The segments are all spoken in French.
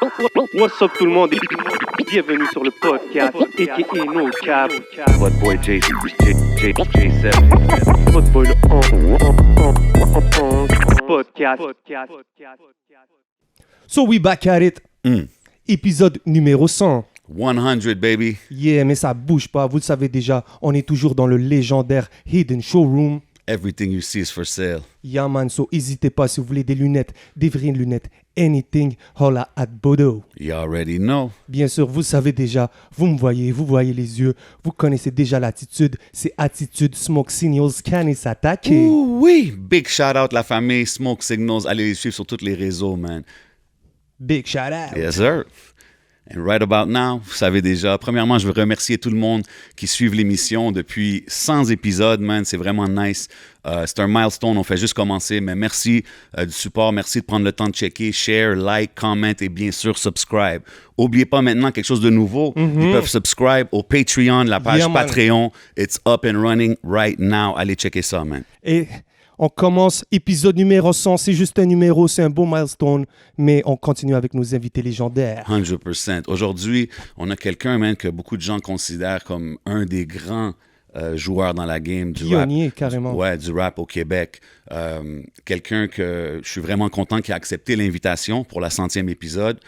What's up tout le monde et bienvenue sur le podcast a.k.a. No Cap. What boy J7. Votre boy le podcast. So we back at it. Épisode numéro 100. 100, baby. Yeah, mais ça bouge pas. Vous le savez déjà, on est toujours dans le légendaire Hidden Showroom. Everything you see is for sale. Yeah man, so n'hésitez pas si vous voulez des lunettes, des vraies lunettes, anything, holla at Bodo. You already know. Bien sûr, vous le savez déjà, vous me voyez, vous voyez les yeux, vous connaissez déjà l'attitude, c'est attitude Smoke Signals, Canis s'attaquer. Ouh, oui. Big shout out la famille Smoke Signals. Allez les suivre sur tous les réseaux, man. Big shout out. Yes, sir. And right about now, vous savez déjà, premièrement, je veux remercier tout le monde qui suit l'émission depuis 100 épisodes, man. C'est vraiment nice. C'est un milestone, on fait juste commencer, mais merci du support, merci de prendre le temps de checker, share, like, comment et bien sûr, subscribe. Oubliez pas maintenant quelque chose de nouveau, ils peuvent subscribe au Patreon, la page Yeah, man. Patreon. It's up and running right now. Allez checker ça, man. Et on commence épisode numéro 100, c'est juste un numéro, c'est un beau milestone, mais on continue avec nos invités légendaires. 100%. Aujourd'hui, on a quelqu'un, man, que beaucoup de gens considèrent comme un des grands joueurs dans la game du Pionnier, rap. carrément. Ouais, du rap au Québec. Quelqu'un que je suis vraiment content qui a accepté l'invitation pour la 100e épisode.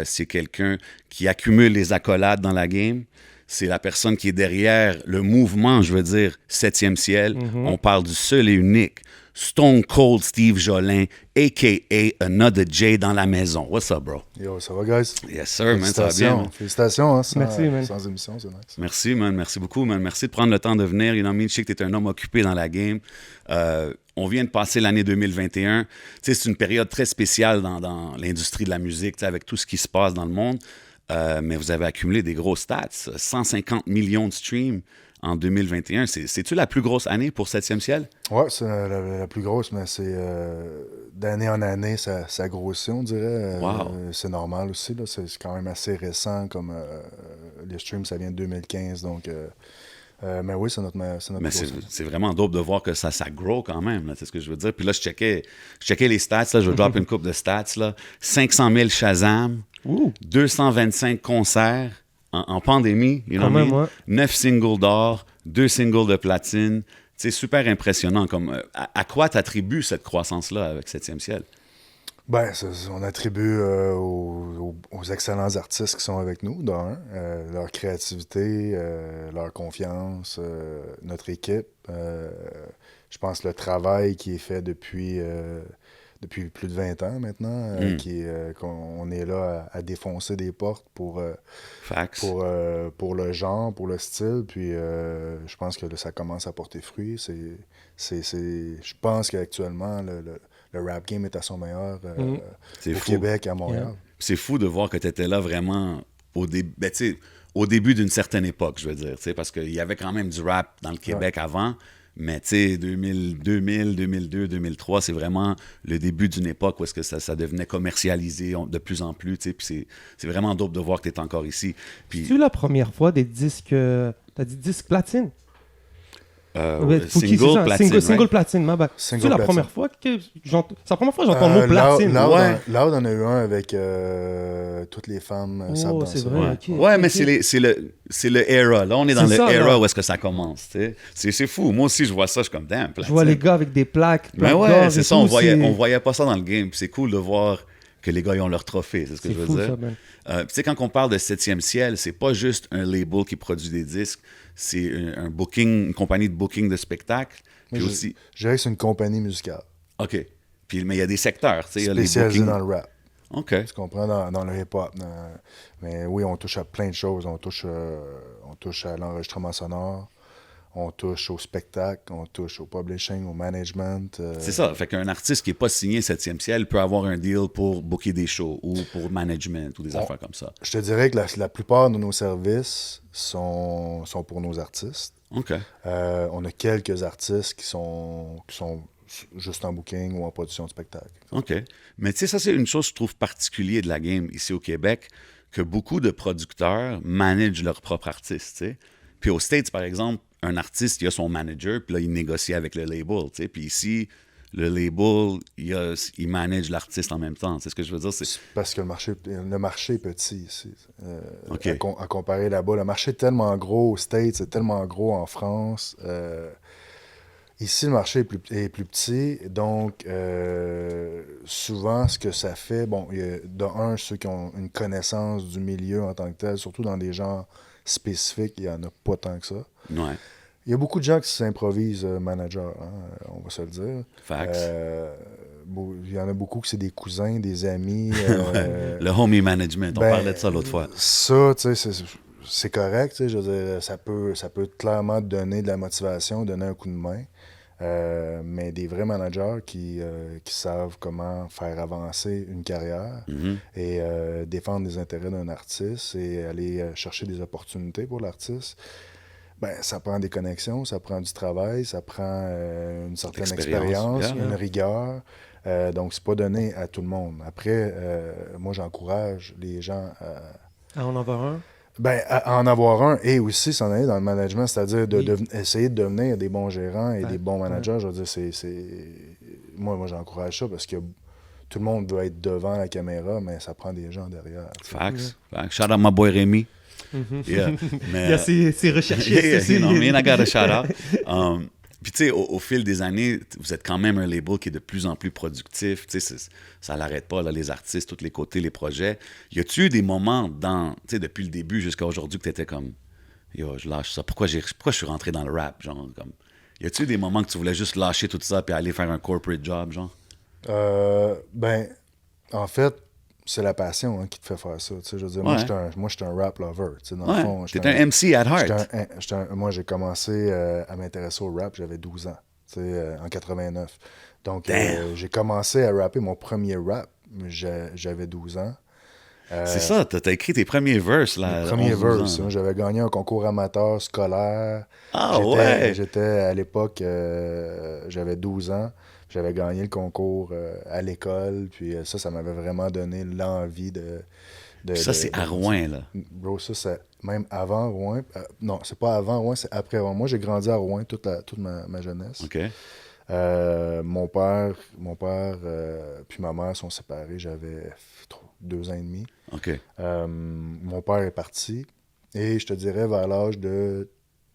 C'est quelqu'un qui accumule les accolades dans la game. C'est la personne qui est derrière le mouvement, je veux dire, 7e ciel. On parle du seul et unique Stone Cold Steve Jolin, a.k.a. Another J dans la maison. What's up, bro? Yo, ça va, guys? Yes, sir, man, ça va bien, man. Félicitations, hein, Merci, man. sans émission, c'est nice. Merci, man. Merci beaucoup, man. Merci de prendre le temps de venir. You know what I mean? Je sais que tu es un homme occupé dans la game. On vient de passer l'année 2021. Tu sais, c'est une période très spéciale dans l'industrie de la musique, tu sais, avec tout ce qui se passe dans le monde. Mais vous avez accumulé des gros stats. 150 millions de streams en 2021. C'est-tu la plus grosse année pour 7e ciel? Ouais, c'est la plus grosse, mais c'est d'année en année, ça grossit, on dirait. Wow. C'est normal aussi, là. C'est quand même assez récent, comme les streams, ça vient de 2015, donc... mais oui, c'est notre Mais plus grosse. c'est vraiment dope de voir que ça grow quand même, là, c'est ce que je veux dire. Puis là, je checkais les stats, là, je vais drop une couple de stats, là. 500 000 Shazam, 225 concerts en pandémie, you know Quand what I même, mean? ouais. 9 singles d'or, 2 singles de platine. C'est super impressionnant. Comme, à quoi t'attribues cette croissance-là avec 7e ciel? Ben, on attribue aux excellents artistes qui sont avec nous, d'un, leur créativité, leur confiance, notre équipe. Je pense le travail qui est fait depuis plus de 20 ans maintenant, qu'on est là à défoncer des portes pour le genre, pour le style. Puis je pense que là, ça commence à porter fruit. Je pense qu'actuellement, le rap game est à son meilleur C'est au fou. Québec, à Montréal. Yeah. C'est fou de voir que tu étais là vraiment au début d'une certaine époque, je veux dire, tu sais, parce qu'il y avait quand même du rap dans le Québec avant, mais tu sais, 2000, 2002, 2003, c'est vraiment le début d'une époque où est-ce que ça devenait commercialisé de plus en plus, tu sais, puis c'est vraiment dope de voir que tu es encore ici. Puis, C'est la première fois des disques, t'as dit disque platine? single platine, Single right? platine, ma bad. C'est Single la platine. première fois que j'entends. C'est la première fois que j'entends le mot platine. Loud en a eu un avec toutes les femmes savent Oh, danser. c'est vrai. Ouais, ok, ouais, ok, mais ok. c'est le era. Là, on est dans C'est le ça, era là. où est-ce que ça commence. Tu sais. C'est fou. Moi aussi, je vois ça, je suis comme damn. Je vois les gars avec des plaques. Mais plein ouais, d'or c'est et ça. tout, On voyait pas ça dans le game. Puis c'est cool de voir que les gars ils ont leur trophée. C'est ce que C'est je veux fou, dire. ça, man. Puis tu sais, quand on parle de 7e ciel, c'est pas juste un label qui produit des disques. C'est une compagnie de booking de spectacles. Moi, Puis je aussi. je dirais que c'est une compagnie musicale OK. Puis, mais il y a des secteurs. Tu sais, il y a les spécialisée bookings. dans le rap. OK. Tu comprends, dans le hip-hop. Mais oui, on touche à plein de choses. On touche à l'enregistrement sonore, on touche au spectacle, on touche au publishing, au management. C'est ça. Fait qu'un artiste qui n'est pas signé 7e ciel peut avoir un deal pour booker des shows ou pour management ou des affaires comme ça. Je te dirais que la plupart de nos services sont pour nos artistes. OK. On a quelques artistes qui sont juste en booking ou en production de spectacle. OK. Mais tu sais, ça, c'est une chose que je trouve particulière de la game ici au Québec, que beaucoup de producteurs managent leurs propres artistes, tu sais. Puis aux States, par exemple, un artiste, il a son manager, puis là, il négocie avec le label, tu sais. Puis ici, le label, il manage l'artiste en même temps. C'est ce que je veux dire. C'est parce que le marché est petit ici. OK. À comparer là-bas, le marché est tellement gros aux States, c'est tellement gros en France. Ici, le marché est plus petit, donc souvent, ce que ça fait, bon, il y a ceux qui ont une connaissance du milieu en tant que tel, surtout dans des genres spécifiques, il n'y en a pas tant que ça. Ouais. Il y a beaucoup de gens qui s'improvisent manager, hein, on va se le dire. Facts. Il y en a beaucoup que c'est des cousins, des amis. Le homie management, on parlait de ça l'autre fois. Ça, tu sais, c'est correct, tu sais, je veux dire, ça peut clairement te donner de la motivation, donner un coup de main. Mais des vrais managers qui savent comment faire avancer une carrière et défendre les intérêts d'un artiste et aller chercher des opportunités pour l'artiste, ben, ça prend des connexions, ça prend du travail, ça prend une certaine expérience, une rigueur. Donc, c'est pas donné à tout le monde. Après, moi, j'encourage les gens à en avoir un. Ben, à en avoir un et aussi s'en aller dans le management, c'est-à-dire essayer de devenir des bons gérants et des bons managers. Je veux dire, moi j'encourage ça parce que tout le monde doit être devant la caméra, mais ça prend des gens derrière. Facts. Shout out my boy Rémi. Yeah. Mais, il y a ses recherchistes. I got a shout out. Puis, tu sais, au fil des années, vous êtes quand même un label qui est de plus en plus productif. Tu sais, ça l'arrête pas, là, les artistes, tous les côtés, les projets. Y a-tu eu des moments tu sais, depuis le début jusqu'à aujourd'hui que tu étais comme, yo, je lâche ça. Pourquoi je suis rentré dans le rap, genre, comme. Y a-tu eu des moments que tu voulais juste lâcher tout ça puis aller faire un corporate job, genre? Ben, en fait, c'est la passion qui te fait faire ça. Tu sais, je veux dire, moi, je suis un rap lover. Tu sais, dans le fond, t'es un MC at heart. Moi, j'ai commencé à m'intéresser au rap, j'avais 12 ans, tu sais, en 89. Donc, j'ai commencé à rapper mon premier rap, j'avais 12 ans. C'est ça, t'as écrit tes premiers verses, là. Mes premiers verses. J'avais gagné un concours amateur scolaire. J'étais à l'époque, j'avais 12 ans. J'avais gagné le concours à l'école, puis ça m'avait vraiment donné l'envie de ça, c'est à Rouen, là. Bro, ça, c'est même avant Rouen. Non, c'est pas avant Rouen, c'est après Rouen. Moi, j'ai grandi à Rouen toute ma jeunesse. OK. Mon père puis ma mère sont séparés. J'avais 2 ans et demi. OK. Mon père est parti. Et je te dirais, vers l'âge de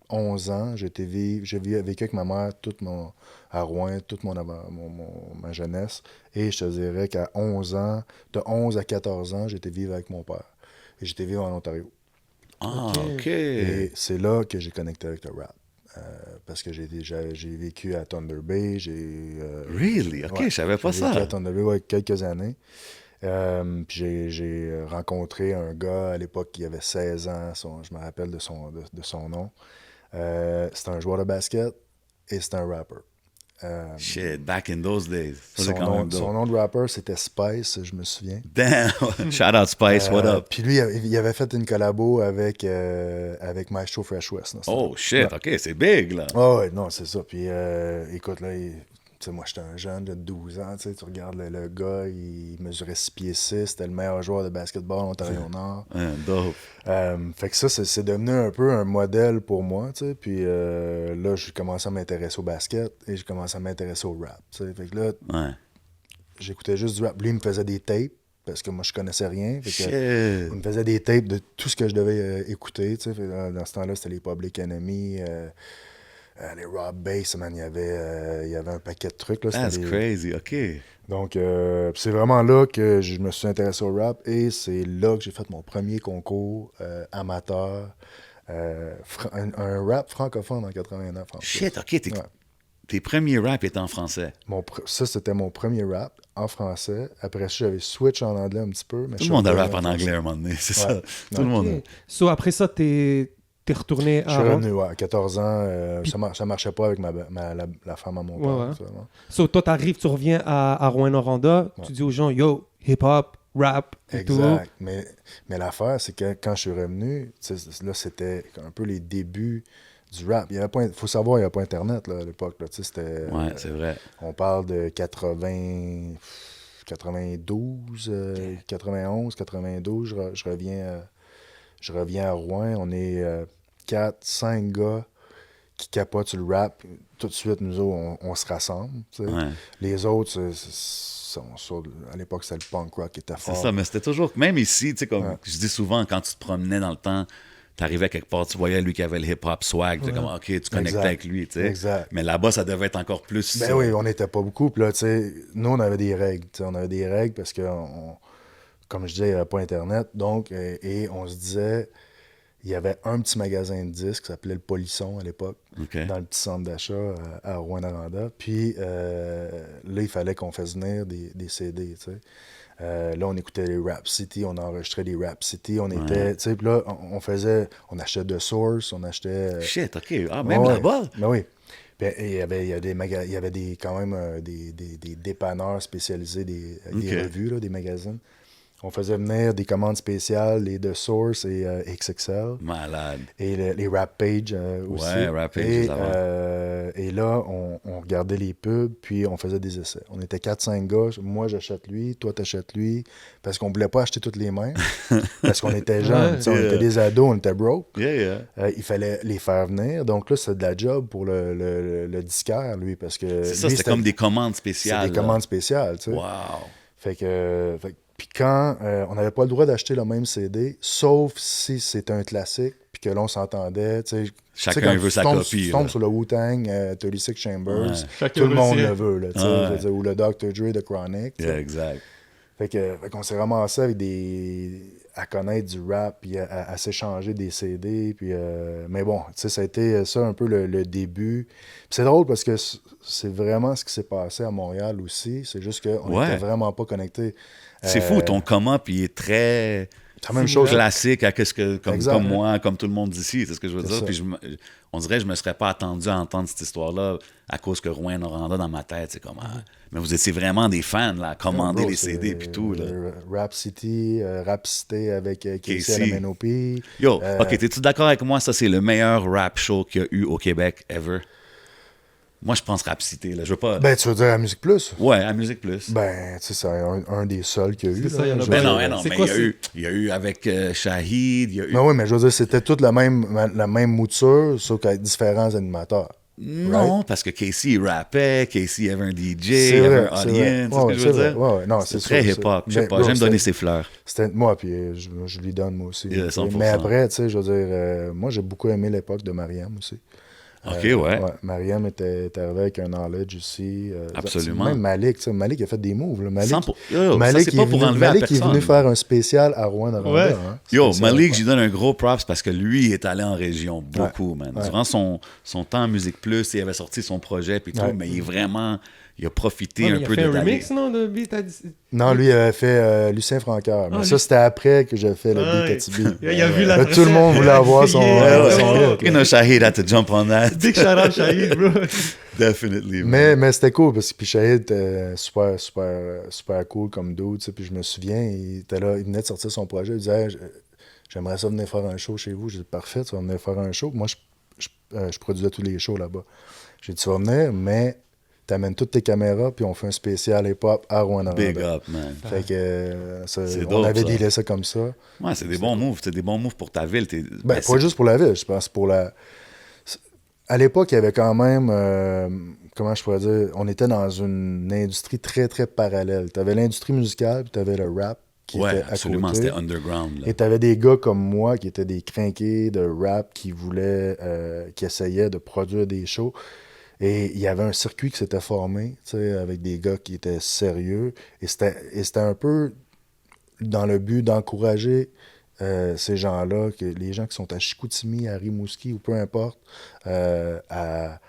11 ans, j'ai vécu avec ma mère à Rouen toute ma jeunesse. Et je te dirais qu'à 11 ans, de 11 à 14 ans, j'étais vivre avec mon père. Et j'étais vivre en Ontario. Ah, OK. Et c'est là que j'ai connecté avec le rap. Parce que j'ai vécu à Thunder Bay. Really? OK, je savais pas ça. J'ai vécu à Thunder Bay quelques années. Puis j'ai rencontré un gars à l'époque qui avait 16 ans. Je me rappelle de son nom. C'était un joueur de basket et c'était un rapper. Shit, back in those days. Son nom de rapper, c'était Spice, je me souviens. Damn! Shout out Spice, what up? Puis lui, il avait fait une collabo avec Maestro Fresh West. Là, oh shit, OK, c'est big, là. Oh, ouais, non, c'est ça. Puis écoute, là, tu sais, moi, j'étais un jeune de 12 ans, tu regardes le gars, il mesurait 6 pieds 6, c'était le meilleur joueur de basketball en Ontario-Nord. Dope. Fait que ça, c'est devenu un peu un modèle pour moi, tu sais. Puis là, j'ai commencé à m'intéresser au basket et j'ai commencé à m'intéresser au rap, tu sais. Fait que là, j'écoutais juste du rap. Lui, il me faisait des tapes, parce que moi, je connaissais rien. Fait que, il me faisait des tapes de tout ce que je devais écouter, tu sais. Dans ce temps-là, c'était les Public Enemy, les Rob Bass, man, il y avait un paquet de trucs. Là, that's crazy, OK. Donc, c'est vraiment là que je me suis intéressé au rap et c'est là que j'ai fait mon premier concours amateur, un rap francophone en 89. Shit, OK, tes premiers rap étaient en français. Ça, c'était mon premier rap en français. Après ça, j'avais switch en anglais un petit peu. Mais tout le monde a rap en anglais à un moment donné, c'est ça. Tout le monde. So, après ça, t'es retourné à... Je suis revenu, à 14 ans. Ça marchait pas avec la femme à mon père. Ouais. So, toi, tu reviens à Rouyn-Noranda, tu dis aux gens, yo, hip-hop, rap, et exact. Tout. Mais l'affaire, c'est que quand je suis revenu, là, c'était un peu les débuts du rap. Il faut savoir, il n'y avait pas Internet là, à l'époque. Là, c'était, c'est vrai. On parle de 92, 91, 92. Je reviens à Rouen. On est 4, 5 gars qui capotent sur le rap. tout de suite, nous autres, on se rassemble. Tu sais. Ouais. Les autres, à l'époque, c'était le punk rock qui était C'est fort. ça, mais c'était toujours... Même ici, tu sais, comme Ouais. je dis souvent, quand tu te promenais dans le temps, t'arrivais quelque part, tu voyais lui qui avait le hip-hop swag, tu comme, OK, tu connectais Exact. avec lui, tu sais. Exact. Mais là-bas, ça devait être encore plus... Ben oui, on n'était pas beaucoup. Puis là, tu sais, nous, on avait des règles. Tu sais, on avait des règles parce que, comme je disais, il n'y avait pas Internet. Donc, et on se disait, il y avait un petit magasin de disques qui s'appelait le Polisson à l'époque, OK. dans le petit centre d'achat à Rouyn-Noranda. Puis là, il fallait qu'on fasse venir des CD, tu sais. Là, on écoutait les Rap City, on enregistrait les Rap City, on était, tu sais, puis là, on achetait The Source, on achetait... Shit, OK. Ah, même ouais, là-bas? Ben oui. Puis, il y avait quand même des dépanneurs spécialisés, des Ok. revues, là, des magazines. On faisait venir des commandes spéciales, les The Source et XXL. Malade. Et les Rap Page aussi. Ouais, Rap Page, et, avant. et là, on regardait les pubs, puis on faisait des essais. On était 4-5 gars. Moi, j'achète lui, toi, t'achètes lui. Parce qu'on voulait pas acheter toutes les mêmes. Parce qu'on était jeunes. Ouais. Tu sais, on était des ados, on était broke. Yeah. Il fallait les faire venir. Donc là, c'est de la job pour le disquaire, lui. Parce que C'est ça, lui, c'était comme des commandes c'est spéciales. des là. commandes spéciales, tu sais. Wow. Puis quand on n'avait pas le droit d'acheter le même CD, sauf si c'était un classique, puis que l'on s'entendait, tu sais. Chacun quand veut tu sa tombes- copie, Tu tombes là. sur le Wu-Tang, 36 Chambers, Ouais. Chacun tout le veut monde le sien. le veut, là, tu sais. Ouais. Je veux dire, ou le Dr. Dre de Chronic. tu sais. Yeah, exact. Fait qu'on s'est ramassé avec à connaître du rap, puis à s'échanger des CD. Puis, mais bon, tu sais, ça a été ça un peu le début. Puis c'est drôle parce que c'est vraiment ce qui s'est passé à Montréal aussi. C'est juste qu'on Ouais. n'était vraiment pas connectés. C'est fou, ton comment, puis il est très C'est la même chose. classique à comme Exact. moi, comme tout le monde d'ici, c'est ce que je veux C'est dire. ça. Puis on dirait que je me serais pas attendu à entendre cette histoire-là à cause que Rouyn-Noranda dans ma tête, c'est comme... mais vous étiez vraiment des fans, là, à commander Bro, les c'est, CD puis tout, là. Rap City, Rap City avec Casey Casey. à la MNOP. Yo, OK, t'es-tu d'accord avec moi? Ça, c'est le meilleur rap show qu'il y a eu au Québec ever. Moi, je pense Rap City, là. Je veux pas... Ben, tu veux dire à Musique Plus? Ouais, à Musique Plus. Ben, tu sais, c'est un des seuls qu'il y a eu. C'est ça, là. il y en a Je Ben veux non, dire, non, c'est mais quoi, il y a eu avec Shahid, il y a eu... Ben oui, mais je veux dire, c'était toute la même mouture, sauf qu'avec différents animateurs. Non, parce que Casey, il rappait, Casey, il y avait un DJ, C'est il y avait vrai, un c'est audience, vrai. c'est ce que je veux Ouais, dire? ouais, non, C'est c'est très sûr, hip-hop, je c'est- sais pas, bro, j'aime donner c'était- ses fleurs. C'était moi, puis je lui donne moi aussi. Yeah, 100%. Mais après, tu sais, je veux dire, moi, j'ai beaucoup aimé l'époque de Mariam aussi. OK, ouais. Mariam était arrivé avec un knowledge aussi. Absolument. Même Malik, tu sais, Malik a fait des moves. Là. Malik, 100%. Yo, Malik, ça, c'est pas pour enlever à Malik est personne. venu faire un spécial à Rouyn-Noranda. Ouais. Hein, Yo, spécial, Malik, ouais. j'y donne un gros props parce que lui, il est allé en région beaucoup, man. Ouais. Durant son temps à Musique Plus, il avait sorti son projet puis tout, Ouais. mais il a profité Ouais, mais un il a peu fait de un d'aller. remix, non, de Beat à... Non, lui, il avait fait Lucien Francoeur. Mais Ah, ça, lui- c'était après que j'ai fait le Ah, beat à Tibi. il a vu la Là, tout le monde voulait avoir son... Yeah. son Ouais, hit, You know, Shahid had to jump on that. Big shout out Shahid, bro. Definitely. man. Mais c'était cool parce que puis Shahid était super cool comme dude. Tu sais, puis je me souviens, il était là, il venait de sortir son projet. Il disait Hey, j'aimerais ça venir faire un show chez vous. J'ai dit parfait, tu vas venir faire un show. Moi, je produisais tous les shows là-bas. J'ai dit tu vas venir, mais t'amènes toutes tes caméras, puis on fait un spécial hip-hop à Rouyn-Noranda. Big up, man. Fait que C'est on dope, avait ça. dealé ça comme ça. Ouais, c'est des bons moves. C'est des bons moves pour ta ville. Ben, pas juste pour la ville, je pense pour la. À l'époque, il y avait quand même, comment je pourrais dire, on était dans une industrie très, très parallèle. Tu avais l'industrie musicale, puis tu avais le rap qui Ouais, était à absolument. côté. C'était underground. Là. Et tu avais des gars comme moi qui étaient des crinqués de rap qui voulaient, qui essayaient de produire des shows. Et il y avait un circuit qui s'était formé, tu sais, avec des gars qui étaient sérieux. Et c'était un peu dans le but d'encourager ces gens-là, que les gens qui sont à Chicoutimi, à Rimouski ou peu importe, à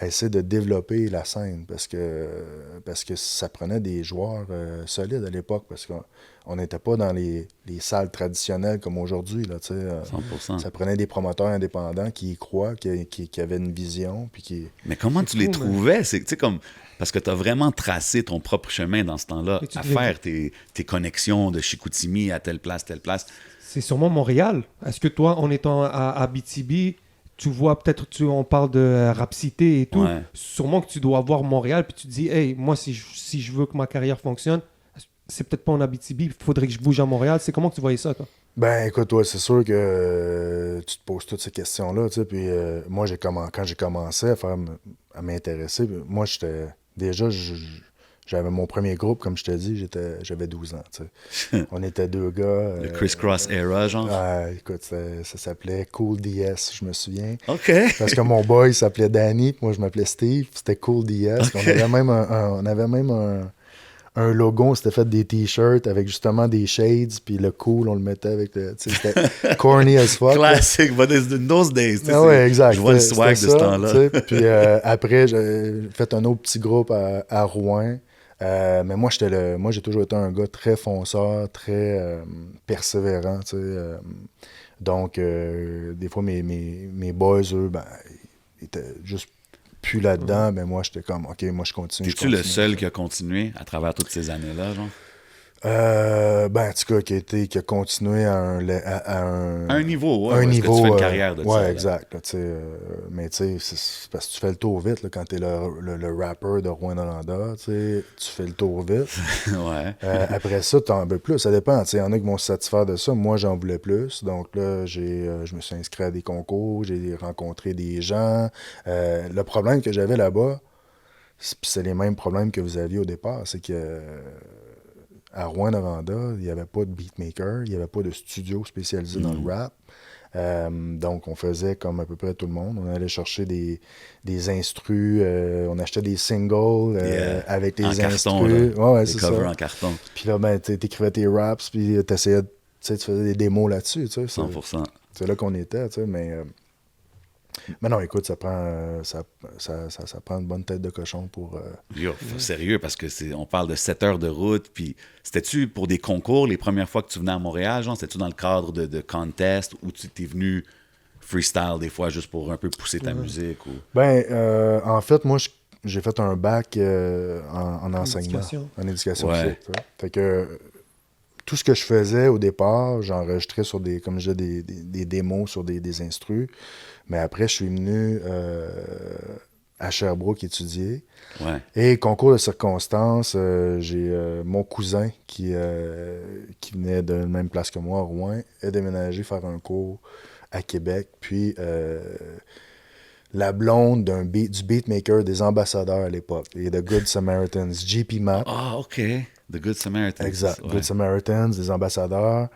essayer de développer la scène parce que ça prenait des joueurs solides à l'époque parce qu'on n'était pas dans les salles traditionnelles comme aujourd'hui. Là, 100%. ça prenait des promoteurs indépendants qui y croient, qui avaient une vision. Puis qui... Mais comment tu les fou, trouvais? C'est, tu sais, comme... Parce que tu as vraiment tracé ton propre chemin dans ce temps-là, Et tu à devais- faire tes connexions de Chicoutimi à telle place. C'est sûrement Montréal. Est-ce que toi, en étant à Abitibi, tu vois peut-être, on parle de Rap City et tout, Ouais. sûrement que tu dois voir Montréal, puis tu te dis, hey, moi, si je veux que ma carrière fonctionne, c'est peut-être pas en Abitibi, il faudrait que je bouge à Montréal. C'est comment que tu voyais ça, toi? Ben, écoute, toi, c'est sûr que tu te poses toutes ces questions-là, tu sais, puis moi, quand j'ai commencé à m'intéresser. Moi, déjà, j'avais mon premier groupe, comme je te dis, j'avais 12 ans. Tu sais. On était deux gars. Le Criss-Cross era, genre? Écoute, ça s'appelait Cool DS, je me souviens. OK. Parce que mon boy s'appelait Danny, puis moi je m'appelais Steve, c'était Cool DS. Okay. On avait même un logo, on s'était fait des t-shirts avec justement des shades, puis le cool, on le mettait avec le. C'était corny as fuck. Classique, but in those days. Ah ouais, exact. Je vois le swag de ce temps-là. Puis après, j'ai fait un autre petit groupe à Rouen. Mais moi, j'ai toujours été un gars très fonceur, très persévérant. Donc, des fois, mes boys, eux, ben, ils étaient juste plus là-dedans. Mais moi, j'étais comme, OK, moi, je continue. Es-tu le seul qui a continué à travers toutes ces années-là, genre? En tout cas, qui a continué à un niveau, ouais. Un niveau, que tu fais une carrière de ça. Ouais, exact. Là, mais tu sais, c'est parce que tu fais le tour vite là, quand t'es le rapper de Rouen-Noranda. Tu fais le tour vite. Ouais. Après ça, t'en veux plus. Ça dépend. Il y en a qui vont se satisfaire de ça. Moi, j'en voulais plus. Donc là, je me suis inscrit à des concours. J'ai rencontré des gens. Le problème que j'avais là-bas, c'est les mêmes problèmes que vous aviez au départ. C'est que à Rouen-Noranda, il n'y avait pas de beatmaker, il n'y avait pas de studio spécialisé dans le rap. Donc, on faisait comme à peu près tout le monde. On allait chercher des instrus, on achetait des singles avec des instrus. Ouais, c'est covers en carton. Puis là, ben, t'écrivais tes raps, puis t'essayais, tu faisais des démos là-dessus. 100%. C'est là qu'on était, mais non, écoute, ça prend une bonne tête de cochon pour... Yo, sérieux, parce que on parle de 7 heures de route, puis c'était-tu pour des concours les premières fois que tu venais à Montréal, genre, c'était-tu dans le cadre de contest, ou tu t'es venu freestyle des fois juste pour un peu pousser ta musique? Ou... en fait, moi, j'ai fait un bac en enseignement, en éducation physique. Fait que tout ce que je faisais au départ, j'enregistrais sur des démos sur des instrus. Mais après, je suis venu à Sherbrooke étudier. Ouais. Et concours de circonstances, j'ai mon cousin qui venait de la même place que moi, à Rouen, a déménagé faire un cours à Québec. Puis la blonde du beatmaker des ambassadeurs à l'époque, et The Good Samaritans, JP Matt. Ah, OK. The Good Samaritans. Exact. Good Samaritans, des ambassadeurs.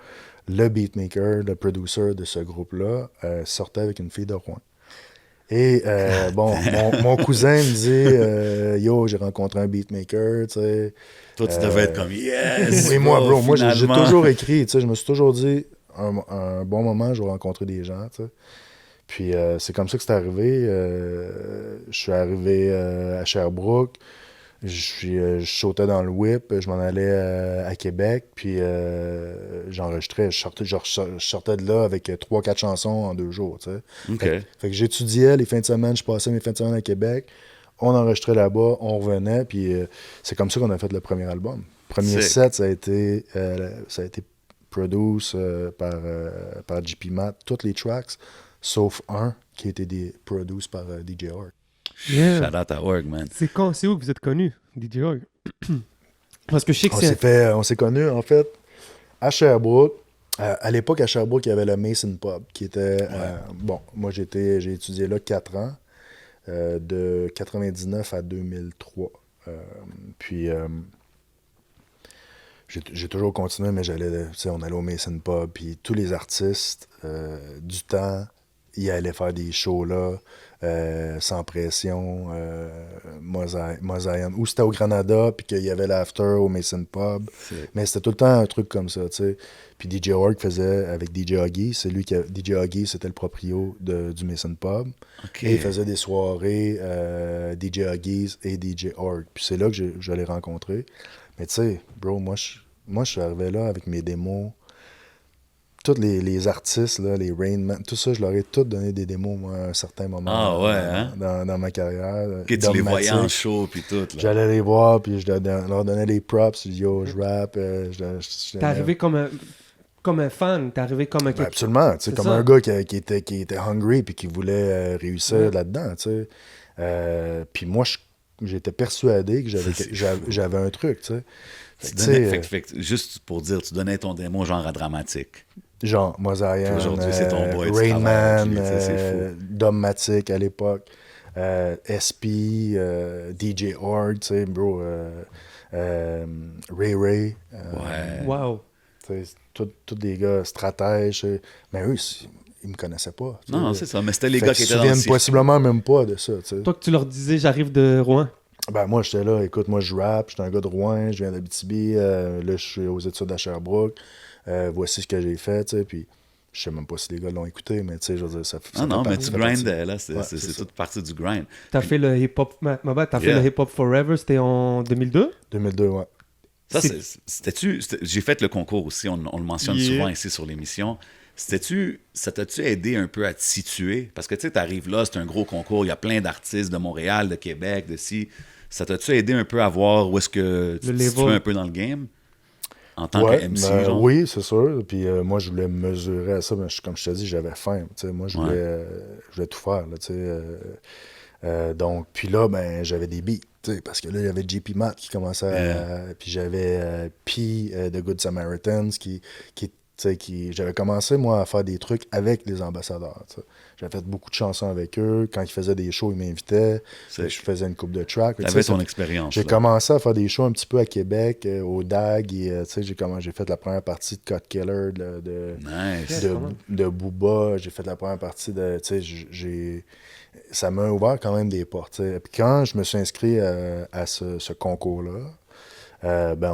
Le beatmaker, le producer de ce groupe-là, sortait avec une fille de Rouen. Et mon cousin me dit Yo, j'ai rencontré un beatmaker, tu sais. Toi, tu devais être comme Yes! Et moi, bro, moi, j'ai toujours écrit, tu sais, je me suis toujours dit un bon moment, je vais rencontrer des gens, tu sais. Puis c'est comme ça que c'est arrivé. Je suis arrivé à Sherbrooke. Je sautais dans le whip, je m'en allais à Québec, puis j'enregistrais. Je sortais de là avec 3-4 chansons en 2 jours. Tu sais. Okay. Fait que j'étudiais les fins de semaine, je passais mes fins de semaine à Québec, on enregistrait là-bas, on revenait, puis c'est comme ça qu'on a fait le premier album. Le premier set, ça a été produit par JP Matt, toutes les tracks, sauf un qui a été produit par DJ Org. Yeah. Shout out à Org, man. C'est où que vous êtes connus, DJ Org? Parce que je sais que on s'est connus, en fait, à Sherbrooke. À l'époque, à Sherbrooke, il y avait le Mason Pub, qui était... moi, j'ai étudié là 4 ans, de 99 à 2003. Puis, j'ai toujours continué, mais on allait au Mason Pub, puis tous les artistes du temps, ils allaient faire des shows là, sans pression, Mosaïen. Ou c'était au Granada, puis qu'il y avait l'after au Mason Pub. Mais c'était tout le temps un truc comme ça, tu sais. Puis DJ Org faisait avec DJ Huggy. DJ Huggy, c'était le proprio du Mason Pub. Okay. Et il faisait des soirées DJ Huggies et DJ Org. Puis c'est là que je l'ai rencontré. Mais tu sais, bro, moi, je suis arrivé là avec mes démos. Tous les artistes, là, les Rain Man, tout ça, je leur ai tous donné des démos, moi, à un certain moment dans ma carrière. Tu les voyais en show, puis tout. Là. J'allais les voir, puis je leur donnais des props. Je dis, yo, je rappe. T'es arrivé comme un fan, t'es arrivé comme un... Absolument, tu sais, comme un gars qui était hungry, puis qui voulait réussir là-dedans, tu sais. Puis moi, j'étais persuadé que j'avais un truc, tu sais. Juste pour dire, tu donnais ton démo genre à Dramatique. Genre Mosaïen, aujourd'hui, c'est ton boy, Rain Man, Dommatic à l'époque. SP, DJ Hard, tu sais, bro, Ray Ray. Ouais. Wow. Tous des gars stratèges. Mais eux, ils me connaissaient pas. Non, c'est ça. Mais c'était les Fait gars qu'ils qui se étaient dans le souviennent circuit. possiblement même pas de ça. Tu sais. Toi que tu leur disais, j'arrive de Rouen. Ben, moi, j'étais là, écoute, moi, je rappe, j'étais un gars de Rouen, je viens d'Abitibi, là, je suis aux études à Sherbrooke, voici ce que j'ai fait, tu sais, puis je sais même pas si les gars l'ont écouté, mais tu sais, je veux dire, ça fait Non, mais partie- tu ça fait partie. grindais, là. C'est Ouais, c'est ça. toute partie du grind. T'as fait le hip-hop, t'as fait Yeah. le hip-hop Forever, c'était en 2002? 2002, ouais. Ça, C'est- j'ai fait le concours aussi, on le mentionne Yeah. souvent ici sur l'émission. Ça t'a-tu aidé un peu à te situer? Parce que tu sais, t'arrives là, c'est un gros concours, il y a plein d'artistes de Montréal, de Québec, de ci. Ça t'a-tu aidé un peu à voir où est-ce que tu te level. situes un peu dans le game? En tant Ouais, que MC, ben, genre? oui, c'est sûr. Puis moi, je voulais me mesurer à ça. Mais comme je te dis, j'avais faim. Tu sais, moi, je voulais tout faire. Là, tu sais, donc, puis là, ben, j'avais des beats. Tu sais, parce que là, il y avait JP Matt qui commençait à. Puis j'avais P de Good Samaritans tu sais, j'avais commencé, moi, à faire des trucs avec les ambassadeurs. Tu sais. J'avais fait beaucoup de chansons avec eux. Quand ils faisaient des shows, ils m'invitaient. C'est- Je faisais une coupe de tracks. T'avais ton expérience. J'ai là. commencé à faire des shows un petit peu à Québec, au DAG, et tu sais, j'ai fait la première partie de Cut Killer, Nice. Yeah. quand même. de Booba, j'ai fait la première partie de, tu sais, ça m'a ouvert quand même des portes, tu sais. Puis quand je me suis inscrit à ce concours-là, ben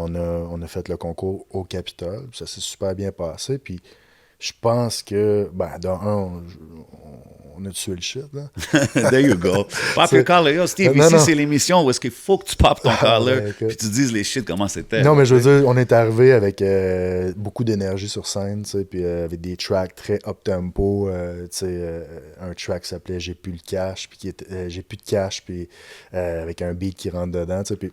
on a fait le concours au Capitole, puis ça s'est super bien passé, puis je pense que, ben, on a tué le shit, là. There you go. Pop C'est- your collar. Yo, Steve, Non, ici, non. c'est l'émission où est-ce qu'il faut que tu popes ton collar ben, écoute. puis tu dises les shit comment c'était. Non, mais je veux dire, on est arrivé avec beaucoup d'énergie sur scène, tu sais, puis avec des tracks très up-tempo, tu sais, un track qui s'appelait J'ai plus le cash, puis J'ai plus de cash, puis avec un beat qui rentre dedans, tu sais, puis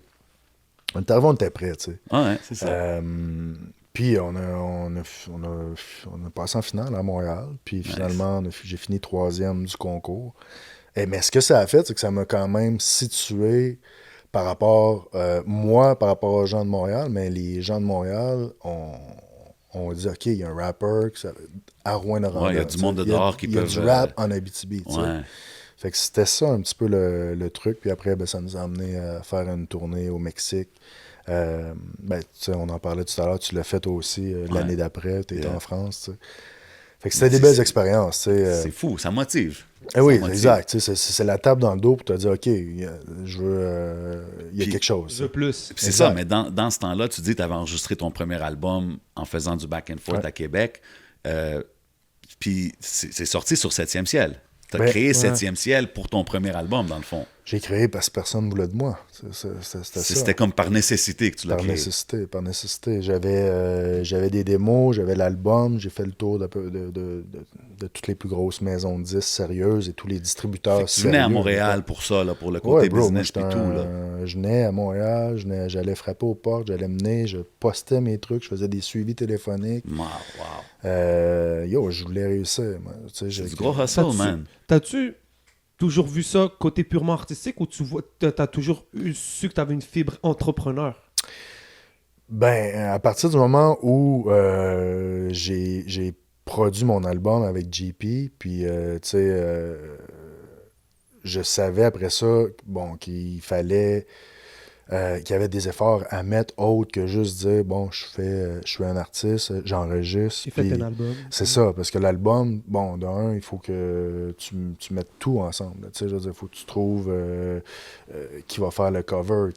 on est arrivé, on était prêts, tu sais. Ouais, c'est ça. Puis on a passé en finale à Montréal, puis finalement, j'ai fini 3e du concours. Mais ce que ça a fait, c'est que ça m'a quand même situé par rapport, moi, par rapport aux gens de Montréal, mais les gens de Montréal ont dit, OK, il y a un rapper à Rouyn-Noranda. Ouais, il y a du monde de Il y a- dehors qui il y a peuvent, du rap en Abitibi, tu sais. Ouais. Fait que c'était ça un petit peu le truc. Puis après, ben, ça nous a amené à faire une tournée au Mexique. Ben, tu sais, on en parlait tout à l'heure, tu l'as fait toi aussi l'année d'après, tu étais Yeah. en France. Tu sais. Fait que c'était des belles expériences. Tu sais, C'est fou, ça motive. oui, Ça motive. exact. Tu sais, c'est la tape dans le dos pour te dire, OK, il y a Puis- quelque chose. The plus. Puis c'est Exact. ça, mais dans ce temps-là, tu dis que tu avais enregistré ton premier album en faisant du back and forth Ouais. à Québec. Puis c'est sorti sur 7e ciel. Tu as Ben, créé ouais. 7e ciel pour ton premier album, dans le fond. J'ai créé parce que personne ne voulait de moi. C'était ça. C'était comme par nécessité que tu l'as Par créé. nécessité, par nécessité. J'avais des démos, j'avais l'album, j'ai fait le tour de toutes les plus grosses maisons de disques sérieuses et tous les Fait distributeurs que tu venais à sérieux. Montréal pour ça, là, pour le Ouais, côté bro, moi, business et j'étais tout. Là. je venais à Montréal, j'allais frapper aux portes, j'allais mener, je postais mes trucs, je faisais des suivis téléphoniques. Wow. Yo, je voulais réussir. Moi. Tu sais, C'est du gros hustle, T'as-tu- man. T'as-tu toujours vu ça côté purement artistique ou t'as toujours su que t'avais une fibre entrepreneur? Ben, à partir du moment où j'ai produit mon album avec JP, puis, tu sais, je savais après ça, bon, qu'il fallait, qu'il y avait des efforts à mettre autres que juste dire, bon, je suis un artiste, j'enregistre. J'ai fait puis un album. C'est ça, parce que l'album, bon, d'un, il faut que tu mettes tout ensemble. là. Tu sais, je veux dire, il faut que tu trouves qui va faire le cover,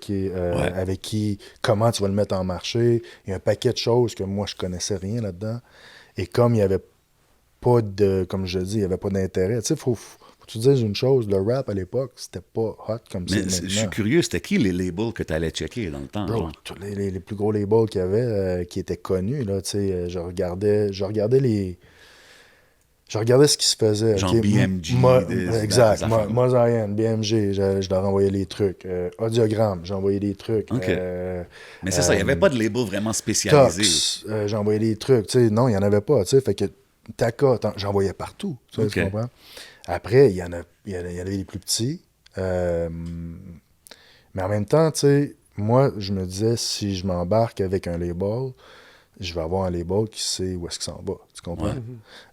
avec qui, comment tu vas le mettre en marché. Il y a un paquet de choses que moi, je connaissais rien là-dedans. Et comme il n'y avait pas de, comme je dis, il n'y avait pas d'intérêt. Tu sais, faut que tu dises une chose, le rap à l'époque, c'était pas hot comme Mais c'est je suis maintenant. curieux, c'était qui les labels que tu allais checker dans le temps? Bro, genre? tous les plus gros labels qu'il y avait qui étaient connus, là, tu sais, je regardais ce qui se faisait. Genre ok, BMG, exact. des affaires. Mozarian, BMG, je leur envoyais les trucs. Audiogramme, j'ai envoyé des trucs. OK. Mais c'est ça, il n'y avait pas de label vraiment spécialisé. Tox, j'ai envoyé des trucs. Tu sais, non, il n'y en avait pas. Tu sais, fait que Taka, j'envoyais partout. Tu sais, OK. tu comprends? Après, il y en avait les plus petits. Mais en même temps, tu sais, moi, je me disais, si je m'embarque avec un label, je vais avoir un label qui sait où est-ce qu'il s'en va. Tu comprends?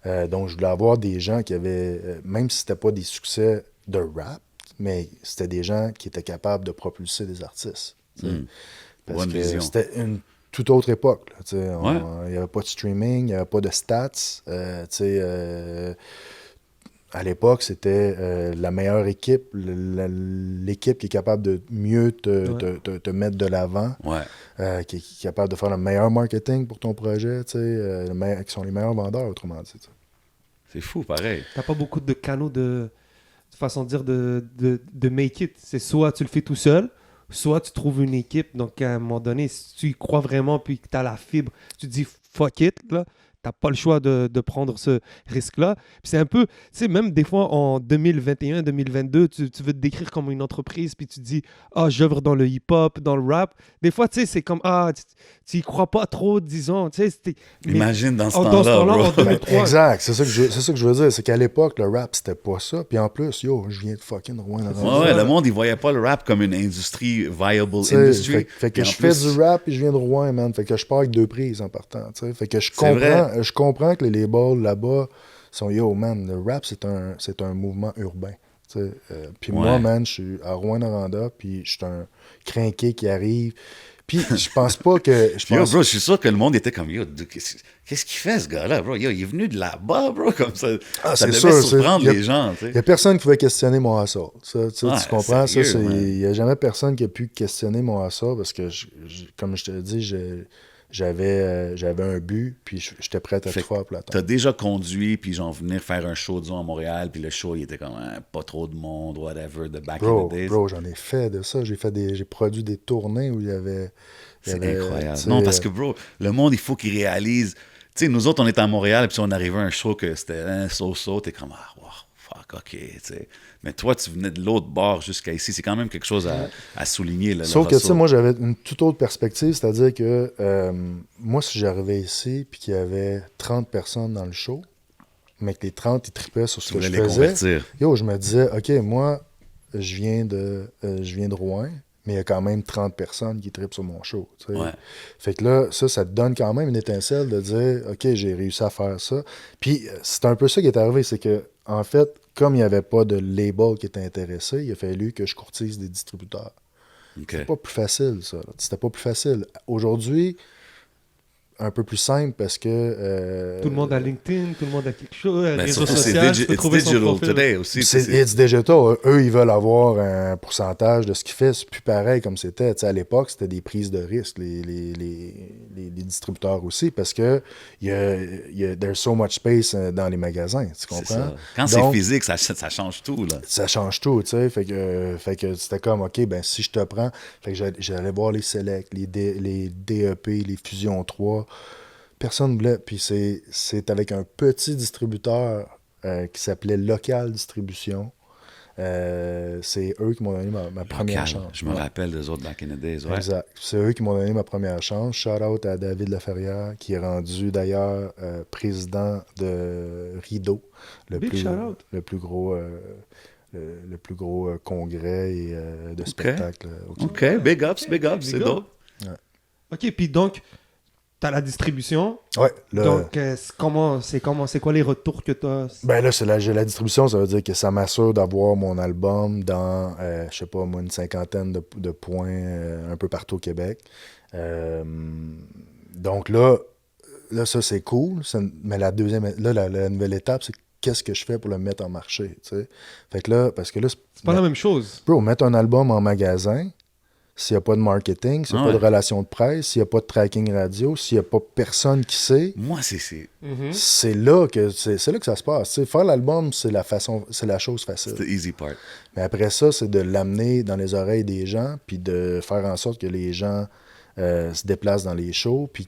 Ouais. Donc, je voulais avoir des gens qui avaient, même si c'était pas des succès de rap, mais c'était des gens qui étaient capables de propulser des artistes. Tu sais. Parce Bonne que vision. c'était une toute autre époque. Là, tu sais. Ouais. Il n'y avait pas de streaming, il n'y avait pas de stats. Tu sais, à l'époque, c'était la meilleure équipe, l'équipe qui est capable de mieux te mettre de l'avant, Ouais. qui est capable de faire le meilleur marketing pour ton projet, tu sais, qui sont les meilleurs vendeurs, autrement dit. Tu sais. C'est fou, pareil. T'as pas beaucoup de canaux de façon de dire de make it. C'est soit tu le fais tout seul, soit tu trouves une équipe. Donc, à un moment donné, si tu y crois vraiment puis que tu as la fibre, tu te dis fuck it, là. T'as pas le choix de prendre ce risque-là. Puis c'est un peu, tu sais, même des fois en 2021, 2022, tu veux te décrire comme une entreprise, puis tu dis, j'œuvre dans le hip-hop, dans le rap. Des fois, tu sais, c'est comme, tu y crois pas trop, disons. Tu sais, Imagine dans ce dans ce temps-là, temps-là, bro. en 2003. Exact, c'est ça que je veux dire. C'est qu'à l'époque, le rap, c'était pas ça. Puis en plus, je viens de fucking Rouen. Ouais, le monde, il voyait pas le rap comme une industrie, viable industry. Fait que Puis je en fais plus- du rap et je viens de Rouen, man. Fait que je pars avec 2 prises en partant. T'sais. Fait que je vrai. comprends que les labels là-bas sont man, le rap, c'est un mouvement urbain. Puis moi, Ouais. man, je suis à Rouen-Noranda, puis je suis un crinqué qui arrive. Puis je pense pas que. Yo, bro, je suis sûr que le monde était comme, yo, qu'est-ce qu'il fait, ce gars-là, bro? Yo, il est venu de là-bas, bro, comme ça. Ah, Ça c'est devait sûr, surprendre c'est- les gens, tu Il n'y sais. a personne qui pouvait questionner mon hustle. Ça, Ouais, tu comprends? sérieux, man. Il n'y a jamais personne qui a pu questionner mon hustle parce que, comme je te dis, j'avais un but, puis j'étais prêt à Fait tout faire pour T'as l'atteindre. déjà conduit, puis genre venir faire un show, disons, à Montréal, puis le show, il était comme pas trop de monde, whatever, de back in the days. Bro, j'en ai fait de ça. J'ai produit des tournées où il y avait. C'est tu incroyable. sais, Non, parce que, bro, le monde, il faut qu'il réalise. Tu sais, nous autres, on était à Montréal, puis on arrivait à un show que c'était un so-so, t'es comme, wow, fuck, ok, tu sais. Mais toi, tu venais de l'autre bord jusqu'à ici. C'est quand même quelque chose à souligner. Là, Sauf que, tu sais, moi, j'avais une toute autre perspective, c'est-à-dire que moi, si j'arrivais ici puis qu'il y avait 30 personnes dans le show, mais que les 30, ils tripaient sur ce tu que voulais je les faisais, convertir. je me disais, OK, moi, je viens de Rouen, mais il y a quand même 30 personnes qui trippent sur mon show. Tu sais. Ouais. Fait que là, ça te donne quand même une étincelle de dire, OK, j'ai réussi à faire ça. Puis c'est un peu ça qui est arrivé, c'est que, en fait, comme il n'y avait pas de label qui était intéressé, il a fallu que je courtise des distributeurs. OK. C'était pas plus facile, ça. Là. C'était pas plus facile. Aujourd'hui, un peu plus simple parce que... Tout le monde a LinkedIn, tout le monde a quelque chose, Ben, réseaux surtout, c'est sociaux, tu peux it's trouver son digital profil. today aussi. C'est It's Digital. Eux, ils veulent avoir un pourcentage de ce qu'ils font. C'est plus pareil comme c'était. Tu sais, à l'époque, c'était des prises de risque, les distributeurs aussi, parce que there's so much space dans les magasins. Tu C'est comprends? ça. Quand Donc, c'est physique, ça change tout, là. ça change tout, tu sais. Fait que c'était comme, OK, ben si je te prends... Fait que j'allais voir les Select, les DEP, les Fusion 3. Personne ne voulait. Puis c'est avec un petit distributeur qui s'appelait Local Distribution. C'est eux qui m'ont donné ma première Local. chance. Je me Ouais. rappelle des autres back in the days. Ouais. Exact. C'est eux qui m'ont donné ma première chance. Shout out à David Laferrière, qui est rendu d'ailleurs président de Rideau, Big shout out. le plus gros, le plus gros congrès de spectacle au Québec. OK, big ups, c'est big dope. OK, puis donc, tu as la distribution. Ouais, là, Donc, c'est quoi les retours que tu as? ben là, j'ai la distribution, ça veut dire que ça m'assure d'avoir mon album dans, je sais pas, moi, une cinquantaine de points un peu partout au Québec. Donc là, ça, c'est cool. Mais la nouvelle étape, c'est qu'est-ce que je fais pour le mettre en marché, tu sais. Fait que là, parce que là, C'est pas la même chose. bro, mettre un album en magasin, s'il n'y a pas de marketing, s'il n'y a pas de relation de presse, s'il n'y a pas de tracking radio, s'il n'y a pas personne qui sait, Moi, c'est c'est là que ça se passe. Tu sais, faire l'album, c'est la chose facile. the easy part. Mais après ça, c'est de l'amener dans les oreilles des gens, puis de faire en sorte que les gens se déplacent dans les shows, puis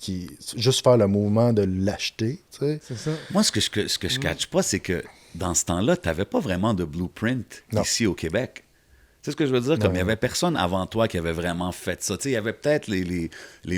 juste faire le mouvement de l'acheter, tu sais. C'est ça. Moi, ce que je catch pas, c'est que dans ce temps-là, tu n'avais pas vraiment de blueprint Non. ici au Québec. Tu sais ce que je veux dire? Comme il n'y avait personne avant toi qui avait vraiment fait ça. Tu sais, il y avait peut-être les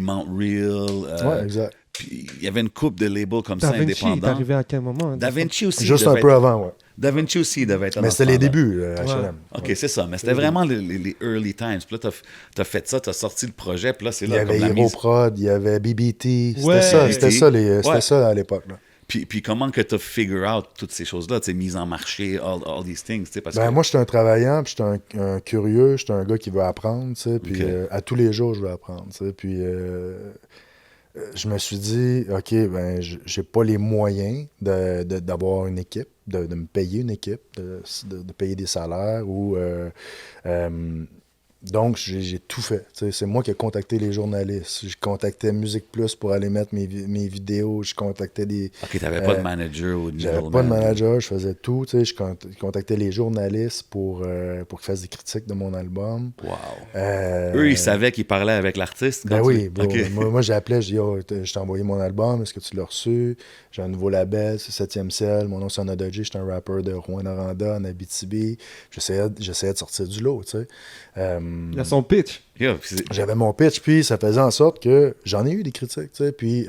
Mount Real. Ouais, exact. Puis il y avait une couple de labels comme Da ça Vinci, il est indépendants. arrivé à quel moment? Da Vinci aussi. Juste un devait peu être- avant, ouais. Da Vinci aussi devait être Mais dans c'était ce les temps-là. débuts, H&M. OK, c'est ça. Mais c'était vraiment les early times. Puis là, t'as fait ça, t'as sorti le projet. Puis là, c'est Il y là avait comme la Hero mise. Prod, il y avait BBT. Ouais. C'était ça Ouais. à l'époque, là. Puis comment que tu as figure out toutes ces choses-là, tu sais, mise en marché, all these things, tu sais, parce que... Moi, je suis un travaillant, puis je suis un curieux, je suis un gars qui veut apprendre, tu sais, puis Ok. à tous les jours, je veux apprendre, tu sais, puis je me suis dit, OK, j'ai pas les moyens d'avoir une équipe, de me payer une équipe, de payer des salaires ou... donc, j'ai tout fait. Tu sais, c'est moi qui ai contacté les journalistes. Je contactais Musique Plus pour aller mettre mes vidéos. Je contactais des... OK, t'avais pas de manager ou de J'avais middleman. pas de manager, je faisais tout. Tu sais, je contactais les journalistes pour qu'ils fassent des critiques de mon album. Wow. Euh, Eux, ils savaient qu'ils parlaient avec l'artiste? Ben quand oui, tu... bro. OK. Moi j'appelais, je dis, oh, je t'ai envoyé mon album, est-ce que tu l'as reçu? J'ai un nouveau label, c'est 7e ciel, mon nom c'est Anadodji, je suis un rappeur de Rouyn-Noranda, en Abitibi. J'essayais de sortir du lot, tu sais. Il a son pitch. Yeah, puis c'est- J'avais mon pitch, puis ça faisait en sorte que j'en ai eu des critiques, tu sais, puis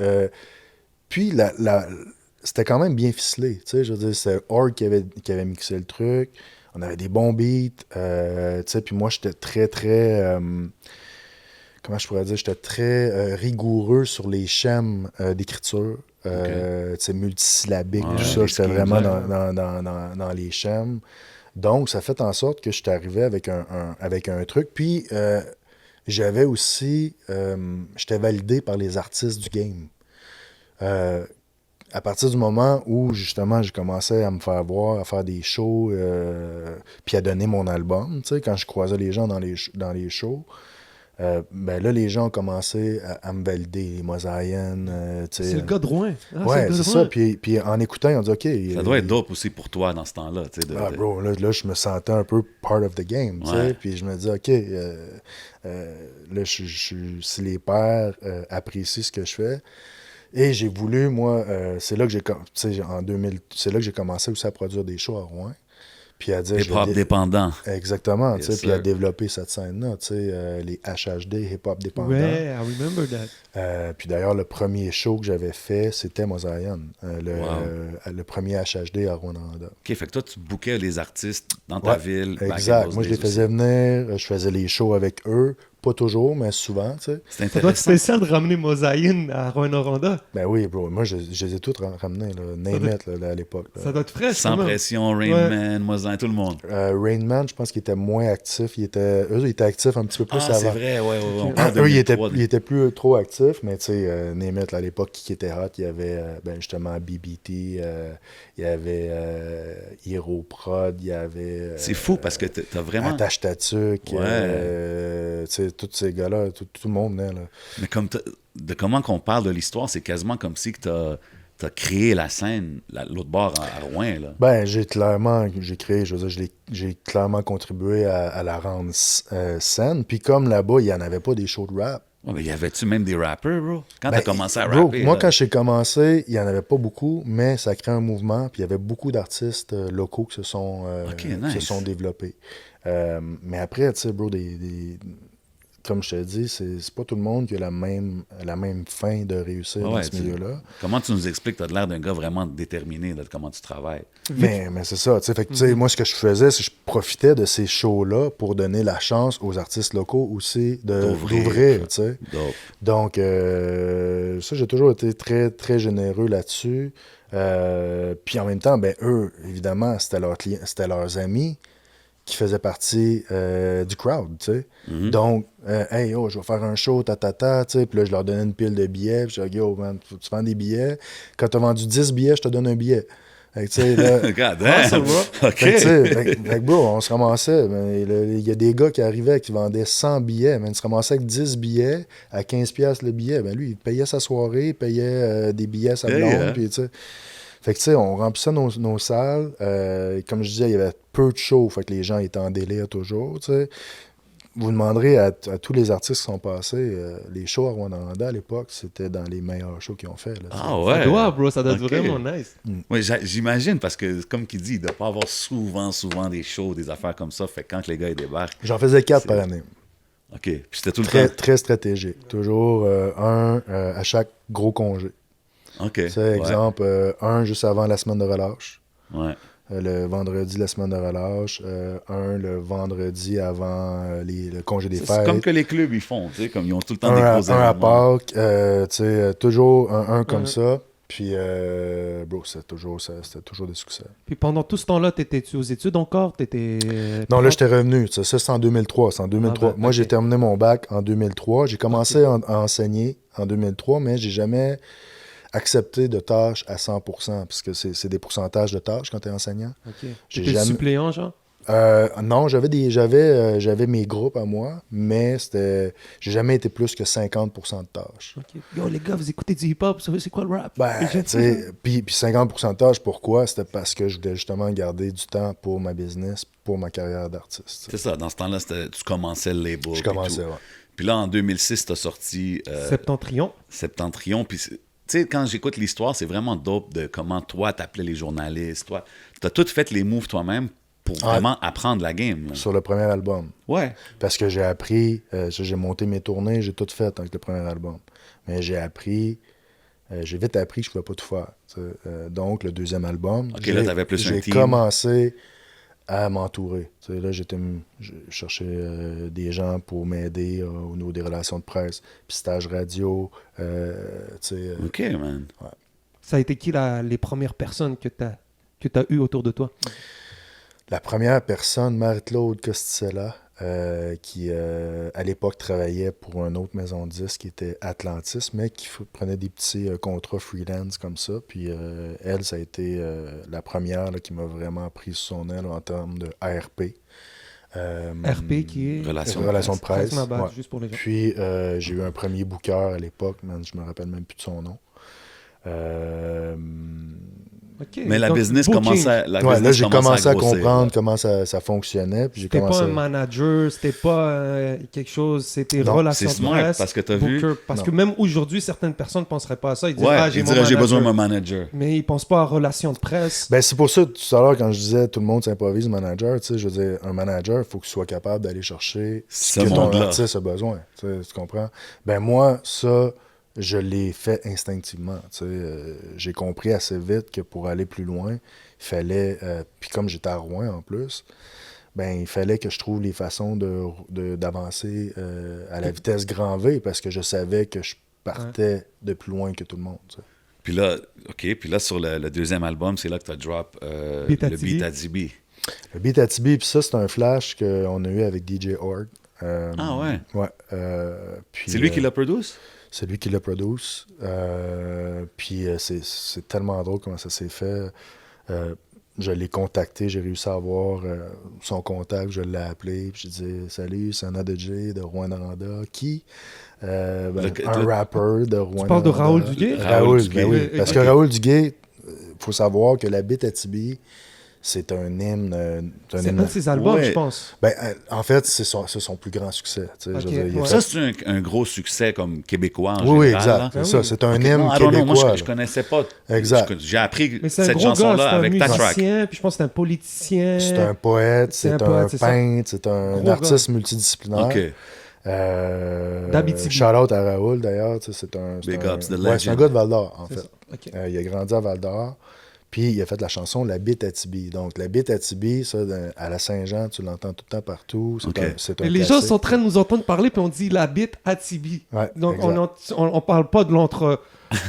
c'était quand même bien ficelé, tu sais, je veux dire, c'était Org qui avait mixé le truc, on avait des bons beats, tu sais, puis moi, j'étais très, très, comment je pourrais dire, j'étais très rigoureux sur les schèmes d'écriture, tu sais, multisyllabique, Ouais, tout ça, les j'étais schemes, vraiment ouais. dans les schèmes. Donc, ça fait en sorte que je suis arrivé avec un truc. Puis, j'avais aussi... j'étais validé par les artistes du game. À partir du moment où, justement, j'ai commencé à me faire voir, à faire des shows, puis à donner mon album, tu sais, quand je croisais les gens dans les shows, ben là, les gens ont commencé à me valider, les Mosaïennes, tu sais. C'est le gars de Rouen. Ah, Ouais, le gars de c'est Rouen. ça. Puis en écoutant, ils ont dit, OK. ça doit être dope aussi pour toi dans ce temps-là, tu sais. Ah, bro, là, je me sentais un peu part of the game, tu sais. Ouais. Puis je me dis, OK, là, si les pères apprécient ce que je fais. Et j'ai voulu, moi, c'est là que c'est là que j'ai commencé aussi à produire des shows à Rouen. Puis à dire, Hip-hop dépendant. Exactement, tu sais, Yes, puis à sir. développer cette scène-là, tu sais, les HHD, hip-hop dépendant. Ouais, I remember that. Puis d'ailleurs, le premier show que j'avais fait, c'était Mosaïen, le premier HHD à Rwanda. OK, fait que toi, tu bookais les artistes dans ta Ouais, ville. back in exact. those Moi, je les days faisais aussi. venir, je faisais les shows avec eux. Pas toujours, mais souvent, tu sais. C'est Ça doit être intéressant. spécial de ramener Mosaïne à Rouen-Noranda. Ben oui, bro. Moi, je les ai tous ramenés, là, name it, là, à l'époque. là. Ça doit être frais, Sans sûrement. pression, Rain Ouais. Man, Mosin, tout le monde. Rain Man, je pense qu'il était moins actif. Eux, ils étaient actifs un petit peu plus Ah, c'est avant. vrai, ouais. On Ah, parle de Eux, ils 2003, étaient plus trop actifs, mais tu sais, name it, là, à l'époque, qui était hot, il y avait justement BBT, il y avait Hero Prod, il y avait... C'est fou parce que t'as vraiment... Attache Tatuc, tu sais, tous ces gars-là, tout le monde venait, là. Mais comme de comment qu'on parle de l'histoire, c'est quasiment comme si que t'as créé la scène, l'autre bord à Rouen, là. Ben, j'ai créé, je veux dire, j'ai clairement contribué à la rendre saine. Puis comme là-bas, il n'y en avait pas des shows de rap. Ouais, mais y avait-tu même des rappers, bro? Quand Ben, t'as commencé à bro, rapper, moi, là, quand j'ai commencé, il n'y en avait pas beaucoup, mais ça crée un mouvement. Puis il y avait beaucoup d'artistes locaux qui se sont nice. développés. Mais après, tu sais, bro, comme je te dis, c'est pas tout le monde qui a la même fin de réussir dans ce milieu-là. Comment tu nous expliques? T'as l'air d'un gars vraiment déterminé de comment tu travailles. Mais c'est ça, tu sais. Fait que, tu sais, moi, ce que je faisais, c'est que je profitais de ces shows-là pour donner la chance aux artistes locaux aussi d'ouvrir, tu sais. Dope. Donc, ça, j'ai toujours été très, très généreux là-dessus. Puis en même temps, ben eux, évidemment, c'était leurs clients, c'était leurs amis qui faisaient partie du crowd, tu sais. Mm-hmm. Donc, hey, yo, je vais faire un show, tu sais. Puis là, je leur donnais une pile de billets. Puis je disais, yo, man, faut que tu vends des billets. Quand tu as vendu 10 billets, je te donne un billet. Fait que, tu sais, là... God damn! OK. Fait que, tu sais, fait que, bro, on se ramassait. Il y a des gars qui arrivaient qui vendaient 100 billets. Mais ils se ramassaient avec 10 billets à $15 le billet. Ben lui, il payait sa soirée, il payait des billets à sa blonde. Puis, tu sais... Fait que, tu sais, on remplissait nos salles. Comme je disais, il y avait peu de shows. Fait que les gens étaient en délire toujours, tu sais. Vous demanderez à tous les artistes qui sont passés, les shows à Rwanda à l'époque, c'était dans les meilleurs shows qu'ils ont fait. Là, Ah ouais? Ça doit, bro. Ça doit être Ok. vraiment nice. Oui, j'imagine, parce que, comme qu'il dit, il ne doit pas avoir souvent des shows, des affaires comme ça. Fait que quand les gars ils débarquent... J'en faisais 4 par année. OK. Puis c'était tout le Très, temps... très stratégique. Toujours un à chaque gros congé. OK. Tu sais, exemple, un juste avant la semaine de relâche. Ouais. Le vendredi, la semaine de relâche. Un le vendredi avant le congé des C'est fêtes. comme que les clubs, ils font, tu sais, comme ils ont tout le temps des Un gros à événements. Pâques. Tu sais, toujours un comme Ouais. ça. Puis, bro, c'était toujours des succès. Puis pendant tout ce temps-là, t'étais-tu aux études encore? Non, là, j'étais revenu. Ça, c'est en 2003. C'est en 2003. Ah, ben, Moi, ok. j'ai terminé mon bac en 2003. J'ai commencé à enseigner en 2003, mais j'ai jamais accepté de tâches à 100%, parce que c'est des pourcentages de tâches quand tu es enseignant. Ok. J'ai T'étais jamais- suppléant, genre? Non, j'avais mes groupes à moi, mais j'ai jamais été plus que 50% de tâches. Ok. Yo, les gars, vous écoutez du hip-hop, vous savez c'est quoi le rap? Ben, tu sais, puis 50% de tâches, pourquoi? C'était parce que je voulais justement garder du temps pour ma business, pour ma carrière d'artiste. tu sais. C'est ça, dans ce temps-là, tu commençais le label. Je puis commençais, tout. ouais. Puis là, en 2006, tu as sorti Septentrion. Septentrion. Puis, tu sais, quand j'écoute l'histoire, c'est vraiment dope de comment toi, t'appelais les journalistes. Toi, t'as tout fait les moves toi-même pour vraiment apprendre la game. Là. Sur le premier album. Ouais. Parce que j'ai appris, j'ai monté mes tournées, j'ai tout fait avec le premier album. Mais j'ai vite appris que je ne pouvais pas tout faire. Donc, le deuxième album, OK, là, t'avais plus un j'ai team. commencé à m'entourer. Là, je cherchais des gens pour m'aider au niveau des relations de presse, puis stage radio. OK, man. Ça a été qui les premières personnes que t'as eues autour de toi? La première personne, Marie-Claude Costicella, qui à l'époque travaillait pour une autre maison de disques qui était Atlantis, mais qui prenait des petits contrats freelance comme ça. Puis elle, ça a été la première là, qui m'a vraiment pris sous son aile en termes de ARP. RP qui est... Relation de presse. Ma bad, ouais. juste pour les gens. Puis j'ai eu un premier booker à l'époque, je me rappelle même plus de son nom. Ok. Mais la Donc, business booking. commençait Là, j'ai commencé à grossir, comprendre là. comment ça fonctionnait. Puis j'ai C'était commencé... pas un manager, c'était pas quelque chose, c'était Non, relation c'est de smart, presse, parce que t'as vu- booker. Parce Non. que même aujourd'hui, certaines personnes ne penseraient pas à ça. Ils disent, Ouais, ah, il mon dirait, j'ai besoin de manager. mon manager. Mais ils pensent pas à relation de presse. Ben, c'est pour ça, tout à l'heure, quand je disais tout le monde s'improvise manager, tu sais, je veux dire, un manager, il faut qu'il soit capable d'aller chercher Ce ce que ton monde-là. artiste a besoin. Tu comprends? Ben, moi, ça, je l'ai fait instinctivement. J'ai compris assez vite que pour aller plus loin, il fallait, puis comme j'étais à Rouen en plus, ben, il fallait que je trouve les façons d'avancer à la vitesse grand V parce que je savais que je partais de plus loin que tout le monde. Tu sais. Puis là, OK, puis là, sur le deuxième album, c'est là que tu as drop Beat le Atibi. Beat Atibi. Le Beat Atibi, puis ça, c'est un flash qu'on a eu avec DJ Org. Ah ouais? Ouais. Puis, C'est lui qui l'a produit? C'est lui qui l'a produit. Puis c'est tellement drôle comment ça s'est fait. Je l'ai contacté, j'ai réussi à avoir son contact, je l'ai appelé, puis j'ai dit « Salut, c'est un ADJ de Rwanda. Qui? Un rappeur de Rwanda. Tu parles de Raoul Duguay? Raoul Duguay. Ben oui. Parce que Ok. Raoul Duguay, il faut savoir que la Beat Atibi, c'est un hymne. C'est un de ses albums, Ouais. je pense. Ben, en fait, c'est son plus grand succès. Tu sais, Ok, je veux dire, il a ouais. fait- Ça, c'est un gros succès comme québécois en Oui, général. exact. là. C'est Ah ça, oui. c'est un Ok, hymne non, I don't know, moi, québécois. je connaissais pas. Exact. J'ai appris Mais c'est un cette gros gars, chanson-là c'est un avec ta track. musicien, puis je pense que c'est un politicien. C'est un poète, C'est un c'est poète, un c'est ça. peintre, c'est un Gros artiste multidisciplinaire. OK. D'Abitibi. Shout-out à Raoul, d'ailleurs. Tu sais, c'est un Big ups, the ouais, c'est un legend. gars de Val-d'Or, en C'est fait. ça. Ok. Il a grandi à Val-d'Or. Puis il a fait la chanson La Beat Atibi. Donc, La Beat Atibi, ça, à la Saint-Jean, tu l'entends tout le temps partout. C'est Ok. c'est un Et les gens classique. sont en train de nous entendre parler, puis on dit la bite à Tibi. Ouais, Donc exact. on parle pas de l'entre.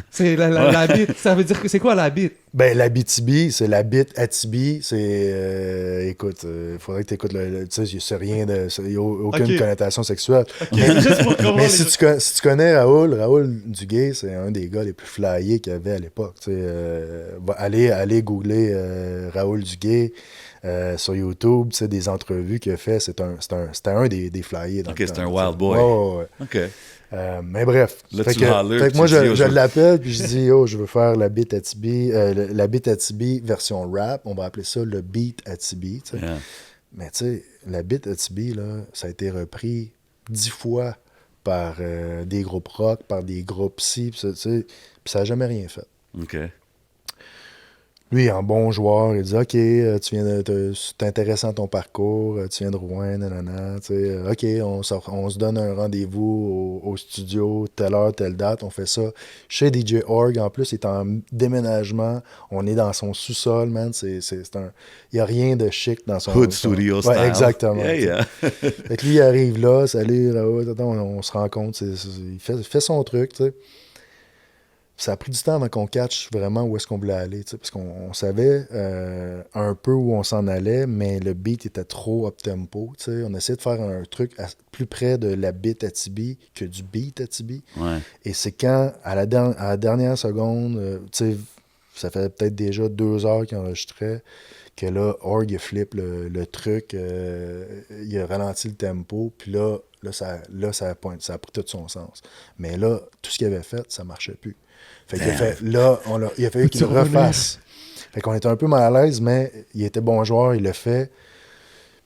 C'est la bite. Ça veut dire que c'est quoi la bite? Ben, l'Abitibi, c'est la bite Atibi. C'est. Écoute, il faudrait que tu écoutes le. Tu sais, c'est rien de. Il n'y a aucune Ok. connotation sexuelle. Juste pour comprendre Mais les si gens. si tu connais Raoul Duguay, c'est un des gars les plus flyés qu'il y avait à l'époque. Tu sais, allez googler Raoul Duguay sur YouTube, tu sais, des entrevues qu'il a fait. C'était un des flyés. Dans OK, le c'est temps, un tu sais. wild boy. Ouais. OK. Mais bref. Là, fait tu que, le holler, fait que puis moi, tu dis, oh, je je veux- l'appelle, puis je dis, oh, je veux faire la Beat Atibi, la Beat Atibi version rap. On va appeler ça le Beat Atibi. Tu sais. Yeah. Mais tu sais, la Beat Atibi, là, ça a été repris 10 fois par des groupes rock, par des groupes psy, puis ça n'a jamais rien fait. OK. Lui, en bon joueur, il dit OK, tu viens c'est intéressant ton parcours, tu viens de Rouen, nanana, tu sais, OK, on se donne un rendez-vous au studio, telle heure, telle date, on fait ça. Chez DJ Org, en plus, il est en déménagement, on est dans son sous-sol, man, il n'y a rien de chic dans son... Hood studio style. Ouais, exactement. Yeah, yeah. Fait que lui, il arrive là, « Salut, là-haut, on se rencontre, il fait son truc, tu sais. » 2 heures plus tard, il dit « OK, on va aller à la ça a pris du temps avant qu'on catch vraiment où est-ce qu'on voulait aller, tu sais, parce qu'on savait un peu où on s'en allait, mais le beat était trop up-tempo, tu sais. On essayait de faire un truc plus près de la beat à Tibi que du beat à Tibi. Ouais. Et c'est quand, à la dernière seconde, tu sais, ça fait peut-être déjà 2 heures qu'il enregistrait, que là, Org, il flippe le truc, il a ralenti le tempo, puis là ça a pris tout son sens. Mais là, tout ce qu'il avait fait, ça marchait plus. Fait qu'il a fait, là, il a fallu qu'il le refasse. Fait qu'on était un peu mal à l'aise, mais il était bon joueur, il l'a fait.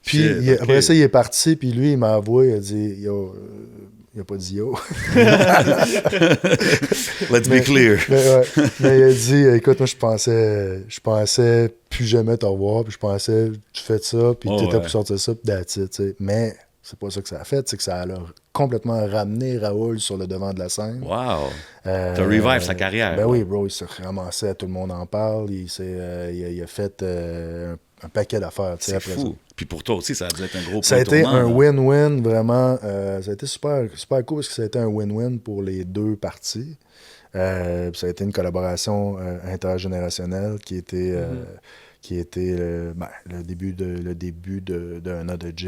Puis après ça, il est parti, puis lui, il m'a avoué, il a dit, yo, il a pas dit yo. Let's be clear. Mais il a dit, écoute, moi, je pensais plus jamais te revoir, puis je pensais, tu fais ça, puis t'étais pour sortir ça, puis that's it, tu sais. Mais c'est pas ça que ça a fait, c'est que ça a complètement ramené Raoul sur le devant de la scène. Wow! T'as revive sa carrière. Ben oui, bro, il s'est ramassé, tout le monde en parle, il a fait un paquet d'affaires. C'est fou. Ça. Puis pour toi aussi, ça a dû être un gros point Ça a été tournant, un win-win, vraiment. Ça a été super, super cool parce que ça a été un win-win pour les deux parties. Ça a été une collaboration intergénérationnelle qui était le début d'un ADJ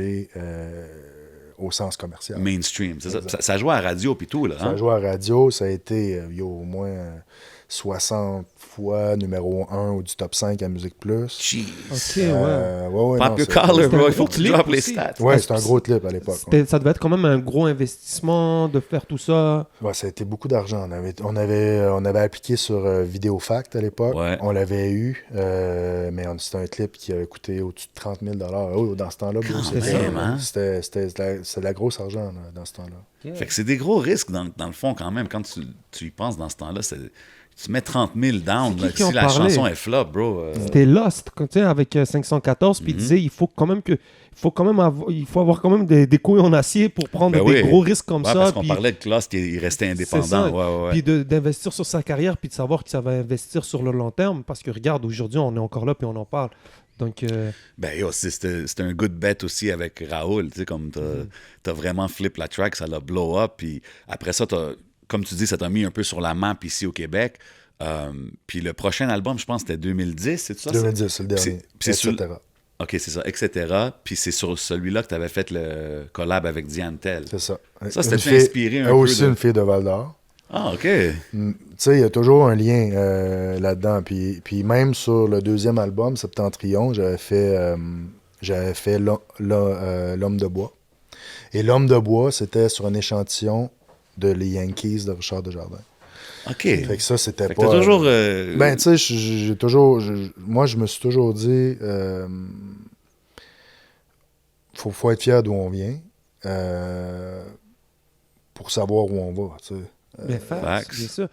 au sens commercial. Mainstream, c'est ça. Ça jouait à la radio puis tout, là. Ça jouait à la radio, ça a été au moins 60 fois numéro 1 ou du top 5 à Musique Plus. Jeez. OK, ouais. Pop your collar, bro. Il faut que tu droppes les stats. Ouais, c'était un gros clip à l'époque. Ça devait être quand même un gros investissement de faire tout ça. Ouais, ça a été beaucoup d'argent. On avait appliqué sur Vidéofact à l'époque. Ouais. On l'avait eu, mais c'était un clip qui avait coûté au-dessus de 30 000 $. Dans ce temps-là, c'était de la grosse argent là, dans ce temps-là. Yeah. Fait que c'est des gros risques dans le fond quand même. Quand tu y penses dans ce temps-là, tu mets 30 000 down là, si la chanson est flop, bro. C'était Lost, avec 514, puis il disait il faut avoir quand même des couilles en acier pour prendre des gros risques comme ça. Parce qu'on parlait de Lost, il restait indépendant. Puis d'investir sur sa carrière, puis de savoir que ça va investir sur le long terme, parce que regarde, aujourd'hui, on est encore là, puis on en parle. Donc, c'était un good bet aussi avec Raoul, tu sais, comme t'as vraiment flip la track, ça l'a blow up, puis après ça, comme tu dis, ça t'a mis un peu sur la map ici au Québec. Puis le prochain album, je pense, c'était 2010, c'est ça? 2010, c'est le dernier, etc. OK, c'est ça, etc. Puis c'est sur celui-là que tu avais fait le collab avec Diane Tell. C'est ça. Ça, c'était inspiré un peu aussi une fille de Val-d'Or. Ah, OK. Tu sais, il y a toujours un lien là-dedans. Puis même sur le deuxième album, Septentrion, j'avais fait L'Homme de Bois. Et L'Homme de Bois, c'était sur un échantillon de Les Yankees de Richard Desjardins. OK. Fait que ça, c'était pas... T'as toujours... Ben, tu sais, moi, je me suis toujours dit... faut être fier d'où on vient pour savoir où on va, tu sais. Bien sûr.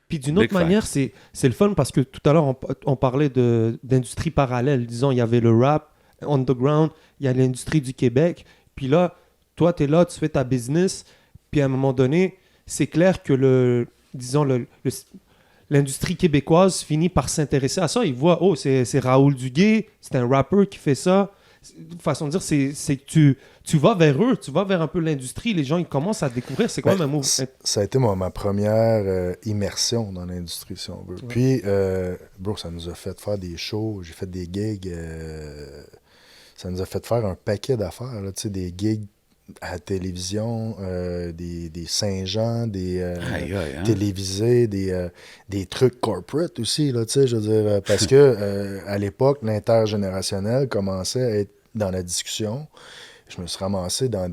Puis d'une autre manière, c'est le fun parce que tout à l'heure, on parlait d'industrie parallèle. Disons, il y avait le rap, underground, il y a l'industrie du Québec. Puis là, toi, tu es là, tu fais ta business. Puis à un moment donné, c'est clair que l'industrie québécoise finit par s'intéresser à ça. Ils voient, c'est Raoul Duguay, c'est un rappeur qui fait ça. Façon de dire, c'est que tu vas vers eux, tu vas vers un peu l'industrie, les gens ils commencent à découvrir, c'est quand même un mot. Ça a été ma première immersion dans l'industrie, si on veut. Ouais. Puis, bro, ça nous a fait faire des shows, j'ai fait des gigs, ça nous a fait faire un paquet d'affaires, tu sais, des gigs à la télévision, des Saint-Jean, des télévisés, des trucs corporate aussi, là, tu sais, je veux dire, parce que à l'époque, l'intergénérationnel commençait à être dans la discussion. Je me suis ramassé à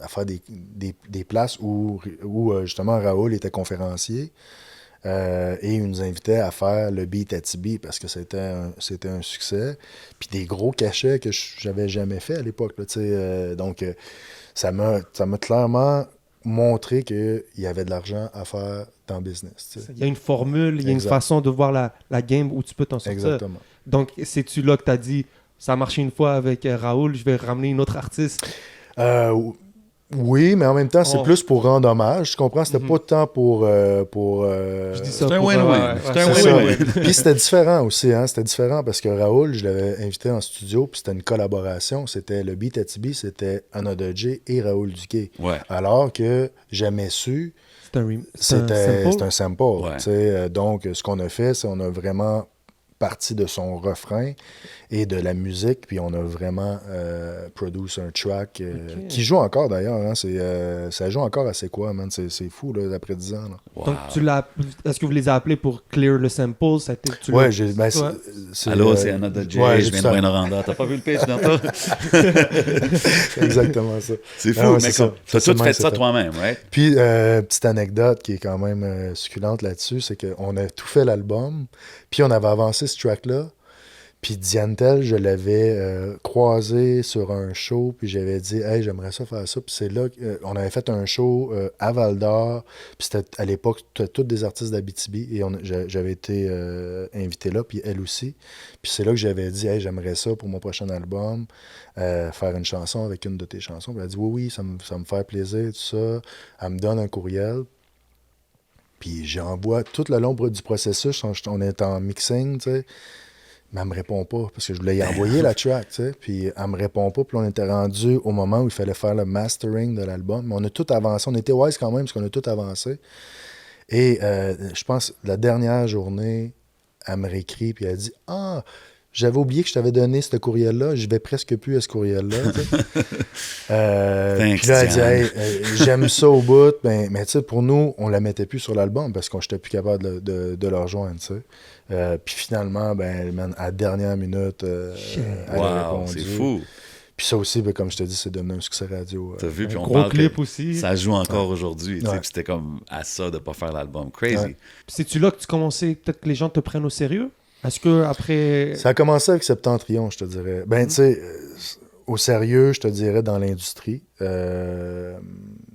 faire des places où justement Raoul était conférencier. Et il nous invitait à faire le beat à Tibi parce que c'était un succès. Puis des gros cachets que j'avais jamais fait à l'époque. Là, donc, ça m'a clairement montré qu'il y avait de l'argent à faire dans le business. T'sais. Il y a une formule, il y a une façon de voir la game où tu peux t'en sortir. Exactement. Donc, c'est-tu là que tu as dit, ça a marché une fois avec Raoul, je vais ramener une autre artiste? Oui, mais en même temps, c'est plus pour rendre hommage. Tu comprends? C'était pas tant pour... Je dis ça c'est un win-win. C'est un win-win. Puis c'était différent aussi. Hein? C'était différent parce que Raoul, je l'avais invité en studio, puis c'était une collaboration. C'était le beat à Tibi, c'était Anna Dodge et Raoul Duguay. Ouais. Alors que Jamais su, C'est un sample. Ouais. Donc, ce qu'on a fait, c'est qu'on a vraiment parti de son refrain et de la musique, puis on a vraiment produit un track qui joue encore d'ailleurs. Hein, ça joue encore à C'est quoi, man? C'est fou, là, après 10 ans. Là. Wow. Donc, est-ce que vous les avez appelés pour clear le sample? Ouais, Allô, c'est Another J, je viens de Rwanda. T'as pas vu le pitch tantôt? C'est exactement ça. C'est fou, Ah ouais, mais c'est ça. t'as tout fait ça c'est toi-même, right? Puis, petite anecdote qui est quand même succulente là-dessus, c'est qu'on a tout fait l'album, puis on avait avancé ce track-là, puis Diantel, je l'avais croisé sur un show, puis j'avais dit « Hey, j'aimerais ça faire ça », puis c'est là qu'on avait fait un show à Val-d'Or, puis c'était à l'époque, tous des artistes d'Abitibi, et j'avais été invité là, puis elle aussi, puis c'est là que j'avais dit « Hey, j'aimerais ça pour mon prochain album, faire une chanson avec une de tes chansons », puis elle a dit « Oui, ça me fait plaisir, tout ça », elle me donne un courriel, puis j'envoie tout le long du processus, on est en mixing, tu sais, mais elle me répond pas, parce que je voulais y envoyer la track, tu sais, puis elle me répond pas, puis on était rendu au moment où il fallait faire le mastering de l'album, mais on a tout avancé, on était wise quand même, parce qu'on a tout avancé, et je pense, la dernière journée, elle me réécrit, puis elle dit « Ah, j'avais oublié que je t'avais donné ce courriel-là, je vais presque plus à ce courriel-là, tu sais. » Puis là, elle dit hey, j'aime ça au bout, mais tu sais, pour nous, on la mettait plus sur l'album, parce qu'on n'était plus capable de la rejoindre, tu sais. Puis finalement, man, à la dernière minute, elle a répondu. C'est fou. Puis ça aussi, comme je te dis, c'est devenu un succès radio. T'as vu, puis on gros parle clip que aussi. ça joue encore aujourd'hui. Ouais. Puis c'était comme à ça de pas faire l'album. Crazy. Ouais. Puis c'est-tu là que tu commençais, peut-être que les gens te prennent au sérieux? Est-ce que après... Ça a commencé avec Septentrion, je te dirais. Ben, tu sais, au sérieux, je te dirais, dans l'industrie. Tu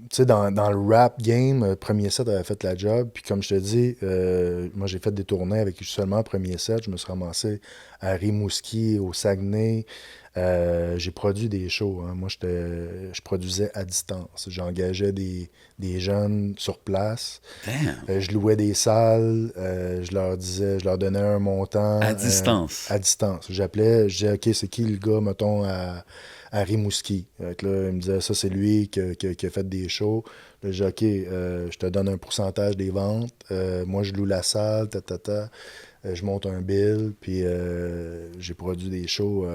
sais, dans le rap game, Premier Set avait fait la job. Puis comme je te dis, moi, j'ai fait des tournées avec seulement Premier Set. Je me suis ramassé à Rimouski, au Saguenay. J'ai produit des shows. Hein. Moi, je produisais à distance. J'engageais des jeunes sur place. Je louais des salles. Je leur donnais un montant. À distance. À distance. Je disais, OK, c'est qui le gars, mettons, à Rimouski? Là, il me disait, ça, c'est lui qui a fait des shows. Là, je disais, OK, je te donne un pourcentage des ventes. Moi, je loue la salle, je monte un bill, puis j'ai produit des shows.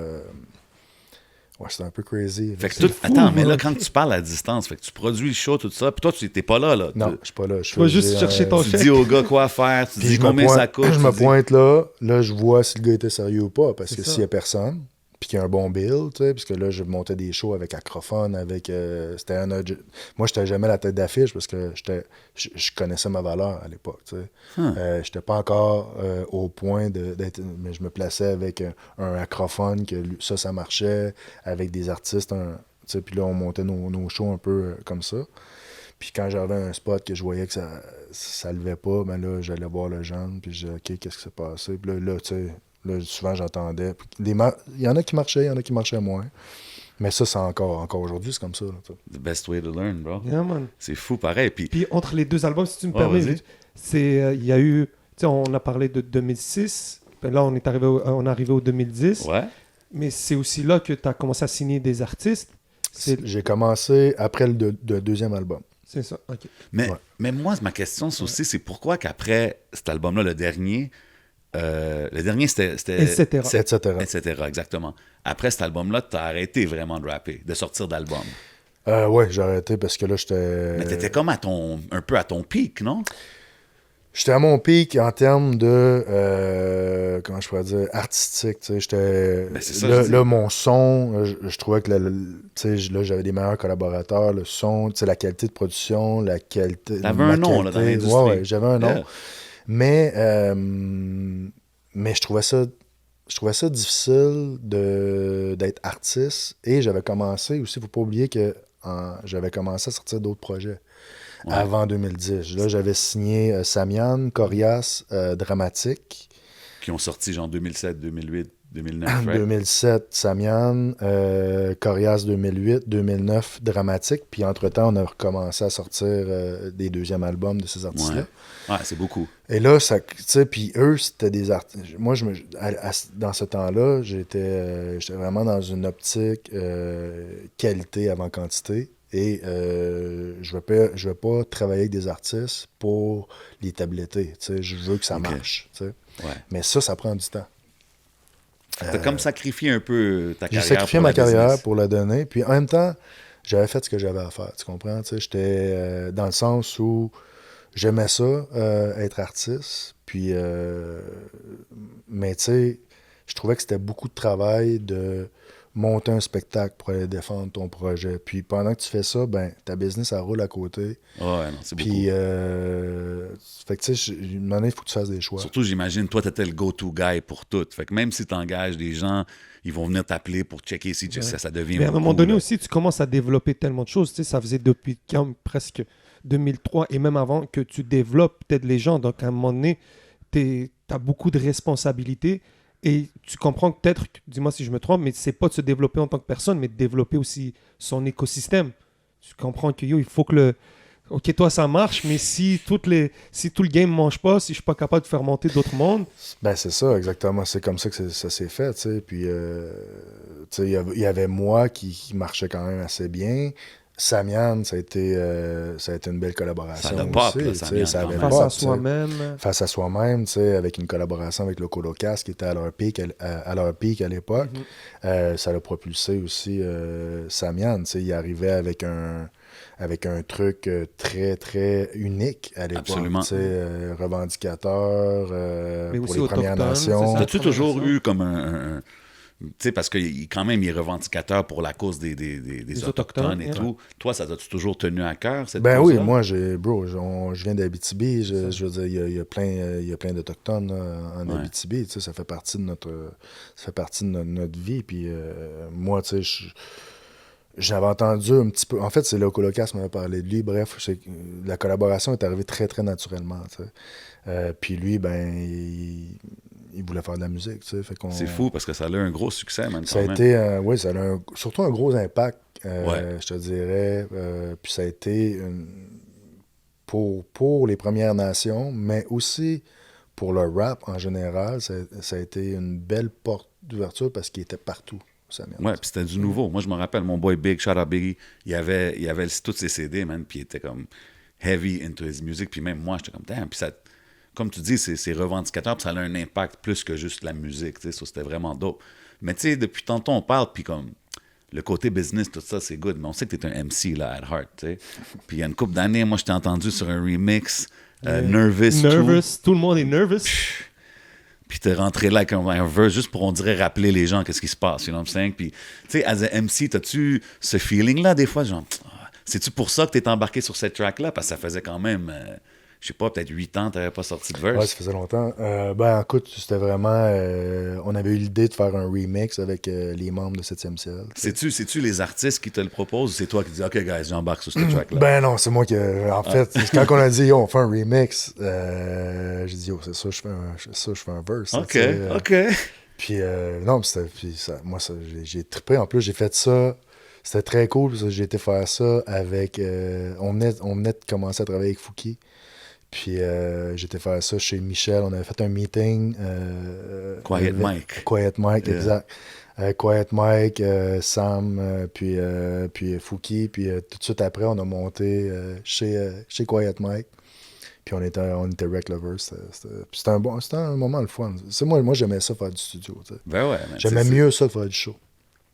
Ouais, c'est un peu crazy. Fait que attends, mais là, quand tu parles à distance, fait que tu produis le show, tout ça, puis toi, tu n'étais pas là. Non, je suis pas là. Tu vas juste chercher ton Tu chèque. dis au gars quoi faire, tu dis combien ça coûte. Je me pointe là, je vois si le gars était sérieux ou pas, parce que ça. s'il y a personne, puis qu'il y a un bon bill, tu sais, parce que là, je montais des shows avec Acrophone, avec... moi, j'étais jamais la tête d'affiche, parce que je connaissais ma valeur à l'époque, tu sais. J'étais pas encore au point d'être... Mais je me plaçais avec un Acrophone, que ça marchait, avec des artistes, tu sais, puis là, on montait nos shows un peu comme ça. Puis quand j'avais un spot que je voyais que ça levait pas, ben là, j'allais voir le jeune, puis je disais, OK, qu'est-ce qui s'est passé? Puis là, tu sais... Là, souvent, j'entendais. Il y en a qui marchaient, il y en a qui marchaient moins. Mais ça, c'est encore aujourd'hui, c'est comme ça. Là, The best way to learn, bro. Yeah, man. C'est fou, pareil. Puis entre les deux albums, si tu me Ouais, permets, vas-y. il y a eu... Tu sais, on a parlé de 2006. Ben là, on est arrivé au 2010. Ouais. Mais c'est aussi là que tu as commencé à signer des artistes. J'ai commencé après le deuxième album. C'est ça, OK. Mais moi, ma question, c'est aussi, c'est pourquoi qu'après cet album-là, le dernier, c'était... Etc. Exactement. Après cet album-là, t'as arrêté vraiment de rapper, de sortir d'album. Ouais, j'ai arrêté parce que là, j'étais... Mais t'étais comme un peu à ton pic, non? J'étais à mon pic en termes de... comment je pourrais dire? Artistique, tu sais. Ben, c'est ça, là, mon son, je trouvais que tu sais, là, j'avais des meilleurs collaborateurs. Le son, tu sais, la qualité de production, la qualité... T'avais un nom, là, dans l'industrie. Ouais, j'avais un nom. Yeah. Mais je trouvais ça difficile d'être artiste. Et j'avais commencé aussi, il ne faut pas oublier que j'avais commencé à sortir d'autres projets avant 2010. Là, j'avais signé Samian, Corias, Dramatique. Qui ont sorti genre 2007, 2008, 2009, right? 2007, Samian, Corias 2008, 2009, Dramatique. Puis entre-temps, on a recommencé à sortir des deuxièmes albums de ces artistes-là. Ouais, c'est beaucoup. Et là, tu sais, puis eux, c'était des artistes. Moi, dans ce temps-là, j'étais vraiment dans une optique qualité avant quantité. Et je vais pas travailler avec des artistes pour les tabletter. Je veux que ça marche. Ouais. Mais ça prend du temps. T'as comme sacrifié un peu ta carrière. J'ai sacrifié ma carrière pour la donner. Puis en même temps, j'avais fait ce que j'avais à faire. Tu comprends? J'étais dans le sens où j'aimais ça, être artiste. Puis, mais tu sais, je trouvais que c'était beaucoup de travail de monter un spectacle pour aller défendre ton projet. Puis pendant que tu fais ça, ben ta business, elle roule à côté. Ouais, non, c'est beaucoup. Puis, fait que tu sais, une moment donné, il faut que tu fasses des choix. Surtout, j'imagine, toi, t'étais le go-to guy pour tout. Fait que même si t'engages des gens, ils vont venir t'appeler pour checker si ça devient Mais à un moment beaucoup, donné là. aussi, tu commences à développer tellement de choses. Tu sais, ça faisait depuis quand, presque 2003 et même avant que tu développes peut-être les gens. Donc, à un moment donné, tu as beaucoup de responsabilités et tu comprends que peut-être, dis-moi si je me trompe, mais c'est pas de se développer en tant que personne, mais de développer aussi son écosystème. Tu comprends que il faut que le... Ok, toi, ça marche, mais si tout le game ne mange pas, si je suis pas capable de faire monter d'autres mondes... Ben, c'est ça, exactement. C'est comme ça que ça s'est fait, tu sais. Puis, tu sais, il y avait moi qui marchait quand même assez bien. Samian, ça a été une belle collaboration. Ça a le pop, aussi, là, tu sais, Samian, ça avait le Face pop, à tu sais. soi-même. Face à soi-même, tu sais, avec une collaboration avec le Colocas qui était à leur pic à l'époque. Ça l'a propulsé aussi Samian, tu sais, il arrivait avec un truc très, très unique à l'époque. Absolument. Tu sais, revendicateur Mais pour aussi les Premières autochtone, Nations. c'est ça? T'as-tu toujours eu comme un tu sais, parce que quand même, il est revendicateur pour la cause des Autochtones et yeah. tout. Toi, ça t'a-tu toujours tenu à cœur, cette Ben cause-là? oui, moi, je viens d'Abitibi. Je veux dire, il y a plein d'Autochtones en Abitibi. Tu sais, ça fait partie de notre vie. Puis moi, tu sais, j'avais entendu un petit peu. En fait, c'est le Colocas qui m'avait parlé de lui. Bref, la collaboration est arrivée très, très naturellement. Tu sais. Puis lui, ben, il voulait faire de la musique. Tu sais. C'est fou parce que ça a eu un gros succès, man. Ça a quand même. été, oui, ça a surtout un gros impact, Ouais. je te dirais. Puis ça a été pour les Premières Nations, mais aussi pour le rap en général, ça a été une belle porte d'ouverture parce qu'il était partout. Ouais, puis c'était du nouveau. Moi, je me rappelle, mon boy Big, shout out Biggie, il avait tous ses CD, man, puis il était comme heavy into his music, puis même moi, j'étais comme, damn, puis ça, comme tu dis, c'est revendicateur, puis ça a un impact plus que juste la musique, tu sais, ça, c'était vraiment dope. Mais tu sais, depuis tantôt, on parle, puis comme, le côté business, tout ça, c'est good, mais on sait que t'es un MC, là, at heart, tu sais. Puis il y a une couple d'années, moi, je t'ai entendu sur un remix, Nervous, Tout le monde est nervous. Puis t'es rentré là avec un verse juste pour, on dirait, rappeler les gens qu'est-ce qui se passe, you know what I'm saying? Puis, tu sais, as a MC, t'as-tu ce feeling-là, des fois, genre, c'est-tu pour ça que t'es embarqué sur cette track-là? Parce que ça faisait quand même, je sais pas, peut-être 8 ans, t'avais pas sorti de verse. Ouais, ça faisait longtemps. Ben, écoute, c'était vraiment... on avait eu l'idée de faire un remix avec les membres de 7e ciel. C'est-tu les artistes qui te le proposent ou c'est toi qui dis, OK, guys, j'embarque sur cette track-là? Ben non, c'est moi qui... En fait, quand on a dit, yo, on fait un remix, j'ai dit, yo, c'est ça, je fais un verse. OK, tu sais, OK. Puis, non, moi, j'ai trippé. En plus, j'ai fait ça. C'était très cool. Parce que j'ai été faire ça avec... on venait de commencer à travailler avec Fouki. Puis, j'ai été faire ça chez Michel. On avait fait un meeting. Quiet Mike. Quiet Mike, Yeah. exact. Quiet Mike, Sam, puis Fouki. Puis, tout de suite après, on a monté chez Quiet Mike. Puis on était Rec Lovers. C'était un moment le fun. C'est moi j'aimais ça faire du studio. Tu sais. Ben ouais. man, J'aimais mieux ça faire du show.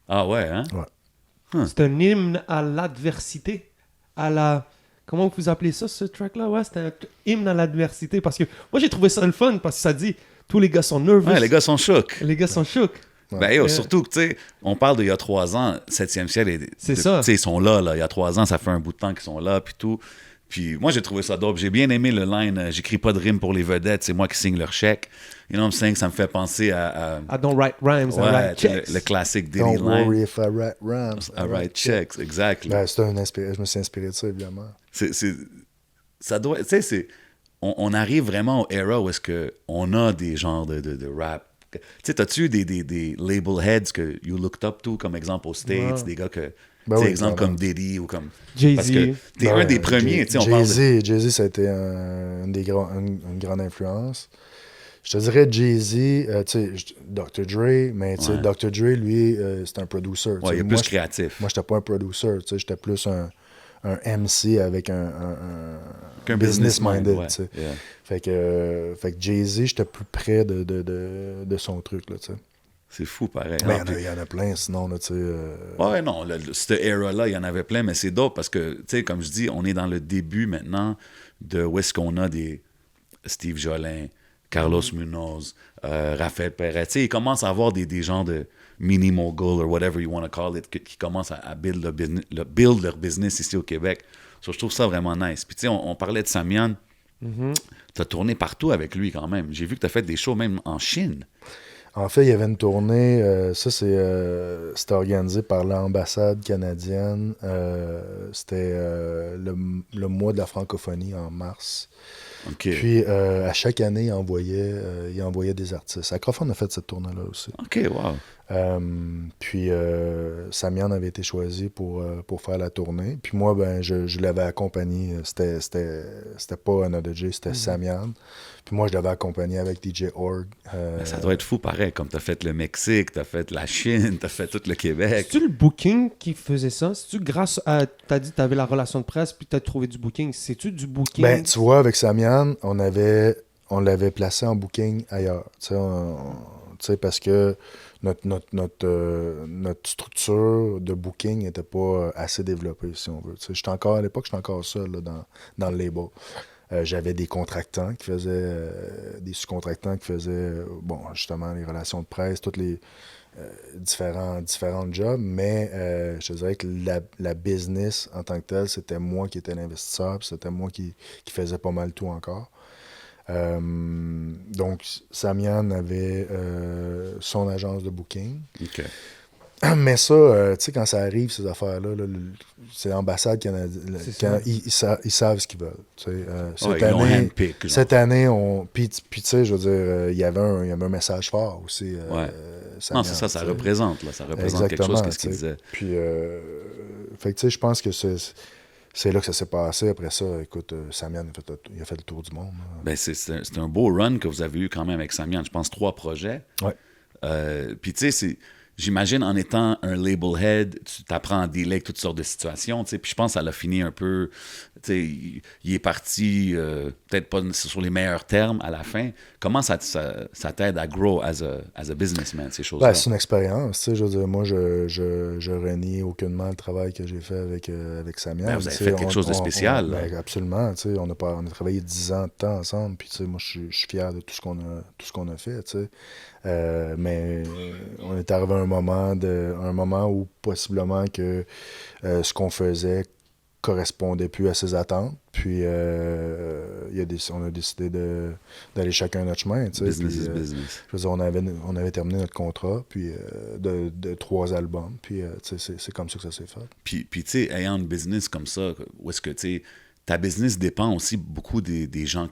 Ah ouais, hein? Ouais. C'est un hymne à l'adversité. À la... Comment vous appelez ça, ce track-là? Ouais, c'était un hymne à l'adversité. Parce que moi, j'ai trouvé ça le fun parce que ça dit tous les gars sont nerveux. Ouais, les gars sont chocs. Les gars sont chocs. Ben, yo, surtout que, tu sais, on parle d'il y a 3 ans, 7e ciel, C'est ça. Tu sais, ils sont là, il y a 3 ans, ça fait un bout de temps qu'ils sont là, puis tout. Puis moi, j'ai trouvé ça dope. J'ai bien aimé le line j'écris pas de rime pour les vedettes, c'est moi qui signe leur chèque. You know what I'm saying? Ça me fait penser à I don't write rhymes, I ouais, write checks. le classique Diddy Don't line. worry if I write rhymes. I write checks, exact. Ben, je me suis inspiré de ça, évidemment. Ça doit, tu sais, on arrive vraiment au era où est-ce qu'on a des genres de rap. Tu sais, t'as-tu des label heads que you looked up to, comme exemple aux States, Ouais. des gars que, Ben tu sais, oui, exemple clairement. comme Diddy ou comme... Jay-Z. Parce que t'es un des premiers, tu sais, on parle de... Jay-Z, ça a été une grande influence. Je te dirais Jay-Z, tu sais, Dr. Dre, mais tu sais, Ouais. Dr. Dre, lui, c'est un producer. tu Ouais, sais. il est plus créatif. Moi, j'étais pas un producer, tu sais, j'étais plus MC avec Qu'un business minded. ouais. Tu sais. Yeah. Fait que Jay-Z, j'étais plus près de son truc. Là, tu sais. C'est fou, pareil. Mais Ah, il y en a plein, sinon, là, tu sais. Ouais, non, cette era-là, il y en avait plein, mais c'est dope parce que, tu sais, comme je dis, on est dans le début maintenant de où est-ce qu'on a des Steve Jolin, Carlos Munoz, Raphaël Perret. Tu sais, ils commencent à avoir des gens de mini-mogul or whatever you want to call it qui commencent à build leur business ici au Québec. So, je trouve ça vraiment nice. Puis, tu sais, on parlait de Samian. Tu as tourné partout avec lui quand même. J'ai vu que tu as fait des shows même en Chine. En fait, il y avait une tournée, c'était organisé par l'ambassade canadienne. C'était le mois de la francophonie en mars. OK. Puis, à chaque année, il envoyait des artistes. Acrophone a fait cette tournée-là aussi. OK, wow. Puis, Samian avait été choisi pour faire la tournée. Puis moi, ben, je l'avais accompagné. C'était pas Another J, c'était Samian. Puis moi, je l'avais accompagné avec DJ Org. Mais ça doit être fou pareil, comme tu as fait le Mexique, tu as fait la Chine, tu as fait tout le Québec. C'est-tu le booking qui faisait ça? C'est-tu grâce à... T'as dit que t'avais la relation de presse puis t'as trouvé du booking. C'est-tu du booking? Ben, tu vois, avec Samian, on l'avait placé en booking ailleurs. Tu sais, parce que notre structure de booking n'était pas assez développée, si on veut. Tu sais, à l'époque, j'étais encore seul là, dans le label. J'avais des contractants qui faisaient, des sous-contractants qui faisaient, bon, justement, les relations de presse, tous les différents jobs, mais je te dirais que la business en tant que telle, c'était moi qui étais l'investisseur, puis c'était moi qui faisais pas mal tout encore. Donc, Samian avait son agence de booking. OK. Mais ça, tu sais, quand ça arrive, ces affaires-là, là, c'est l'ambassade canadienne. Ils savent ce qu'ils veulent. Tu sais, Ils l'ont handpick, genre. cette année, puis tu sais, je veux dire, il y avait un message fort aussi. Ouais. Samian, Non, c'est ça tu sais. représente. Là, ça représente quelque chose, qu'est-ce qu'il tu sais. disait. Puis, fait que tu sais, je pense que c'est là que ça s'est passé. Après ça, écoute, Samian, il a fait le tour du monde. Là. Ben, c'est un beau run que vous avez eu quand même avec Samian. Je pense 3 projets. Ouais. Puis tu sais, j'imagine en étant un label head, tu t'apprends à dealer avec toutes sortes de situations. Puis je pense que ça l'a fini un peu. Il est parti peut-être pas sur les meilleurs termes à la fin. Comment ça t'aide à grow as a businessman, ces choses-là? Ben, c'est une expérience. Tu sais, je veux dire, moi, je renie aucunement le travail que j'ai fait avec Samian. Ben, vous avez fait quelque chose de spécial. Ben, absolument. Tu sais, on a travaillé 10 ans de temps ensemble. Puis, tu sais, moi, je suis fier de tout ce qu'on a fait. Tu sais. Mais on est arrivé à un moment où possiblement que ce qu'on faisait correspondait plus à ses attentes. Puis on a décidé d'aller chacun notre chemin. Tu sais. Business puis, is business. Je veux dire, on avait terminé notre contrat puis de 3 albums. Puis tu sais, c'est comme ça que ça s'est fait. Puis tu sais, ayant une business comme ça, où est-ce que tu sais, ta business dépend aussi beaucoup des gens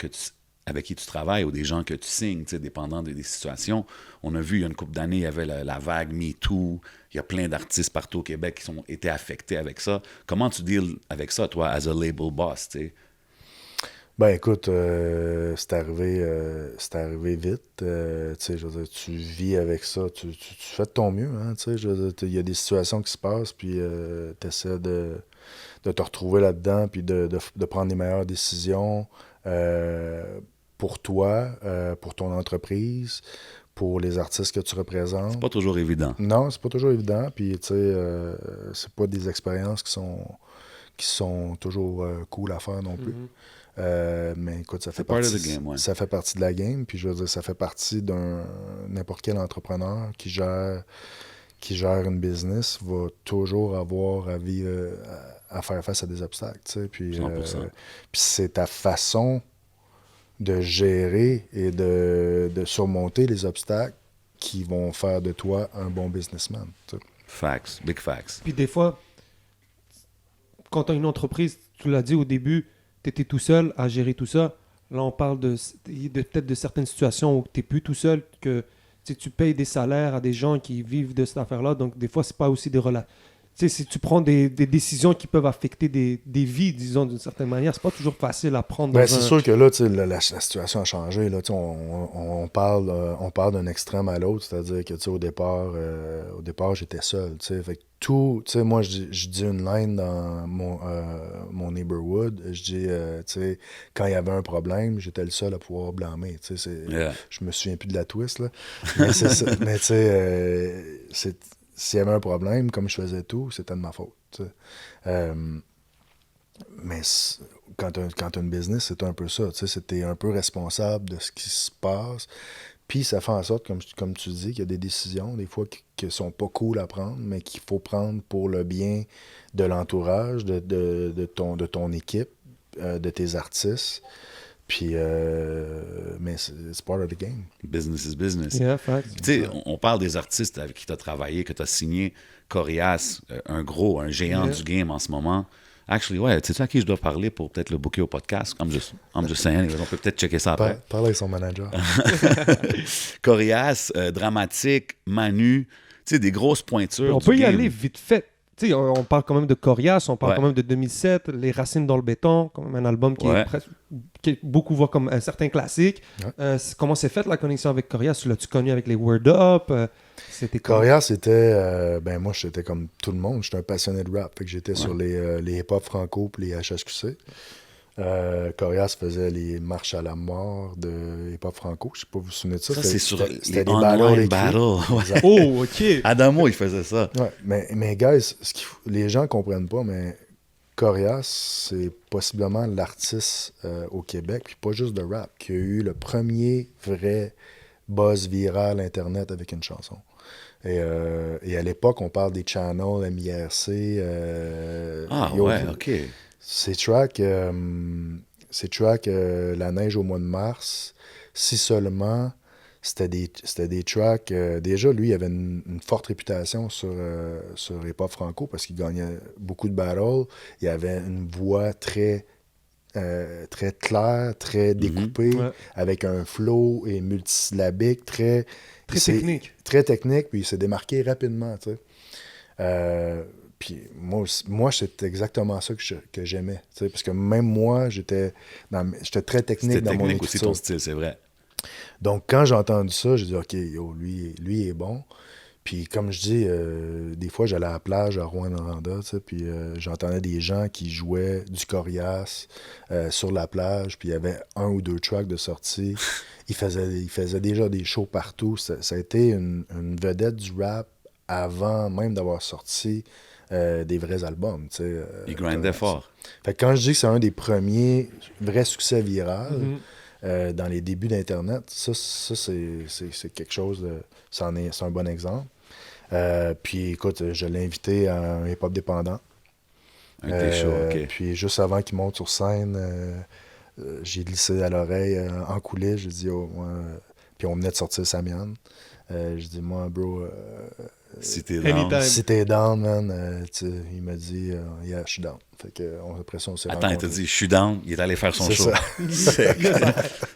avec qui tu travailles ou des gens que tu signes, tu sais, dépendant des situations. On a vu, il y a une couple d'années, il y avait la vague MeToo. Il y a plein d'artistes partout au Québec qui ont été affectés avec ça. Comment tu deals avec ça, toi, as a label boss, tu sais? Ben écoute, c'est arrivé vite. Tu sais, je veux dire, tu vis avec ça, tu fais de ton mieux, hein, tu sais, je veux dire, il y a des situations qui se passent, puis tu essaies de te retrouver là-dedans, puis de prendre les meilleures décisions pour toi, pour ton entreprise, pour les artistes que tu représentes. C'est pas toujours évident. Non, c'est pas toujours évident, puis tu sais, c'est pas des expériences qui sont toujours cool à faire non plus. Mais écoute, ça fait partie de la game, puis je veux dire, ça fait partie d'un n'importe quel entrepreneur qui gère une business va toujours avoir à faire face à des obstacles, tu sais, puis 100%. puis c'est ta façon de gérer et de surmonter les obstacles qui vont faire de toi un bon businessman, tu sais. Facts, big facts. Puis des fois, quand tu as une entreprise, tu l'as dit au début, tu étais tout seul à gérer tout ça. Là, on parle peut-être de certaines situations où tu n'es plus tout seul, que tu payes des salaires à des gens qui vivent de cette affaire-là. Donc, des fois, c'est pas aussi tu sais, si tu prends des décisions qui peuvent affecter des vies, disons, d'une certaine manière, c'est pas toujours facile à prendre. Ben, c'est sûr que là, tu sais, la situation a changé. Là, tu sais, on parle d'un extrême à l'autre, c'est-à-dire que tu sais, au départ, j'étais seul. Tu sais, fait que tout, tu sais, moi, je dis une line dans mon neighborhood. Je dis, tu sais, quand il y avait un problème, j'étais le seul à pouvoir blâmer. Tu sais, je me souviens plus de la twist, là. Mais c'est ça. Mais tu sais, s'il y avait un problème, comme je faisais tout, c'était de ma faute. Tu sais. Mais quand tu as une business, c'est un peu ça. Tu sais, t'es un peu responsable de ce qui se passe. Puis ça fait en sorte, comme tu dis, qu'il y a des décisions, des fois, qui sont pas cool à prendre, mais qu'il faut prendre pour le bien de l'entourage, de ton équipe, de tes artistes. Puis, mais c'est part of the game. Business is business. Yeah, fact. Tu sais, on parle des artistes avec qui tu as travaillé, que tu as signé. Corias, un géant du game en ce moment. Actually, ouais, tu sais à qui je dois parler pour peut-être le booker au podcast? I'm just saying. On peut peut-être checker ça après. Parle avec son manager. Corias, Dramatique, Manu, tu sais, des grosses pointures. On peut y game. aller vite fait. Tu sais, on parle quand même de Corias, on parle Ouais. quand même de 2007, Les Racines dans le béton, quand même un album qui Ouais. est presque, qui beaucoup voient comme un certain classique. Ouais. Comment s'est faite la connexion avec Corias? L'as-tu connu avec les Word Up? C'était quoi? Corias, c'était... ben moi, j'étais comme tout le monde. J'étais un passionné de rap. Fait que j'étais sur les hip-hop franco puis les HHQC. Corias faisait les marches à la mort de hip-hop franco. Je sais pas, vous vous souvenez de ça? Ça, c'est sur c'était les des online battles écrits. battles. Ouais. Exact. Oh, OK. Adamo, il faisait ça. Ouais, mais guys, les gens comprennent pas, mais Corias, c'est possiblement l'artiste au Québec, puis pas juste de rap, qui a eu le premier vrai buzz viral Internet avec une chanson. Et à l'époque, on parle des channels, MIRC. OK. Ces tracks, La neige au mois de mars, si seulement, c'était des tracks. Déjà, lui, il avait une forte réputation sur hip-hop franco parce qu'il gagnait beaucoup de battles. Il avait une voix très claire, très découpée, Ouais. avec un flow et multisyllabique, très technique. Très technique, puis il s'est démarqué rapidement, tu sais. Puis moi c'est exactement ça que j'aimais, tu sais, parce que même moi, j'étais très technique C'était dans mon technique aussi écriture. ton style, c'est vrai. Donc, quand j'ai entendu ça, j'ai dit, OK, yo, lui est bon. Puis, comme je dis, des fois, j'allais à la plage à Rouyn-Noranda, tu sais, puis j'entendais des gens qui jouaient du Corias sur la plage, puis il y avait 1 ou 2 tracks de sortie. Il faisait déjà des shows partout. Ça a été une vedette du rap avant même d'avoir sorti des vrais albums, tu sais. Il grindait fort. Fait que quand je dis que c'est un des premiers vrais succès virals, dans les débuts d'Internet, ça c'est quelque chose de... C'est un bon exemple. Puis écoute, je l'ai invité à un hip-hop dépendant. Un de tes shows, OK. Puis juste avant qu'il monte sur scène, j'ai glissé à l'oreille en coulisses, j'ai dit, oh, moi... Puis on venait de sortir Samian. J'ai dit, moi, bro, Si t'es Anytime. down. si t'es down, man, il m'a dit, yeah, je suis down. Fait que, après ça, on s'est Attends, il t'a rencontrés. dit, je suis down, il est allé faire son C'est show. ça.